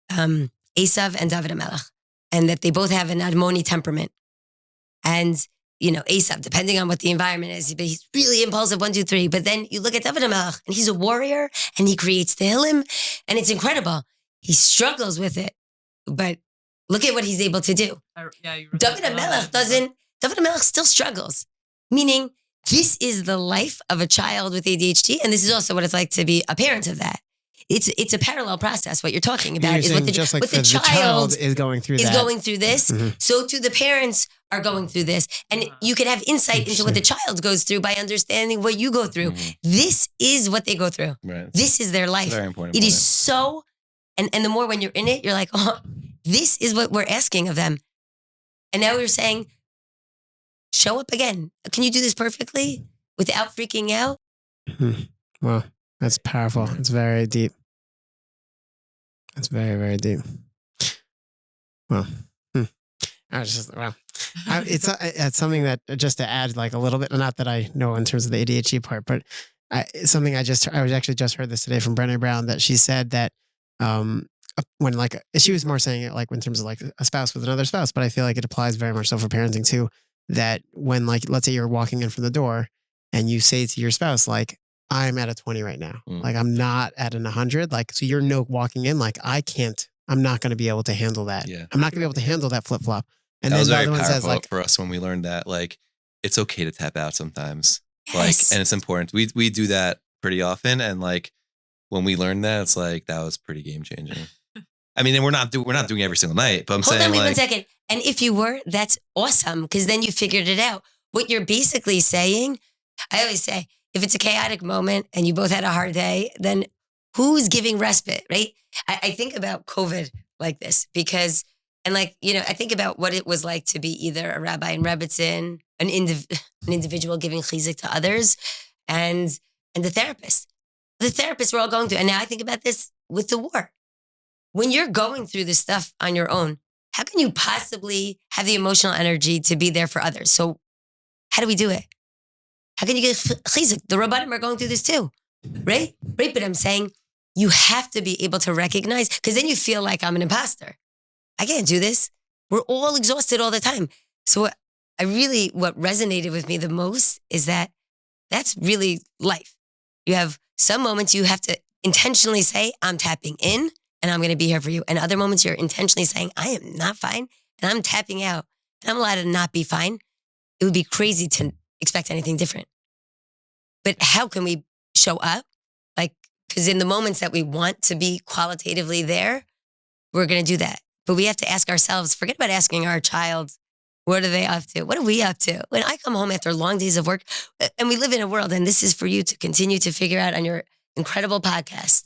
Speaker 4: Esav and David HaMelech, and that they both have an Admoni temperament. And, Esav, depending on what the environment is, but he's really impulsive, 1, 2, 3. But then you look at David HaMelech, and he's a warrior, and he creates Tehillim, and it's incredible. He struggles with it, but look at what he's able to do. David HaMelech still struggles, meaning this is the life of a child with ADHD, and this is also what it's like to be a parent of that. It's a parallel process. What you're talking about is what the child
Speaker 5: is going through
Speaker 4: this. Mm-hmm. So too the parents are going through this, and you can have insight into what the child goes through by understanding what you go through. Mm-hmm. This is what they go through. Right. This is their life. Very important. It is so, and the more when you're in it, you're like, oh, this is what we're asking of them. And now we're saying, show up again. Can you do this perfectly without freaking out?
Speaker 5: Mm-hmm. Wow. That's powerful. It's very deep. It's very, very deep. Well, I was just, wow. It's something that just to add like a little bit, not that I know in terms of the ADHD part, but it's something I was actually just heard this today from Brené Brown, that she said that when like, she was more saying it like in terms of like a spouse with another spouse, but I feel like it applies very much so for parenting too, that when like, let's say you're walking in from the door and you say to your spouse, like, I'm at a 20 right now. Like I'm not at an 100. Like, so you're walking in, like I'm not going to be able to handle that. Yeah. I'm not going to be able to handle that flip flop. And
Speaker 2: that
Speaker 5: then
Speaker 2: was
Speaker 5: the
Speaker 2: very
Speaker 5: other one
Speaker 2: powerful
Speaker 5: says like,
Speaker 2: for us when we learned that, like, it's okay to tap out sometimes.
Speaker 4: Yes.
Speaker 2: Like, and it's important. We do that pretty often. And like, when we learned that, it's like, that was pretty game changing. I mean, and we're not doing every single night, but I'm saying
Speaker 4: wait
Speaker 2: like,
Speaker 4: 1 second. And if you were, that's awesome. Because then you figured it out. What you're basically saying, I always say, if it's a chaotic moment and you both had a hard day, then who's giving respite, right? I think about COVID like this because, and like, I think about what it was like to be either a rabbi in Rebbitzin, an individual giving chizuk to others, and the therapist. The therapists were all going through. And now I think about this with the war. When you're going through this stuff on your own, how can you possibly have the emotional energy to be there for others? So how do we do it? How can you get chizuk? The rabbanim are going through this too, right? Right, but I'm saying you have to be able to recognize, because then you feel like I'm an imposter. I can't do this. We're all exhausted all the time. So what resonated with me the most is that that's really life. You have some moments you have to intentionally say, I'm tapping in and I'm going to be here for you. And other moments you're intentionally saying, I am not fine and I'm tapping out and I'm allowed to not be fine. It would be crazy to expect anything different. But how can we show up? Like, because in the moments that we want to be qualitatively there, we're going to do that. But we have to ask ourselves, forget about asking our child, what are they up to? What are we up to? When I come home after long days of work, and we live in a world, and this is for you to continue to figure out on your incredible podcast,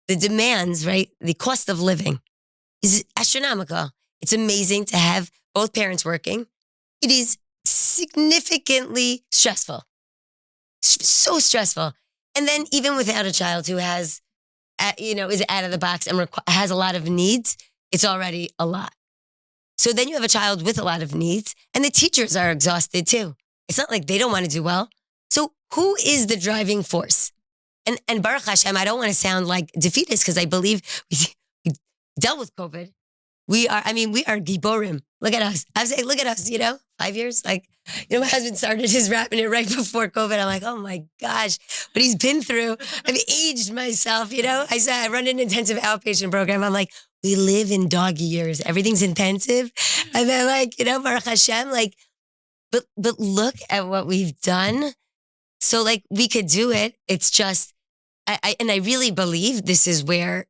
Speaker 4: the demands, right? The cost of living is astronomical. It's amazing to have both parents working. It is significantly stressful. So stressful. And then even without a child who has, is out of the box and has a lot of needs, it's already a lot. So then you have a child with a lot of needs and the teachers are exhausted too. It's not like they don't want to do well. So who is the driving force? And Baruch Hashem, I don't want to sound like defeatist because I believe we dealt with COVID. We are giborim. Look at us. I'm saying, look at us, 5 years. Like, my husband started his rapping it right before COVID. I'm like, oh my gosh, what he's been through. I've aged myself, I said, I run an intensive outpatient program. I'm like, we live in dog years. Everything's intensive. And then Baruch Hashem, but look at what we've done. So we could do it. It's just, I really believe this is where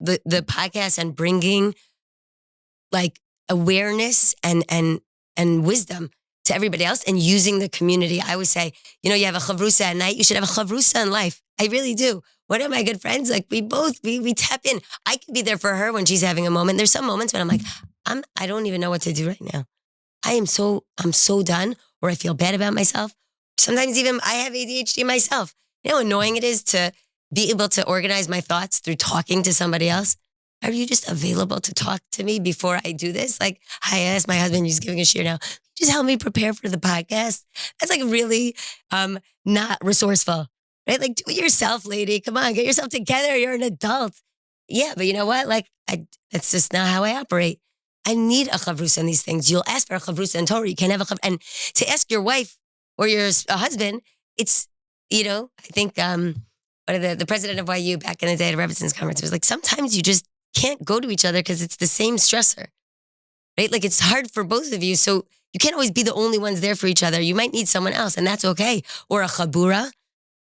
Speaker 4: the podcast and bringing awareness and wisdom to everybody else and using the community. I always say, you have a chavrusa at night. You should have a chavrusa in life. I really do. One of my good friends, like we tap in. I could be there for her when she's having a moment. There's some moments when I'm like, I don't even know what to do right now. I'm so done, or I feel bad about myself. Sometimes even I have ADHD myself. You know how annoying it is to be able to organize my thoughts through talking to somebody else? Are you just available to talk to me before I do this? Like, I asked my husband, he's giving a share now, just help me prepare for the podcast. That's like really not resourceful, right? Like, do it yourself, lady. Come on, get yourself together. You're an adult. Yeah, but you know what? Like, that's just not how I operate. I need a chavrusa in these things. You'll ask for a chavrusa in Torah. You can't have a chavrusa. And to ask your wife or your husband, it's, I think the president of YU back in the day at Robinson's conference was like, sometimes you just can't go to each other because it's the same stressor, right? Like, it's hard for both of you. So you can't always be the only ones there for each other. You might need someone else, and that's okay. Or a chabura,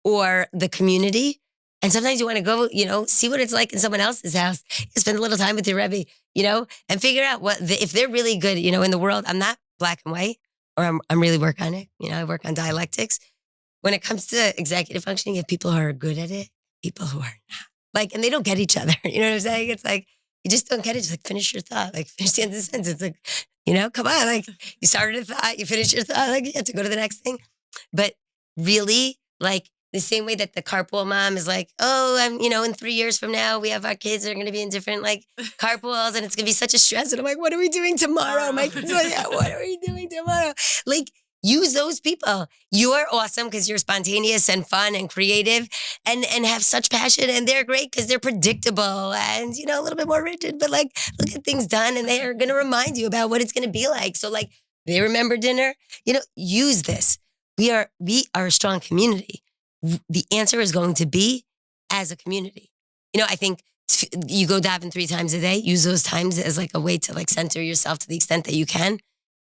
Speaker 4: or the community. And sometimes you want to go, see what it's like in someone else's house. Spend a little time with your Rebbe, and figure out if they're really good, in the world. I'm not black and white, or I'm really working on it. I work on dialectics. When it comes to executive functioning, you have people who are good at it, people who are not. Like, and they don't get each other. You know what I'm saying? It's like, you just don't get it. Just like, finish your thought. Like, finish the end of the sentence. Like, come on. Like, you started a thought, you finish your thought. Like, you have to go to the next thing. But really, like, the same way that the carpool mom is like, oh, I'm, in 3 years from now, we have our kids that are going to be in different like carpools, and it's going to be such a stress. And I'm like, what are we doing tomorrow? My kids are like, yeah, what are we doing tomorrow? Like, use those people. You are awesome because you're spontaneous and fun and creative and have such passion. And they're great because they're predictable and, a little bit more rigid, but like, look at things done, and they are going to remind you about what it's going to be like. So like, they remember dinner, use this. We are a strong community. The answer is going to be as a community. I think you go daven 3 times a day, use those times as like a way to like center yourself to the extent that you can.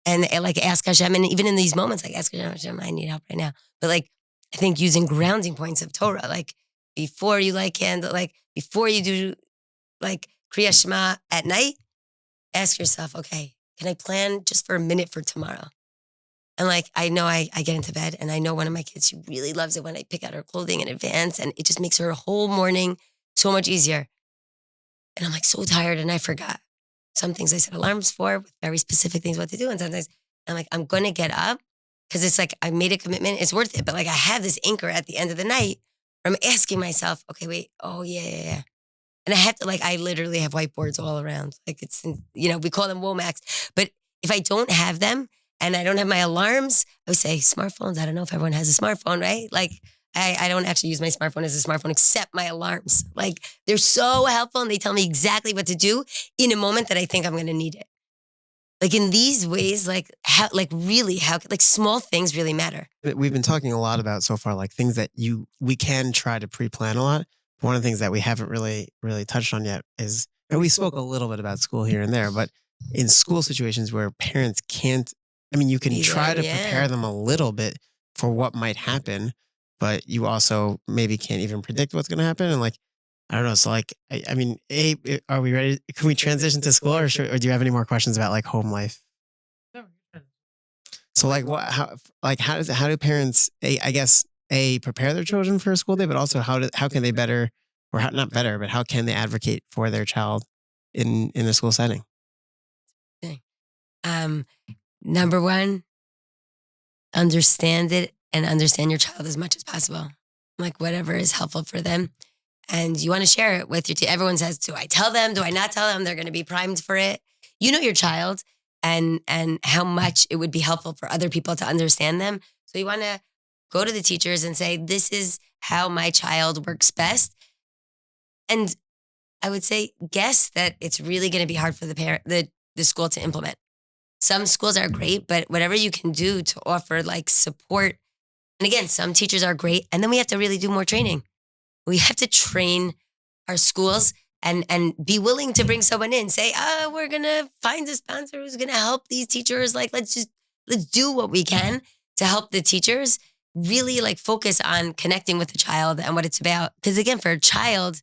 Speaker 4: And like ask Hashem, and even in these moments, like ask Hashem, I need help right now. But like, I think using grounding points of Torah, like before you light candle, like before you do like Kriya Shema at night, ask yourself, okay, can I plan just for a minute for tomorrow? And like, I know I get into bed, and I know one of my kids, she really loves it when I pick out her clothing in advance, and it just makes her whole morning so much easier. And I'm like so tired, and I forgot. Some things I set alarms for with very specific things what to do. And sometimes I'm like, I'm going to get up because it's like I made a commitment. It's worth it. But like I have this anchor at the end of the night where I'm asking myself, okay, wait. Oh, yeah. And I have to I literally have whiteboards all around. Like it's, we call them Womax. But if I don't have them and I don't have my alarms, I would say smartphones. I don't know if everyone has a smartphone, right? Like I don't actually use my smartphone as a smartphone except my alarms. Like they're so helpful, and they tell me exactly what to do in a moment that I think I'm going to need it. Like in these ways, like small things really matter.
Speaker 5: We've been talking a lot about so far, like things that we can try to pre-plan a lot. But one of the things that we haven't really touched on yet is, and we spoke a little bit about school here and there, but in school situations where parents can't, you can try to prepare them a little bit for what might happen, but you also maybe can't even predict what's going to happen. And like, I don't know. So like, are we ready? Can we transition to school, or do you have any more questions about like home life? So like, how do parents, prepare their children for a school day, but also how can they better, or not better, but how can they advocate for their child in a school setting?
Speaker 4: Number one, understand it and understand your child as much as possible. Like whatever is helpful for them. And you want to share it with your team. Everyone says, do I tell them? Do I not tell them? They're going to be primed for it. You know your child and how much it would be helpful for other people to understand them. So you want to go to the teachers and say, this is how my child works best. And I would say, guess that it's really going to be hard for the school to implement. Some schools are great, but whatever you can do to offer like support. And again, some teachers are great. And then we have to really do more training. We have to train our schools and be willing to bring someone in. Say, we're going to find a sponsor who's going to help these teachers. Like, let's do what we can to help the teachers really like focus on connecting with the child and what it's about. Because again, for a child,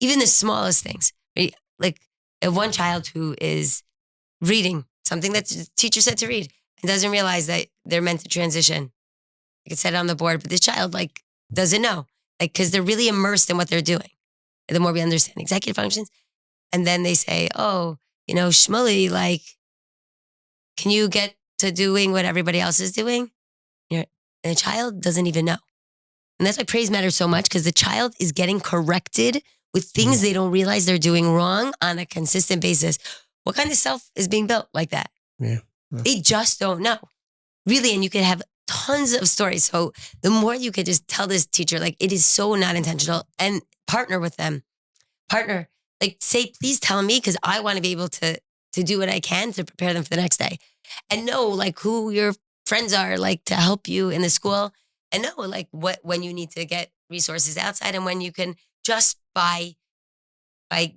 Speaker 4: even the smallest things, right? Like one child who is reading something that the teacher said to read, and doesn't realize that they're meant to transition. Like it said on the board, but this child like doesn't know, like, because they're really immersed in what they're doing. And the more we understand executive functions, and then they say, oh, Shmuley, like, can you get to doing what everybody else is doing? And the child doesn't even know. And that's why praise matters so much, because the child is getting corrected with things they don't realize they're doing wrong on a consistent basis. What kind of self is being built like that?
Speaker 5: Yeah.
Speaker 4: They just don't know. Really, and you could have tons of stories. So the more you could just tell this teacher, like, it is so not intentional, and partner with them. Partner, like, say, please tell me, because I want to be able to do what I can to prepare them for the next day. And know, like, who your friends are, like, to help you in the school. And know, like, when you need to get resources outside, and when you can, just by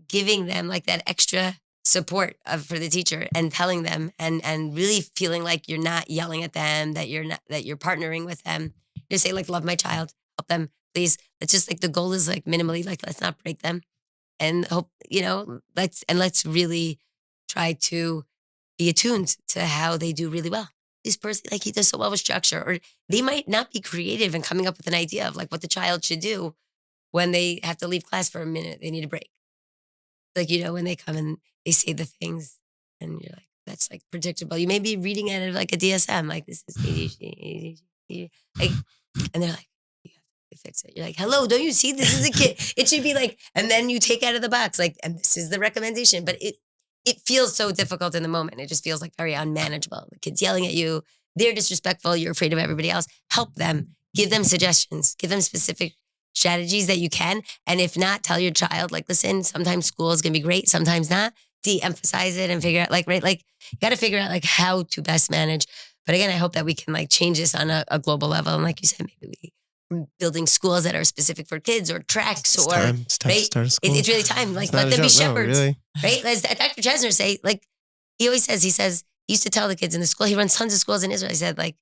Speaker 4: giving them like that extra support for the teacher, and telling them, and really feeling like you're not yelling at them, that you're partnering with them. Just say, like, love my child, help them, please. Let's just, like, the goal is, like, minimally, like, let's not break them, and hope, let's really try to be attuned to how they do really well. This person, like, he does so well with structure, or they might not be creative in coming up with an idea of, like, what the child should do when they have to leave class for a minute, they need a break. Like, when they come and they say the things, and you're like, that's, like, predictable. You may be reading it like a DSM, like, this is ADHD, like, and they're like, you have to fix it. You're like, hello, don't you see? This is a kid. It should be like, and then you take out of the box, like, and this is the recommendation. But it feels so difficult in the moment. It just feels like very unmanageable. The kid's yelling at you. They're disrespectful. You're afraid of everybody else. Help them. Give them suggestions. Give them specific strategies that you can. And if not, tell your child, like, listen, sometimes school is going to be great, sometimes not. De-emphasize it and figure out, like, right, like, you got to figure out, like, how to best manage. But again, I hope that we can, like, change this on a global level. And like you said, maybe we're building schools that are specific for kids, or tracks,
Speaker 5: It's
Speaker 4: or
Speaker 5: time. It's time to
Speaker 4: right?
Speaker 5: start a school.
Speaker 4: It's really time. Like,
Speaker 5: It's not
Speaker 4: let
Speaker 5: a
Speaker 4: them be
Speaker 5: joke. No,
Speaker 4: shepherds,
Speaker 5: really.
Speaker 4: right? As Dr. Chesner say, like, he always says, he used to tell the kids in the school, he runs tons of schools in Israel. He said, like,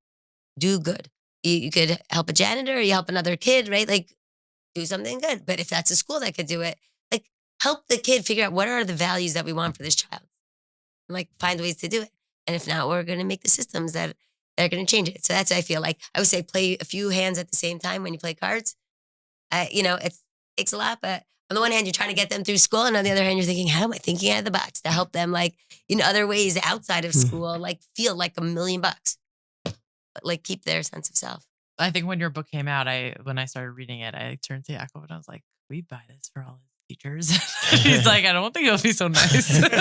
Speaker 4: do good. You could help a janitor, or you help another kid, right? Like, do something good. But if that's a school that could do it, like, help the kid figure out what are the values that we want for this child, and, like, find ways to do it. And if not, we're going to make the systems that are going to change it. So that's what I feel like. I would say play a few hands at the same time when you play cards. It takes a lot, but on the one hand, you're trying to get them through school, and on the other hand, you're thinking, how am I thinking out of the box to help them, like, in other ways outside of school, like, feel like $1 million, but, like, keep their sense of self.
Speaker 3: I think when your book came out, when I started reading it, I turned to Yaakov and I was like, we buy this for all his teachers. He's like, I don't think it'll be so nice.
Speaker 4: But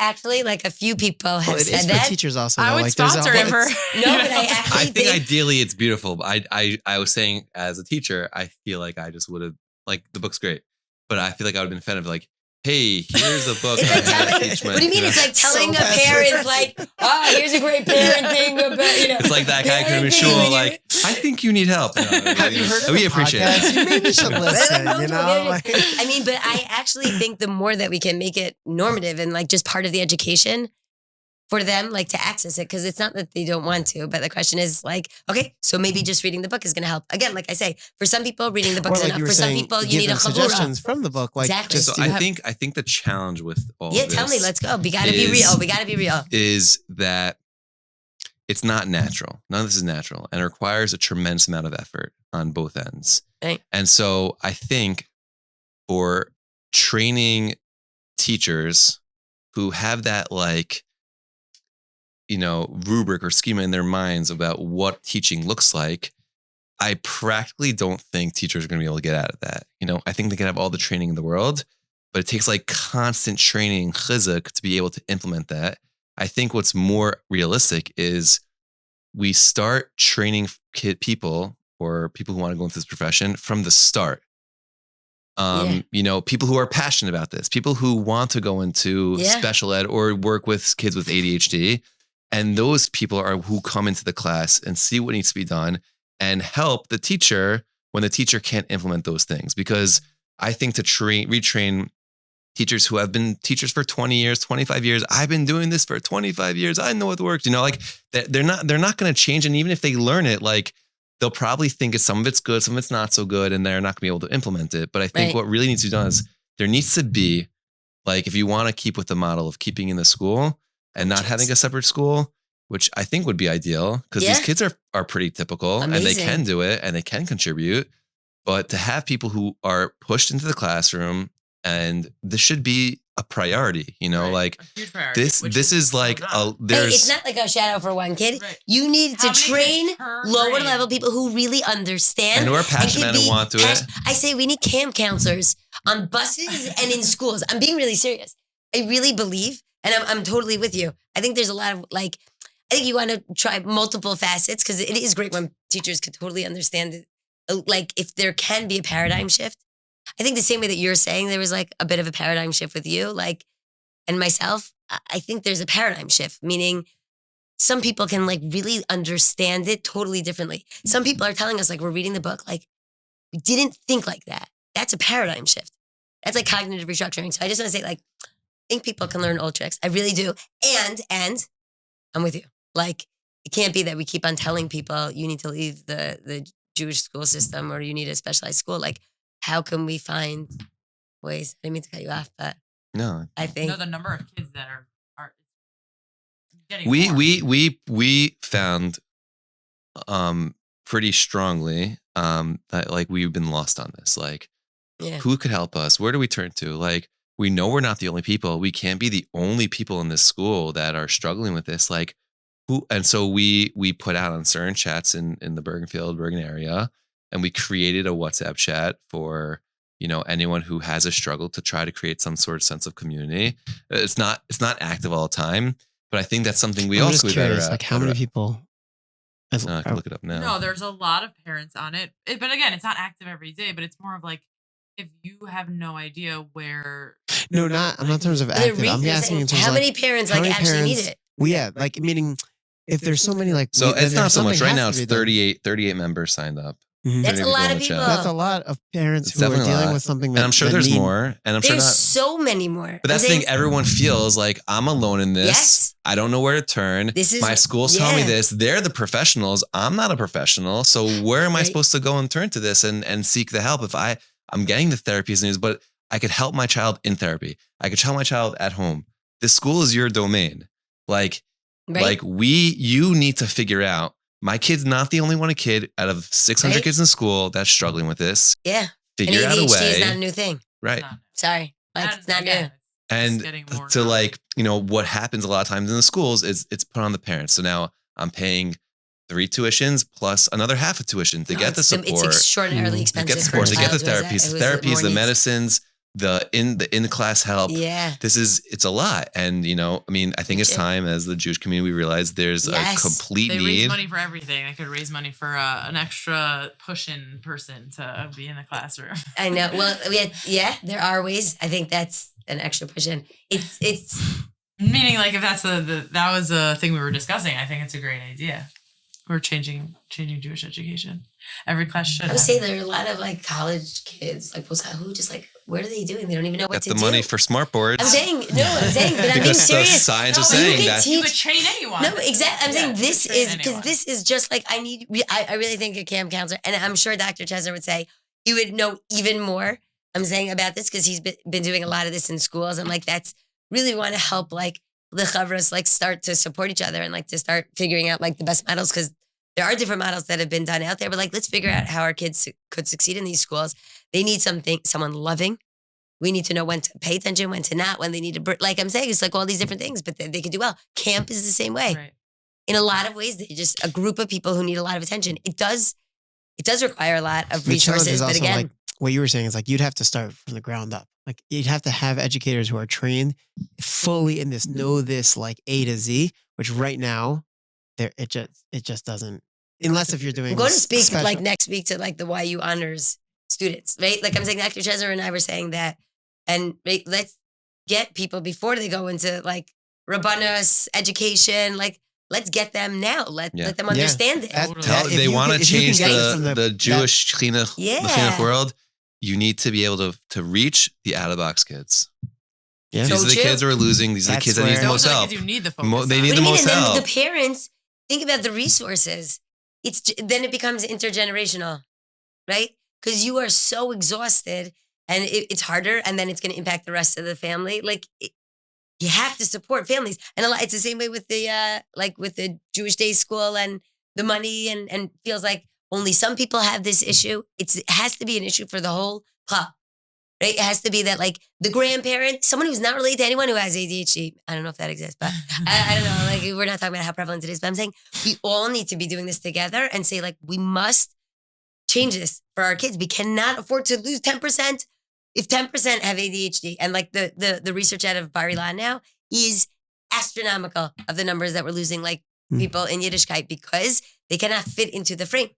Speaker 4: actually, like, a few people have
Speaker 5: Well, it
Speaker 4: said
Speaker 5: is
Speaker 4: that.
Speaker 5: for teachers also.
Speaker 3: I
Speaker 5: though.
Speaker 3: would
Speaker 5: Like, there's a
Speaker 3: sponsor
Speaker 5: whole-
Speaker 3: it for.
Speaker 4: No, but I actually
Speaker 2: I think ideally it's beautiful. But I was saying, as a teacher, I feel like I just would have, like, the book's great, but I feel like I would have been offended, like, hey, here's a book.
Speaker 4: It's like
Speaker 2: on how to
Speaker 4: telling,
Speaker 2: teach my
Speaker 4: what do you mean?
Speaker 2: kids.
Speaker 4: It's like telling
Speaker 5: So
Speaker 4: a parent,
Speaker 5: passive.
Speaker 4: like, oh, here's a great parenting.
Speaker 2: It's like that guy coming to shul, like, I think you need help.
Speaker 5: Have you heard of
Speaker 2: We
Speaker 5: the
Speaker 2: appreciate
Speaker 5: podcast?
Speaker 2: it.
Speaker 5: You maybe should listen. Like,
Speaker 4: I mean, but I actually think the more that we can make it normative and, like, just part of the education for them, like, to access it, because it's not that they don't want to, but the question is, like, okay, so maybe just reading the book is going to help. Again, like I say, for some people, reading the book
Speaker 5: or
Speaker 4: is
Speaker 5: like
Speaker 4: enough.
Speaker 5: you were
Speaker 4: For some
Speaker 5: saying,
Speaker 4: people, you
Speaker 5: give
Speaker 4: need a
Speaker 5: them
Speaker 4: chabura.
Speaker 5: suggestions from the book. Like,
Speaker 4: Exactly.
Speaker 5: just
Speaker 2: So
Speaker 5: do
Speaker 2: I think the challenge with all
Speaker 4: Yeah,
Speaker 2: of this
Speaker 4: tell me. Let's go. We got to be real. We got to be real.
Speaker 2: is that it's not natural. None of this is natural, and it requires a tremendous amount of effort on both ends.
Speaker 4: Right.
Speaker 2: And so I think for training teachers who have that, like, rubric or schema in their minds about what teaching looks like, I practically don't think teachers are going to be able to get out of that. I think they can have all the training in the world, but it takes, like, constant training, chizuk, to be able to implement that. I think what's more realistic is we start training people, or people who want to go into this profession, from the start. People who are passionate about this, people who want to go into special ed or work with kids with ADHD. And those people are who come into the class and see what needs to be done and help the teacher when the teacher can't implement those things. Because I think to retrain teachers who have been teachers for 20 years, 25 years, I've been doing this for 25 years, I know what works, like, they're not going to change. And even if they learn it, like, they'll probably think some of it's good, some of it's not so good, and they're not going to be able to implement it. But I think what really needs to be done is there needs to be Like if you want to keep with the model of keeping in the school and not having a separate school, which I think would be ideal because these kids are pretty typical and they can do it and they can contribute. But to have people who are pushed into the classroom, and this should be a priority, like
Speaker 3: a huge priority,
Speaker 2: this is like
Speaker 4: it's not like a shadow for one kid.
Speaker 3: Right.
Speaker 4: You need to train lower level people who really understand
Speaker 2: and who are passionate and want to it.
Speaker 4: I say we need camp counselors on buses and in schools. I'm being really serious. I really believe, and I'm totally with you. I think there's a lot of I think you want to try multiple facets because it is great when teachers could totally understand it. Like if there can be a paradigm shift. I think the same way that you're saying there was like a bit of a paradigm shift with you, and myself, I think there's a paradigm shift, meaning some people can really understand it totally differently. Some people are telling us we're reading the book, we didn't think like that. That's a paradigm shift. That's like cognitive restructuring. So I just want to say I think people can learn old tricks. I really do. And I'm with you. It can't be that we keep on telling people you need to leave the Jewish school system or you need a specialized school. How can we find ways? I didn't mean to cut you off, but
Speaker 2: no,
Speaker 3: I think the number of kids that are getting
Speaker 2: we found pretty strongly that we've been lost on this. Who could help us? Where do we turn to? We know we're not the only people. We can't be the only people in this school that are struggling with this. Who? And so we put out on certain chats in the Bergen area, and we created a WhatsApp chat for anyone who has a struggle to try to create some sort of sense of community. It's not active all the time, but I think that's something we also be better at.
Speaker 5: How many people?
Speaker 2: I can look it up now.
Speaker 3: No, there's a lot of parents on it. But again, it's not active every day, but it's more of if you have no idea where.
Speaker 5: No, not in terms of active. I'm asking in terms
Speaker 4: how
Speaker 5: of
Speaker 4: many parents actually need it.
Speaker 5: Well, yeah, meaning if there's so many
Speaker 2: so it's not so much right now. It's 38 members signed up.
Speaker 5: Mm-hmm.
Speaker 4: That's a lot of people.
Speaker 5: That's a lot of parents who are dealing with something that.
Speaker 2: And I'm sure there's more. And I'm sure
Speaker 4: there's so many more.
Speaker 2: But that's the thing. Everyone feels like I'm alone in this.
Speaker 4: Yes.
Speaker 2: I don't know where to turn. My school's telling me this. They're the professionals. I'm not a professional. So where am I supposed to go and turn to this and seek the help? If I'm getting the therapy as news, but I could help my child in therapy. I could help my child at home. This school is your domain. You need to figure out. My kid's not the only kid out of 600 kids in school that's struggling with this.
Speaker 4: Yeah.
Speaker 2: Figure out a way.
Speaker 4: ADHD is not a new thing.
Speaker 2: Right.
Speaker 4: Sorry. It's not new.
Speaker 2: And to what happens a lot of times in the schools is it's put on the parents. So now I'm paying 3 tuitions plus another half a tuition to get the support.
Speaker 4: It's extraordinarily expensive.
Speaker 2: To get the support, to get the therapies, the medicines, the in class help.
Speaker 4: Yeah.
Speaker 2: It's a lot. And I think it's time as the Jewish community we realize there's a complete need.
Speaker 3: They raise money for everything. They could raise money for an extra push-in person to be in the classroom.
Speaker 4: I know. Well, there are ways. I think that's an extra push-in. It's
Speaker 3: meaning if that's that was a thing we were discussing. I think it's a great idea. We're changing Jewish education. Every class should.
Speaker 4: I would say there are a lot of college kids who just what are they doing? They don't even know what to do.
Speaker 2: Get the money for smart boards.
Speaker 4: I'm saying, but I'm being serious.
Speaker 2: Because the science is saying that
Speaker 3: you could train anyone.
Speaker 4: No, exactly. I'm saying this is because this is just I really think a camp counselor, and I'm sure Dr. Chesner would say he would know even more. I'm saying about this because he's been doing a lot of this in schools, and that's really want to help the chavras start to support each other and to start figuring out the best models because there are different models that have been done out there. But let's figure out how our kids could succeed in these schools. They need someone loving. We need to know when to pay attention, when to not, when they need to. I'm saying, it's all these different things, but they could do well. Camp is the same way.
Speaker 3: Right.
Speaker 4: In a lot of ways, they're just a group of people who need a lot of attention. It does require a lot of resources. But again,
Speaker 5: what you were saying is you'd have to start from the ground up. You'd have to have educators who are trained fully in this, know this A to Z, which right now, it just doesn't. Unless if you're doing.
Speaker 4: I'm going to speak next week to the YU honors students, right? I'm saying Dr. Chesner and I were saying that, and let's get people before they go into Rabbanos education. Let's get them now. Let them understand it.
Speaker 2: They want to change the Jewish chinuch, the chinuch world. You need to be able to reach the out of the box kids. Yeah. These are the kids who are losing. These are the kids that need the most help.
Speaker 3: They need the focus.
Speaker 2: They need the most help.
Speaker 4: The parents think about the resources. Then it becomes intergenerational, right? Because you are so exhausted and it's harder, and then it's going to impact the rest of the family. Like you have to support families, and it's the same way with the with the Jewish day school and the money, and feels like only some people have this issue. It has to be an issue for the whole club. Right? It has to be that like the grandparent, someone who's not related to anyone who has ADHD. I don't know if that exists, but I don't know. Like we're not talking about how prevalent it is, but I'm saying we all need to be doing this together and say like we must change this for our kids. We cannot afford to lose 10%. If 10% have ADHD, and like the research out of Bar Ilan now is astronomical of the numbers that we're losing, like people in Yiddishkeit, because they cannot fit into the frame.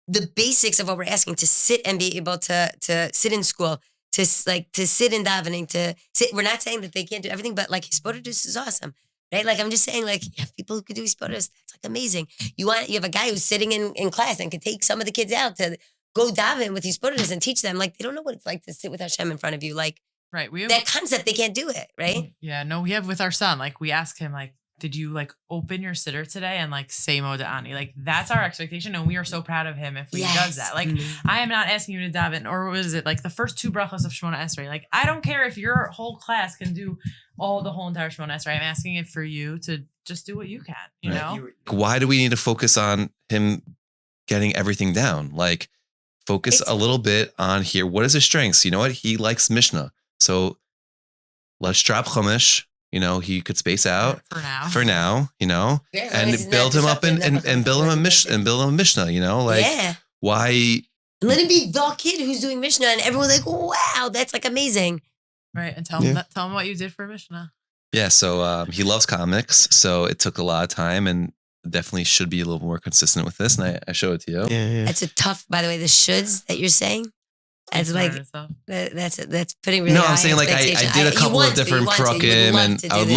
Speaker 4: The basics of what we're asking, to sit and be able to sit in school, to sit in davening, to sit. We're not saying that they can't do everything, but like Hispodadus is awesome, right? Like I'm just saying, like you have people who could do Hispodadus. That's like amazing. You have a guy who's sitting in class and could take some of the kids out to go daven with Hispodadus and teach them. Like they don't know what it's like to sit with Hashem in front of you. Like
Speaker 3: right, we have
Speaker 4: that concept, they can't do it, right?
Speaker 3: Yeah, no, we have with our son. Like we ask him, like, did you like open your sitter today and like say Moda Ani? Like that's our expectation, and we are so proud of him if he does that. Like I am not asking you to daven, or what is it, like the first 2 brachos of Shemona Esrei. Like I don't care if your whole class can do the whole entire Shemona Esrei. I'm asking it for you to just do what you can. You know,
Speaker 2: why do we need to focus on him getting everything down? Like focus a little bit on here. What is his strengths? You know what? He likes Mishnah, so let's drop Chumash. You know, he could space out for now, you know, and build him up and build him a Mishnah, you know, like why?
Speaker 4: And let him be the kid who's doing Mishnah, and everyone's like, wow, that's like amazing.
Speaker 3: Right. And tell him what you did for Mishnah.
Speaker 2: Yeah. So he loves comics. So it took a lot of time, and definitely should be a little more consistent with this. And I show it to you.
Speaker 5: Yeah.
Speaker 4: That's a tough, by the way, the shoulds that you're saying. It's like that's putting really.
Speaker 2: No, I'm saying like I did a couple of different prokim, and I would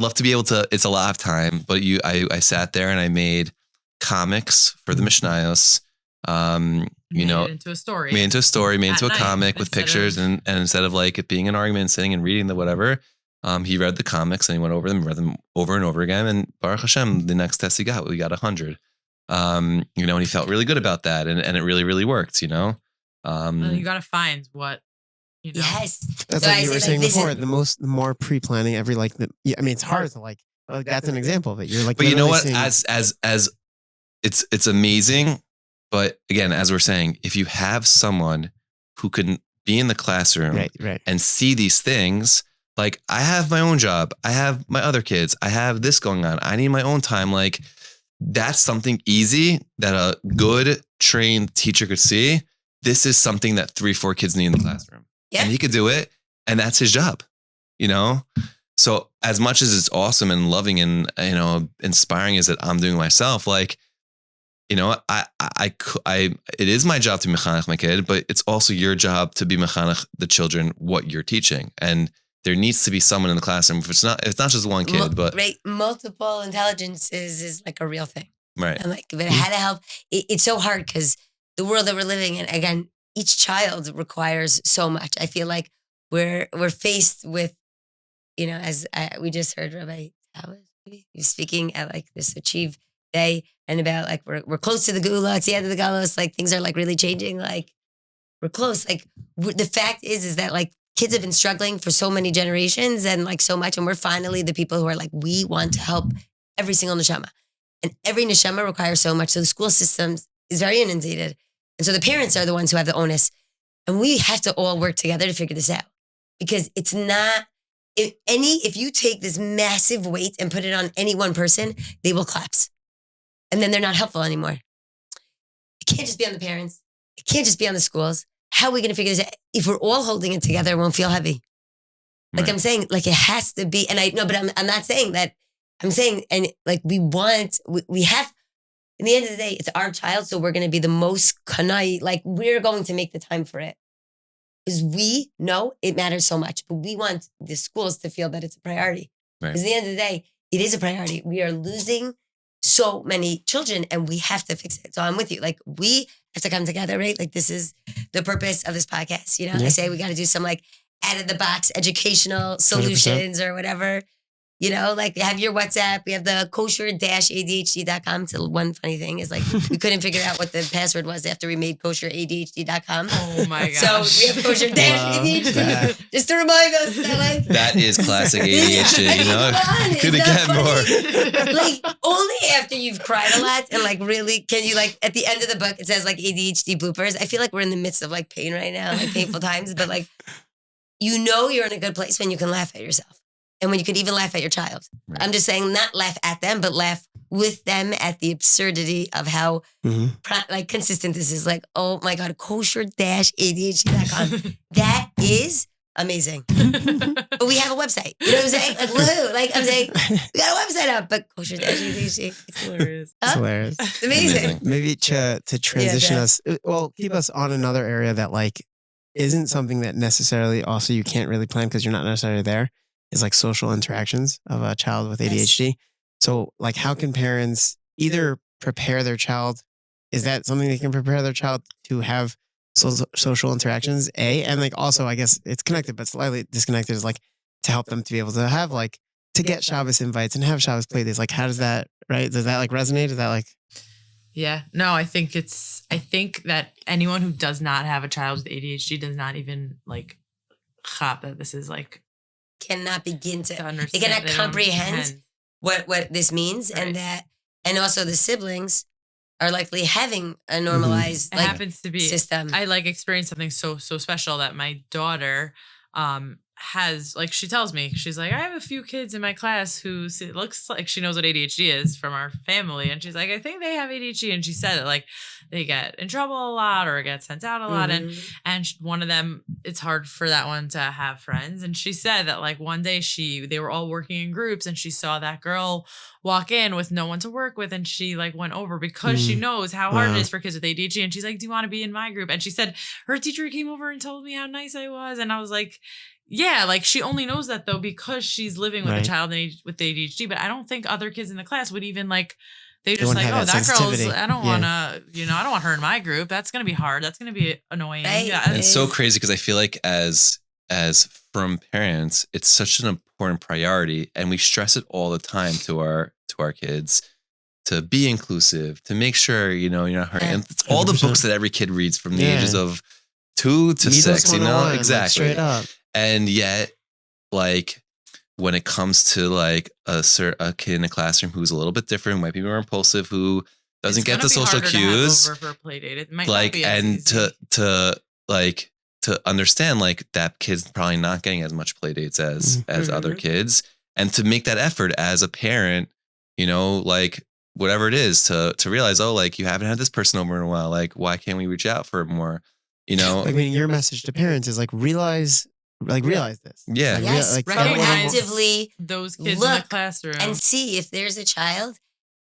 Speaker 2: love to be able to. It's a lot of time, but I sat there and I made comics for the Mishnayos. You know,
Speaker 3: made into a story,
Speaker 2: made into a comic with pictures, and instead of like it being an argument, sitting and reading the whatever, he read the comics and he went over them, read them over and over again, and Baruch Hashem, the next test we got 100. You know, and he felt really good about that, and it really, really worked. You know.
Speaker 3: You got to find what, you know.
Speaker 4: Yes.
Speaker 5: That's
Speaker 4: So
Speaker 5: like you were saying before. The more pre-planning, I mean, it's hard to like that's an example of it. You're like,
Speaker 2: but you know what?
Speaker 5: Saying,
Speaker 2: as it's amazing. But again, as we're saying, if you have someone who can be in the classroom
Speaker 5: right.
Speaker 2: and see these things, like I have my own job, I have my other kids, I have this going on, I need my own time. Like that's something easy that a good trained teacher could see. This is something that 3-4 kids need in the classroom. Yeah. And he could do it. And that's his job, you know? So as much as it's awesome and loving and, you know, inspiring as that I'm doing myself, like, you know, it is my job to mechanech my kid, but it's also your job to be mechanech the children, what you're teaching. And there needs to be someone in the classroom. It's not just one kid, but
Speaker 4: multiple intelligences is like a real thing.
Speaker 2: Right.
Speaker 4: And like, but how to help, it's so hard because the world that we're living in, again, each child requires so much. I feel like we're faced with, you know, as we just heard Rabbi speaking at like this Achieve Day, and about like we're close to the Geula, it's the end of the Galus, like things are like really changing, like we're close. Like the fact is that like kids have been struggling for so many generations and like so much, and we're finally the people who are like, we want to help every single neshama, and every neshama requires so much. So the school system is very inundated. And so the parents are the ones who have the onus, and we have to all work together to figure this out, because it's not, if you take this massive weight and put it on any one person, they will collapse. And then they're not helpful anymore. It can't just be on the parents. It can't just be on the schools. How are we going to figure this out? If we're all holding it together, it won't feel heavy. Like I'm saying, like it has to be, and I'm not saying that, I'm saying, and like we have, in the end of the day, it's our child, so we're going to be the most kanai, like we're going to make the time for it. Because we know it matters so much, but we want the schools to feel that it's a priority. Because at the end of the day, it is a priority. We are losing so many children, and we have to fix it. So I'm with you. Like we have to come together, right? Like this is the purpose of this podcast. You know, I say we got to do some like out of the box educational solutions 100%. Or whatever. You know, like have your WhatsApp. We have the kosher-adhd.com. So one funny thing is like we couldn't figure out what the password was after we made kosher-adhd.com.
Speaker 3: Oh my
Speaker 4: So
Speaker 3: gosh.
Speaker 4: we have kosher-adhd just to remind us that like
Speaker 2: That is classic ADHD,
Speaker 4: I
Speaker 2: you
Speaker 4: mean,
Speaker 2: know?
Speaker 4: come on,
Speaker 2: Couldn't
Speaker 4: it's
Speaker 2: get
Speaker 4: not
Speaker 2: more.
Speaker 4: funny. Like only after you've cried a lot and like really can you like at the end of the book it says like ADHD bloopers. I feel like we're in the midst of like pain right now, like painful times, but like you know you're in a good place when you can laugh at yourself. And when you could even laugh at your child.
Speaker 2: Right.
Speaker 4: I'm just saying not laugh at them, but laugh with them at the absurdity of how like consistent this is. Like, oh my God, kosher-adhd.com. That is amazing. But we have a website. You know what I'm saying? Like, woo. Like I'm saying, we got a website up, but kosher-adhd.
Speaker 3: It's hilarious.
Speaker 5: It's hilarious.
Speaker 4: It's amazing.
Speaker 5: Maybe to transition
Speaker 4: Yeah.
Speaker 5: us, well, keep us on another area that like isn't something that necessarily also you can't really plan because you're not necessarily there, is like social interactions of a child with ADHD. So like how can parents either prepare their child? Is that something they can prepare their child to have social interactions? And like also, I guess it's connected, but slightly disconnected is like to help them to be able to have like, to get Shabbos invites and have Shabbos play days. Like how does that, right? Does that like resonate? Is that like...
Speaker 3: Yeah, no, I think that anyone who does not have a child with ADHD does not even like chop that this is like
Speaker 4: Cannot begin to
Speaker 3: understand.
Speaker 4: they cannot
Speaker 3: They don't
Speaker 4: comprehend what this means,
Speaker 3: Right.
Speaker 4: and also the siblings are likely having a normalized
Speaker 3: It
Speaker 4: like
Speaker 3: happens to be
Speaker 4: system.
Speaker 3: I like experienced something so special that my daughter has, like, she tells me, she's like, I have a few kids in my class who it looks like she knows what ADHD is from our family. And she's like, I think they have ADHD. And she said it like they get in trouble a lot or get sent out a lot. And one of them, it's hard for that one to have friends. And she said that like one day they were all working in groups and she saw that girl walk in with no one to work with. And she like went over because she knows how hard it is for kids with ADHD. And she's like, do you want to be in my group? And she said her teacher came over and told me how nice I was. And I was like, yeah, like she only knows that though because she's living with a child with ADHD. But I don't think other kids in the class would even like, they just like, oh, that girl's, I don't want to, I don't want her in my group. That's going to be hard. That's going to be annoying.
Speaker 4: Right.
Speaker 3: Yeah.
Speaker 2: And it's so crazy because I feel like as from parents, it's such an important priority, and we stress it all the time to our kids to be inclusive, to make sure you're not hurting. And it's all the
Speaker 5: 100%.
Speaker 2: books that every kid reads from the ages of 2 to 6. Exactly.
Speaker 5: Straight up.
Speaker 2: And yet, like when it comes to like a kid in a classroom who's a little bit different, might be more impulsive, who doesn't get the social cues, to understand like that kid's probably not getting as much play dates as other kids, and to make that effort as a parent, like whatever it is to realize, oh, like you haven't had this person over in a while, like why can't we reach out for more,
Speaker 5: Like your message to parents is like realize this.
Speaker 2: Yeah.
Speaker 5: Like,
Speaker 4: Yes,
Speaker 3: recognize
Speaker 4: actively
Speaker 3: those kids in
Speaker 4: look
Speaker 3: the classroom
Speaker 4: and see if there's a child.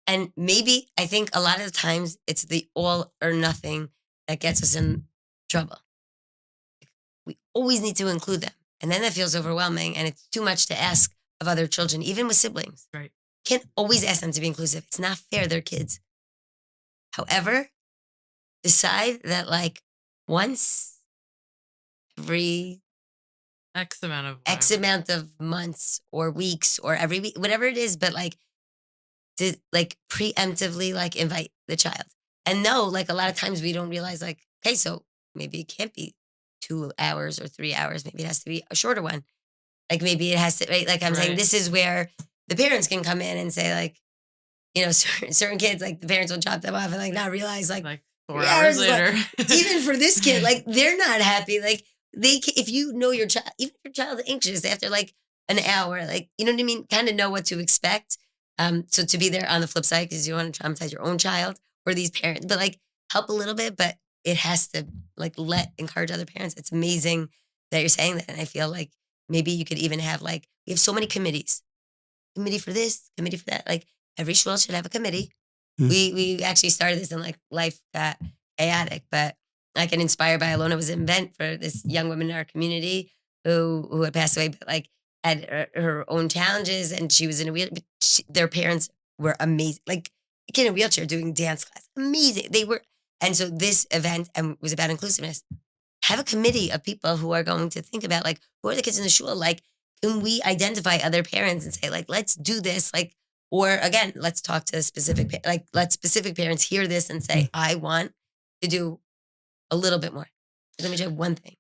Speaker 4: And maybe I think a lot of the times it's the all or nothing that gets us in trouble. We always need to include them. And then that feels overwhelming and it's too much to ask of other children, even with siblings.
Speaker 3: Right.
Speaker 4: Can't always ask them to be inclusive. It's not fair. They're kids. However, decide that like once every
Speaker 3: X amount of
Speaker 4: months or weeks or every week, whatever it is, but like to like preemptively like invite the child. And no, like a lot of times we don't realize like, okay, so maybe it can't be 2 hours or 3 hours. Maybe it has to be a shorter one. Like maybe it has to, right? Like I'm saying, this is where the parents can come in and say like, certain kids, like the parents will drop them off and like not realize like
Speaker 3: 4 hours later.
Speaker 4: Even for this kid, like they're not happy. Like if you know your child, even if your child's anxious after like an hour, like, you know what I mean? Kind of know what to expect. So to be there on the flip side, because you want to traumatize your own child or these parents, but like help a little bit, but it has to like encourage other parents. It's amazing that you're saying that. And I feel like maybe you could even have like, we have so many committees, committee for this, committee for that. Like every shul should have a committee. We actually started this in like life got chaotic, but like an Inspired by Alona was an event for this young woman in our community who had passed away, but like had her own challenges, and she was in a wheelchair. Their parents were amazing, like a kid in a wheelchair doing dance class, amazing. They were, and so this event was about inclusiveness. Have a committee of people who are going to think about like who are the kids in the shul, like can we identify other parents and say, like, let's do this, like, or again, let's talk to specific, like, let specific parents hear this and say, I want to do a little bit more. Let me try one thing.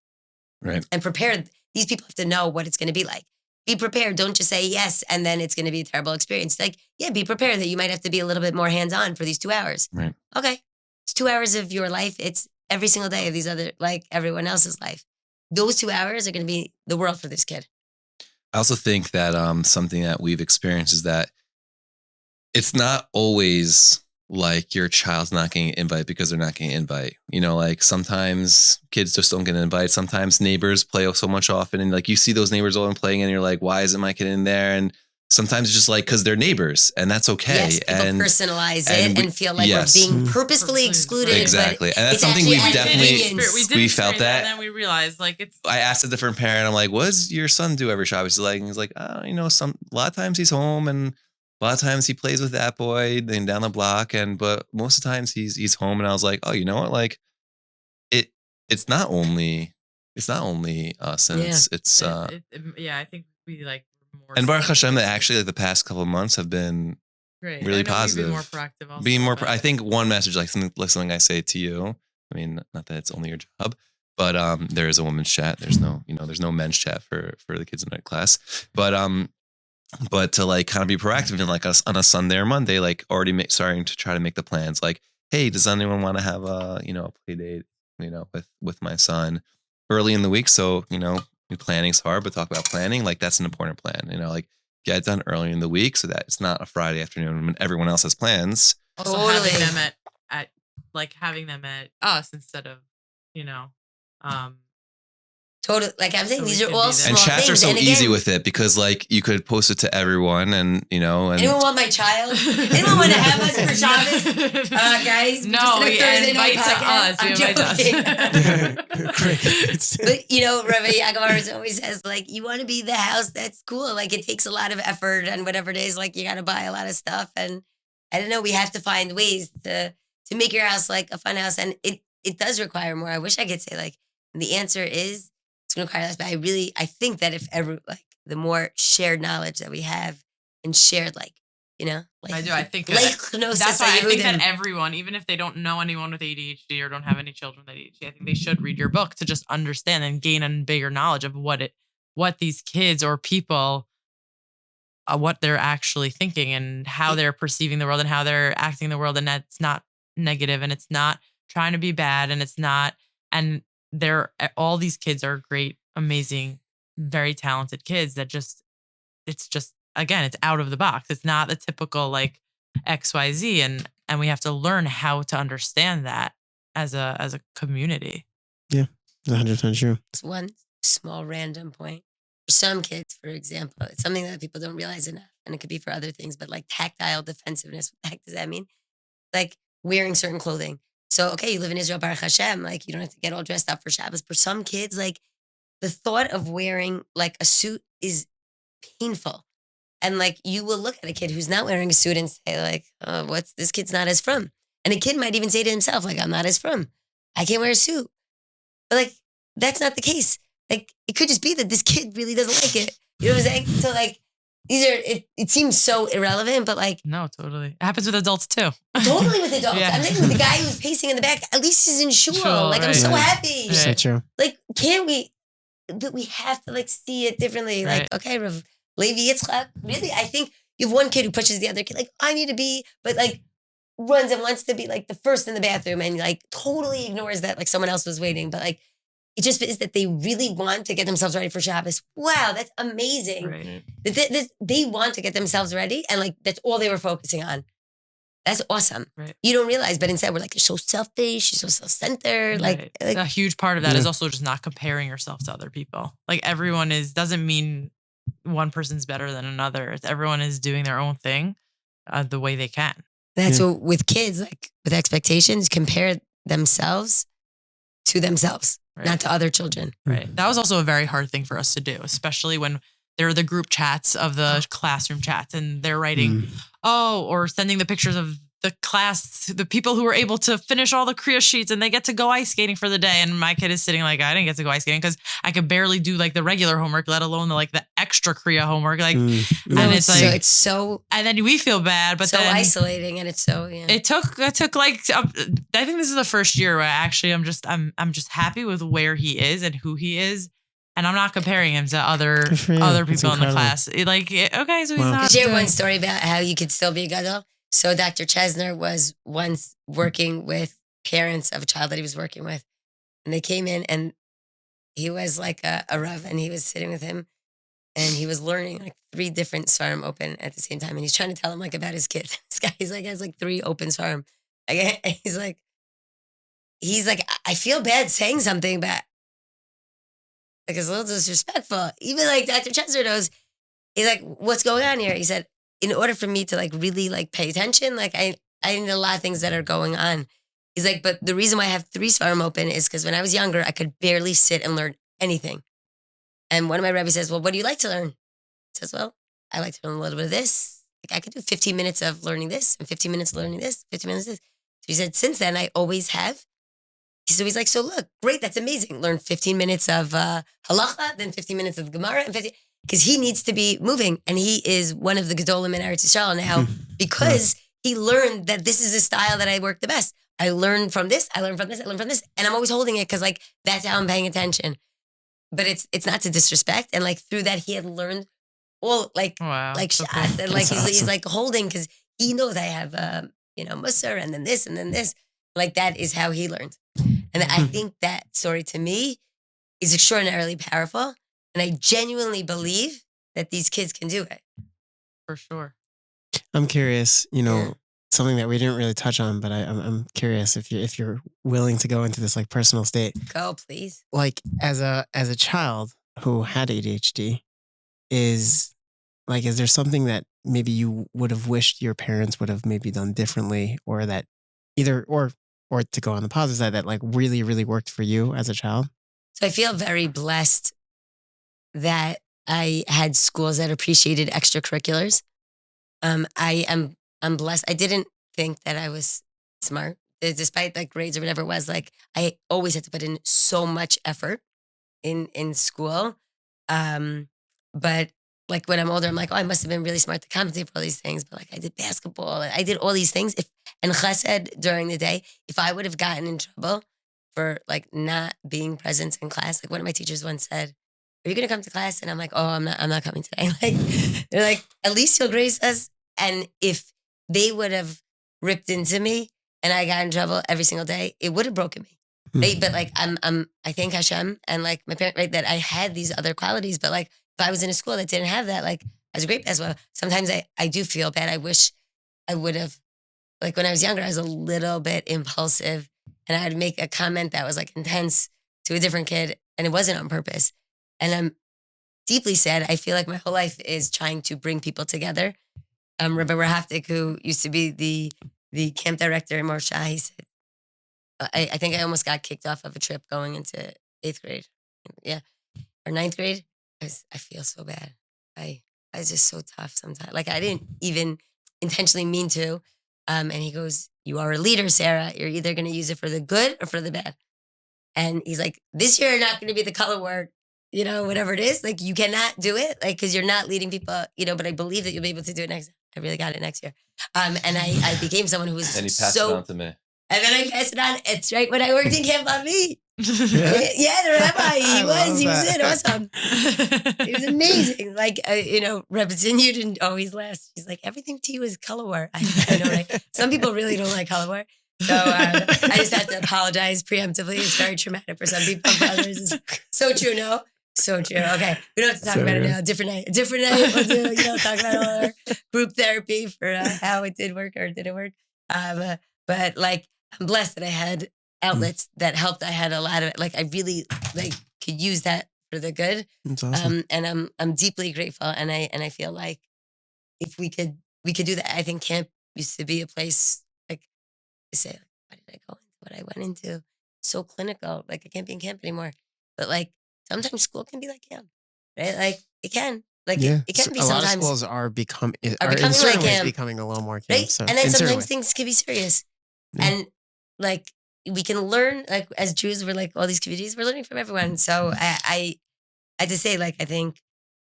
Speaker 2: Right.
Speaker 4: And prepare. These people have to know what it's going to be like. Be prepared. Don't just say yes, and then it's going to be a terrible experience. Like, yeah, be prepared that you might have to be a little bit more hands-on for these 2 hours.
Speaker 2: Right.
Speaker 4: Okay. It's 2 hours of your life. It's every single day of these other, like everyone else's life. Those 2 hours are going to be the world for this kid.
Speaker 2: I also think that something that we've experienced is that it's not always like your child's not getting an invite because they're not getting an invite. You know, like sometimes kids just don't get an invite. Sometimes neighbors play so much often, and like you see those neighbors all playing, and you're like, why isn't my kid in there? And sometimes it's just like because they're neighbors, and that's okay.
Speaker 4: Yes, people
Speaker 2: and
Speaker 4: personalize it and feel like we're being purposefully excluded.
Speaker 2: Exactly,
Speaker 4: but
Speaker 2: and that's
Speaker 4: it's
Speaker 2: something we've
Speaker 4: actually
Speaker 2: definitely we felt that,
Speaker 3: and then we realized like it's.
Speaker 2: I asked a different parent. I'm like, "What does your son do every Shabbos?" He's like, "Oh, you know, a lot of times he's home, and a lot of times he plays with that boy then down the block, but most of the times he's home." And I was like, "Oh, you know what? Like, it's not only us, and it's
Speaker 3: yeah, I think we like more.
Speaker 2: And Baruch Hashem, that actually like the past couple of months have been
Speaker 3: great.
Speaker 2: really positive.
Speaker 3: Be more proactive. Also,
Speaker 2: being more, I think one message, like something I say to you. I mean, not that it's only your job, but there is a women's chat. There's no men's chat for the kids in our class, but to like kind of be proactive and like us on a Sunday or Monday, like already starting to try to make the plans. Like, hey, does anyone want to have a play date, with my son early in the week? So, planning's hard, but talk about planning. Like that's an important plan, like get it done early in the week so that it's not a Friday afternoon when everyone else has plans.
Speaker 3: Also having them having them at us instead of,
Speaker 4: totally. Like I'm saying, these are all small
Speaker 2: and chats
Speaker 4: things.
Speaker 2: are so easy with it because like you could post it to everyone and
Speaker 4: anyone want my child? Anyone want to have us for Shabbos? Guys,
Speaker 3: no, we invite to us.
Speaker 4: I'm
Speaker 3: Us.
Speaker 4: But Rabbi Yaakov Brenman always says like you want to be the house that's cool. Like it takes a lot of effort and whatever it is. Like you got to buy a lot of stuff and I don't know. We have to find ways to make your house like a fun house, and it does require more. I wish I could say like the answer is. It's going to require less, but I think that if ever the more shared knowledge that we have and shared
Speaker 3: I do. I think that's why I think that everyone, even if they don't know anyone with ADHD or don't have any children with ADHD, I think they should read your book to just understand and gain a bigger knowledge of what these kids or people, what they're actually thinking and how they're perceiving the world and how they're acting in the world, and that's not negative and it's not trying to be bad and it's not all these kids are great, amazing, very talented kids that it's out of the box. It's not the typical like XYZ and we have to learn how to understand that as a community.
Speaker 5: Yeah, 100% true.
Speaker 4: It's one small random point. For some kids, for example, it's something that people don't realize enough, and it could be for other things, but like tactile defensiveness, what the heck does that mean? Like wearing certain clothing. So, okay, you live in Israel, Baruch Hashem, like you don't have to get all dressed up for Shabbos. For some kids, like the thought of wearing like a suit is painful. And like you will look at a kid who's not wearing a suit and say like, oh, this kid's not as from. And a kid might even say to himself, like, I'm not as from. I can't wear a suit. But like, that's not the case. Like, it could just be that this kid really doesn't like it. You know what I'm saying? So like, it seems so irrelevant, but like.
Speaker 3: No, totally. It happens with adults too.
Speaker 4: Totally with adults.
Speaker 3: Yeah.
Speaker 4: I'm thinking with the guy who's pacing in the back, at least he's in shul. Like, right. I'm so happy.
Speaker 5: So true.
Speaker 4: Like, can't we, but we have to like see it differently.
Speaker 3: Right.
Speaker 4: Like, okay, Levi Yitzchak, really? I think you have one kid who pushes the other kid, like, I need to be, but like runs and wants to be like the first in the bathroom and like totally ignores that like someone else was waiting. But like, it just is that they really want to get themselves ready for Shabbos. Wow, that's amazing.
Speaker 3: Right.
Speaker 4: They want to get themselves ready and like that's all they were focusing on. That's awesome.
Speaker 3: Right.
Speaker 4: You don't realize, but instead we're like, you're so selfish, you're so self-centered.
Speaker 3: Right.
Speaker 4: Like
Speaker 3: a huge part of that is also just not comparing yourself to other people. Like everyone doesn't mean one person's better than another. Everyone is doing their own thing the way they can.
Speaker 4: That's what with kids, like with expectations, compare themselves to themselves. Right. Not to other children.
Speaker 3: Right. That was also a very hard thing for us to do, especially when there are the group chats of the classroom chats and they're writing, or sending the pictures of the class, the people who were able to finish all the Kriya sheets and they get to go ice skating for the day. And my kid is sitting like, I didn't get to go ice skating because I could barely do like the regular homework, let alone the extra Kriya homework. Like,
Speaker 4: No,
Speaker 3: and it's like,
Speaker 4: it's so
Speaker 3: and then we feel bad, but
Speaker 4: so
Speaker 3: then
Speaker 4: isolating, and it's so yeah.
Speaker 3: it took like, I think this is the first year where actually I'm just happy with where he is and who he is. And I'm not comparing him to other
Speaker 5: Good for you.
Speaker 3: people
Speaker 5: That's
Speaker 3: in the
Speaker 5: incredible.
Speaker 3: class. Okay, so he's
Speaker 5: Wow.
Speaker 3: not.
Speaker 4: I'll share
Speaker 3: doing-
Speaker 4: one story about how you could still be a gadol. So Dr. Chesner was once working with parents of a child that he was working with. And they came in and he was like a Rav, and he was sitting with him and he was learning like 3 different Svarim open at the same time. And he's trying to tell him like about his kid. This guy, he's like, has like 3 open Svarim. He's like, I feel bad saying something, but like it's a little disrespectful. Even like Dr. Chesner knows, he's like, what's going on here? He said, in order for me to like really like pay attention, like I need a lot of things that are going on. He's like, but the reason why I have 3 Svarim open is because when I was younger, I could barely sit and learn anything. And one of my rabbis says, well, what do you like to learn? He says, well, I like to learn a little bit of this. Like I could do 15 minutes of learning this and 15 minutes of learning this, 15 minutes of this. So he said, since then, I always have. So he's like, so look, great, that's amazing. Learn 15 minutes of halacha, then 15 minutes of Gemara, and 15, because he needs to be moving. And he is one of the Gedolim in Eretz Yisrael now because he learned that this is the style that I work the best. I learn from this, I learn from this, I learn from this. And I'm always holding it because like that's how I'm paying attention. But it's not to disrespect. And like through that, he had learned all like shots. And like he's like holding because he knows I have Musar and then this and then this. Like that is how he learned. And I think that story to me is extraordinarily powerful. And I genuinely believe that these kids can do it.
Speaker 3: For sure.
Speaker 5: I'm curious, something that we didn't really touch on, but I'm curious if you're willing to go into this like personal state.
Speaker 4: Go, please.
Speaker 5: Like as a child who had ADHD, is there something that maybe you would have wished your parents would have maybe done differently, or that either or to go on the positive side that like really, really worked for you as a child?
Speaker 4: So I feel very blessed that I had schools that appreciated extracurriculars. I'm blessed. I didn't think that I was smart, despite like grades or whatever it was. Like I always had to put in so much effort in school. But like when I'm older, I'm like, oh, I must have been really smart to compensate for all these things. But like I did basketball, and I did all these things. And chesed during the day, if I would have gotten in trouble for like not being present in class, like one of my teachers once said, "Are you going to come to class?" And I'm like, "Oh, I'm not coming today." Like they're like, "At least you'll grace us." And if they would have ripped into me and I got in trouble every single day, it would have broken me. Right? But like I thank Hashem and like my parent, right, that I had these other qualities. But like if I was in a school that didn't have that, like I was a great basketball. Sometimes I do feel bad. I wish I would have, like when I was younger, I was a little bit impulsive and I'd make a comment that was like intense to a different kid, and it wasn't on purpose. And I'm deeply sad. I feel like my whole life is trying to bring people together. Rabbi Rahaftik, who used to be the camp director in Morsha, he said, I think I almost got kicked off of a trip going into 8th grade. Yeah. Or 9th grade. I feel so bad. I was just so tough sometimes. Like I didn't even intentionally mean to. And he goes, "You are a leader, Sarah. You're either going to use it for the good or for the bad." And he's like, "This year, not going to be the color word, whatever it is. Like you cannot do it, like, because you're not leading people, but I believe that you'll be able to do it next. I really got it next year." And I became someone who was
Speaker 2: And he passed it on to me.
Speaker 4: And then I passed it on. It's right when I worked in Camp on me.
Speaker 5: Yeah.
Speaker 4: Yeah, the rabbi. He was it. Awesome. It was amazing. Like, Representative didn't always last. She's like, everything to you is color war. I know, right? Some people really don't like color war. So I just have to apologize preemptively. It's very traumatic for some people. For others, it's so true, no? So true. Okay. We don't have to talk about it now. Different night. We'll do, talk about all our group therapy for how it did work or didn't work. But like, I'm blessed that I had outlets that helped. I had a lot of, like, I really could use that for the good.
Speaker 5: That's awesome.
Speaker 4: And I'm deeply grateful. And I feel like if we could do that. I think camp used to be a place like to say, like, why did I go into what I went into? So clinical. Like I can't be in camp anymore. But like sometimes school can be like camp, right? Like it can. Like it can be
Speaker 5: a lot
Speaker 4: sometimes.
Speaker 5: of schools are becoming in
Speaker 4: becoming
Speaker 5: certain
Speaker 4: like
Speaker 5: ways
Speaker 4: camp.
Speaker 5: becoming a little more camp.
Speaker 4: Right?
Speaker 5: So,
Speaker 4: And then
Speaker 5: in certain
Speaker 4: sometimes
Speaker 5: ways.
Speaker 4: things can be serious.
Speaker 5: Yeah.
Speaker 4: And like we can learn, like as Jews, we're like all these communities, we're learning from everyone. So I had to say, like, I think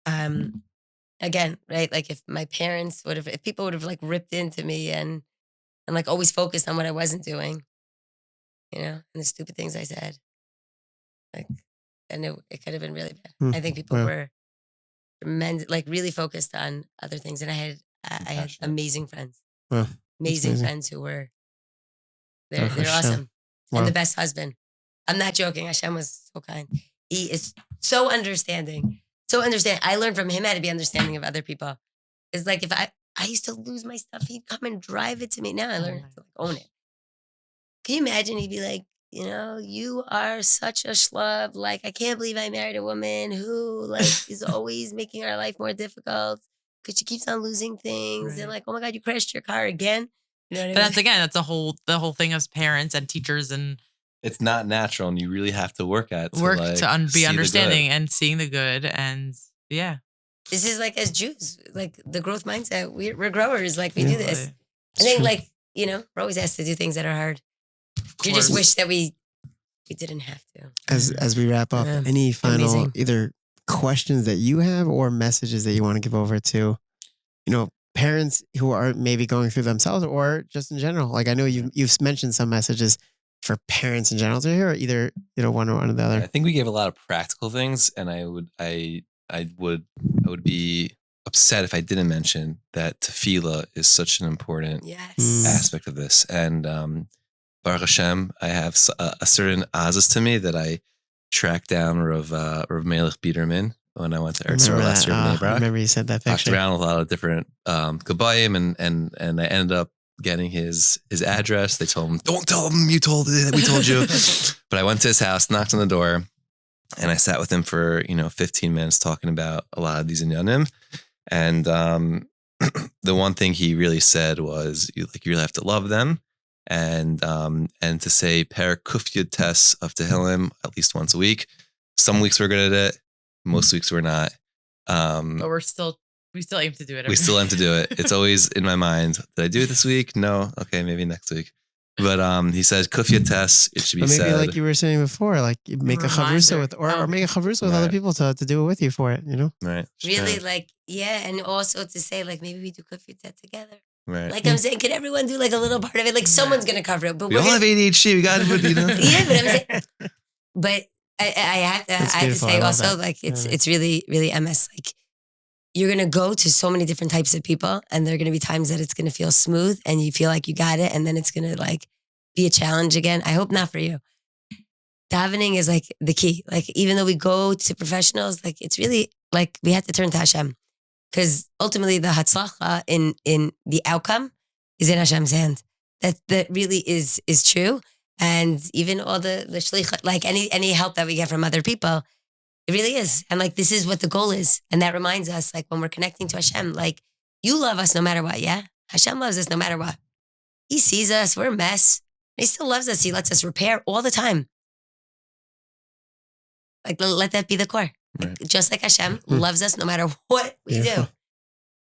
Speaker 4: again, right? Like if my parents if people would have like ripped into me and like always focused on what I wasn't doing, and the stupid things I said, like, and it could have been really bad. I think people were like really focused on other things, and I had amazing friends, amazing friends who were they're awesome, and the best husband. I'm not joking. Hashem was so kind. He is so understanding. So understand. I learned from him how to be understanding of other people. It's like if I used to lose my stuff, he'd come and drive it to me. Now I learned to like own it. Can you imagine? He'd be like, you are such a schlub. Like, I can't believe I married a woman who like is always making our life more difficult because she keeps on losing things. Right. And like, oh my God, you crashed your car again. You know what I mean?
Speaker 3: That's the whole thing as parents and teachers, and
Speaker 2: it's not natural, and you really have to work at
Speaker 3: be understanding and seeing the good, and yeah.
Speaker 4: This is like as Jews, like the growth mindset. We're growers, like we do this. I think like we're always asked to do things that are hard. You just wish that we didn't have to.
Speaker 5: As we wrap up, any final either questions that you have or messages that you want to give over to, parents who are maybe going through themselves or just in general? Like I know you've mentioned some messages for parents in general to hear, or either one or the other.
Speaker 2: I think we gave a lot of practical things, and I would be upset if I didn't mention that tefillah is such an important aspect of this. And Baruch Hashem, I have a certain azas to me that I tracked down Rav Melech Biederman when I went to Eretz Yisrael last year in Bnei Brak.
Speaker 5: I remember you said that picture.
Speaker 2: Talked around with a lot of different Gabayim, and I ended up getting his address. They told him, don't tell him we told you. But I went to his house, knocked on the door, and I sat with him for 15 minutes talking about a lot of these inyanim. And the one thing he really said was, you really have to love them, and to say per kufyud tes of Tehillim at least once a week. Some weeks we're good at it, most weeks we're not.
Speaker 3: But we still aim to do it.
Speaker 2: We still aim to do it. It's always in my mind. Did I do it this week? No. Okay, maybe next week. But he says kufya tes. It should be said.
Speaker 5: Maybe like you were saying before, like you make a chavrusa with, or make a chavrusa with other people to do it with you for it.
Speaker 2: Right.
Speaker 4: Really, and also to say like maybe we do kufya tes together.
Speaker 2: Right.
Speaker 4: Like I'm saying, could everyone do like a little part of it? Like someone's gonna cover it. But
Speaker 2: we all have ADHD. We got it.
Speaker 4: Yeah, but I'm saying, but I have to say also like it's really really MS. Like you're gonna go to so many different types of people, and there are gonna be times that it's gonna feel smooth and you feel like you got it, and then it's gonna like be a challenge again. I hope not for you. Davening is like the key. Like even though we go to professionals, like it's really like we have to turn to Hashem, because ultimately the hatzlacha in the outcome is in Hashem's hand. That really is true. And even all the shlichut, like any help that we get from other people, it really is. And like, this is what the goal is. And that reminds us, like when we're connecting to Hashem, like you love us no matter what. Yeah. Hashem loves us no matter what. He sees us. We're a mess. He still loves us. He lets us repair all the time. Like let that be the core. Right. Like, just like Hashem loves us no matter what we do.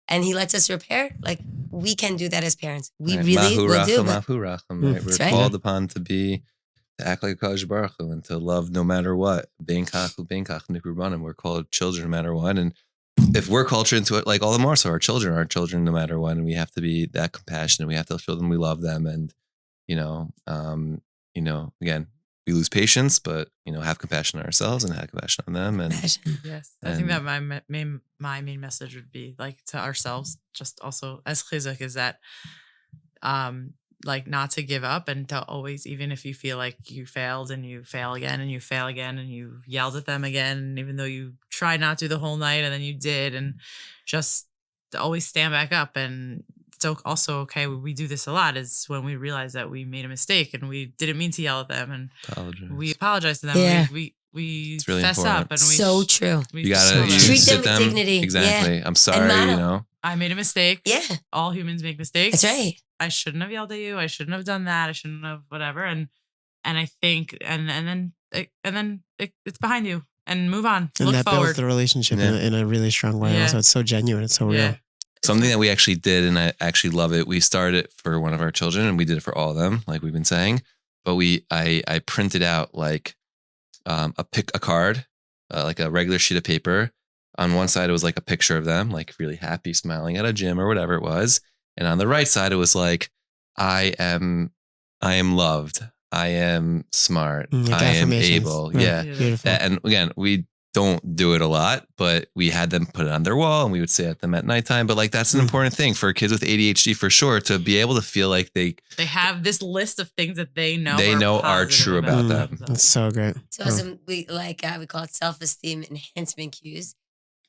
Speaker 4: And he lets us repair. Like we can do that as parents. We really will do.
Speaker 2: Right? We're called upon to act like Kosh Baruch Hu and to love no matter what. We're called children no matter what. And if we're cultured into it, like all the more so, our children are children no matter what. And we have to be that compassionate. We have to show them we love them. And, again, we lose patience, but, have compassion on ourselves and have compassion on them. And
Speaker 3: yes, I think that my main message would be like to ourselves, just also as chizuk, is that, like not to give up and to always, even if you feel like you failed and you fail again and you fail again and you yelled at them again, and even though you tried not to the whole night and then you did, and just to always stand back up. And it's also okay. We do this a lot, is when we realize that we made a mistake and we didn't mean to yell at them, and we apologize to them.
Speaker 4: Yeah.
Speaker 3: We
Speaker 2: it's really
Speaker 3: fess
Speaker 2: important.
Speaker 3: up, and
Speaker 4: so true.
Speaker 2: You gotta
Speaker 4: treat them with dignity.
Speaker 2: Exactly.
Speaker 4: Yeah.
Speaker 2: I'm sorry.
Speaker 3: I made a mistake.
Speaker 4: Yeah.
Speaker 3: All humans make mistakes.
Speaker 4: That's right.
Speaker 3: I shouldn't have yelled at you. I shouldn't have done that. I shouldn't have whatever. And I think, and then it's behind you, and move on.
Speaker 5: And
Speaker 3: look
Speaker 5: that
Speaker 3: forward.
Speaker 5: builds the relationship in a really strong way.
Speaker 3: Yeah.
Speaker 5: Also, it's so genuine. It's so real.
Speaker 2: Something that we actually did, and I actually love it. We started it for one of our children, and we did it for all of them, like we've been saying. But I printed out like a card, like a regular sheet of paper, on one side, it was like a picture of them, like really happy, smiling at a gym or whatever it was. And on the right side, it was like, I am loved. I am smart.
Speaker 5: Like
Speaker 2: I am
Speaker 5: affirmations.
Speaker 2: able.
Speaker 5: Right.
Speaker 2: Yeah.
Speaker 5: Beautiful.
Speaker 2: And again, we don't do it a lot, but we had them put it on their wall and we would say at them at nighttime. But like, that's an important thing for kids with ADHD for sure, to be able to feel like they
Speaker 3: have this list of things that they know
Speaker 2: are true about them.
Speaker 5: That's so great.
Speaker 4: It's awesome. We call it self-esteem enhancement cues.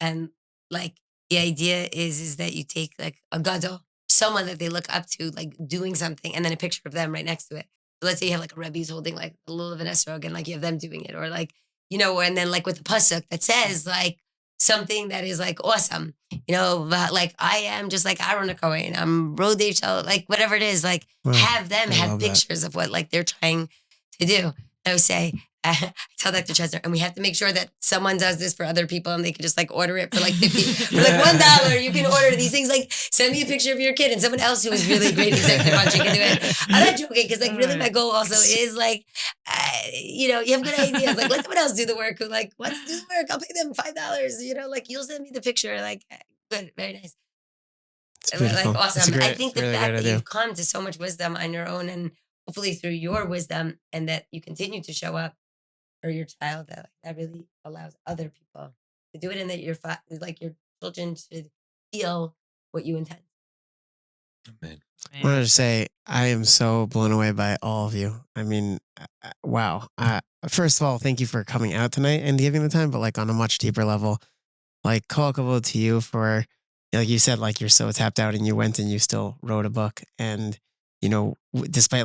Speaker 4: And like the idea is that you take like a gadol, someone that they look up to, like doing something, and then a picture of them right next to it. So let's say you have like a Rebbe's holding like a little of an esrog, and like you have them doing it, or like, you know, and then like with the pasuk that says like something that is like awesome, you know, like I am just like Aaron Cohen, I'm Rodei Shel, like whatever it is, like have them have pictures of what like they're trying to do. I would say, I tell Dr. Chesner, and we have to make sure that someone does this for other people, and they can just like order it for like 50, for like $1. You can order these things. Like send me a picture of your kid, and someone else who is really great executive function can do it. I'm not joking, because like really my goal also is like, you know, you have good ideas. Like let someone else do the work. Who like wants to do the work? I'll pay them $5. You know, like you'll send me the picture. Like good, very nice. Like awesome. I think the fact that you've come to so much wisdom on your own, and hopefully through your wisdom, and that you continue to show up for your child, that really allows other people to do it, and that your children should feel what you intend.
Speaker 2: Amen.
Speaker 5: I wanted to say I am so blown away by all of you. I mean, wow. First of all, thank you for coming out tonight and giving the time, but like on a much deeper level, like kol hakavod to you for, like you said, like you're so tapped out and you went and you still wrote a book, and you know, despite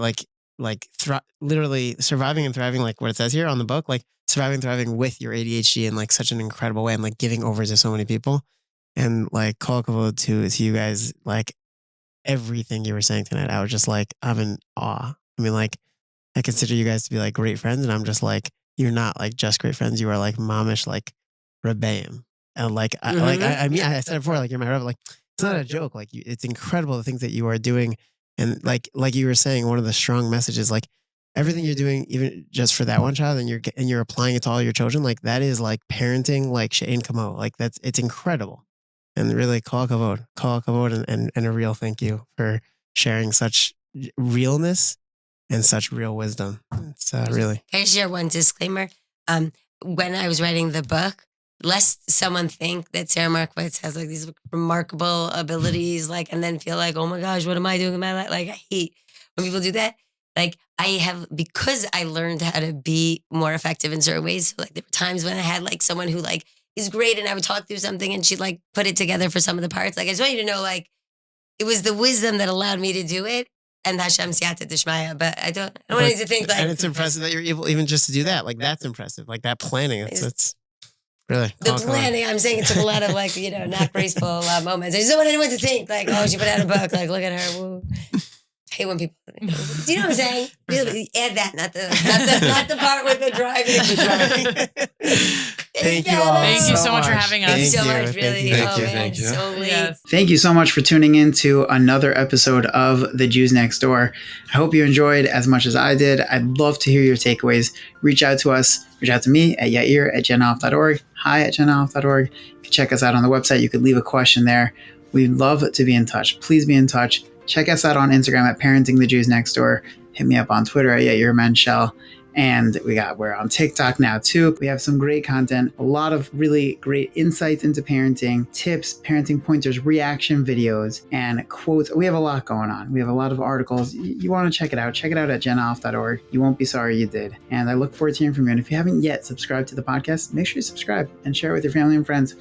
Speaker 5: literally surviving and thriving, like what it says here on the book, like surviving and thriving with your ADHD in like such an incredible way, and like giving over to so many people. And like kol hakavod to you guys, like everything you were saying tonight, I was just like, I'm in awe. I mean, like I consider you guys to be like great friends, and I'm just like, you're not like just great friends, you are like momish, like rebbeim. And like, I mean, I said it before, like you're my rebbe, like it's not a joke, like it's incredible the things that you are doing. And like you were saying, one of the strong messages, like everything you're doing, even just for that one child, and you're applying it to all your children, like that is like parenting, like she'ein kamo, like it's incredible. And really kol hakavod, and a real thank you for sharing such realness and such real wisdom. It's really.
Speaker 4: Can I share one disclaimer? When I was writing the book, lest someone think that Sarah Markowitz has like these remarkable abilities, like, and then feel like, oh my gosh, what am I doing in my life? Like, I hate when people do that. Like because I learned how to be more effective in certain ways. So, like there were times when I had like someone who like is great, and I would talk through something and she'd like put it together for some of the parts. Like, I just want you to know, like, it was the wisdom that allowed me to do it, and Hashem siyata d'shmaya. But I don't want you to think like.
Speaker 5: And it's impressive that you're able even just to do that. Like that's impressive. Like that planning. It's really
Speaker 4: the planning. I'm saying it took a lot of like, you know, not graceful moments. I just don't want anyone to think like, oh, she put out a book. Like, look at her. Woo. I hate when people. Do you know what I'm saying? Really, add that, not the part with the driving.
Speaker 5: Thank you all.
Speaker 3: Thank you so much for having us.
Speaker 4: Thank you so much. Really.
Speaker 2: Thank you.
Speaker 4: So late.
Speaker 3: Yes.
Speaker 1: Thank you so much for tuning in to another episode of the Jews Next Door. I hope you enjoyed as much as I did. I'd love to hear your takeaways. Reach out to us. Reach out to me at yair@jenalf.org, hi@jenalf.org. You can check us out on the website. You could leave a question there. We'd love to be in touch. Please be in touch. Check us out on Instagram at Parenting the Jews Next Door. Hit me up on Twitter at yair_menshel. And we're on TikTok now too. We have some great content, a lot of really great insights into parenting, tips, parenting pointers, reaction videos, and quotes. We have a lot going on. We have a lot of articles. You want to check it out. Check it out at jenalf.org. You won't be sorry you did. And I look forward to hearing from you. And if you haven't yet subscribed to the podcast, make sure you subscribe and share it with your family and friends.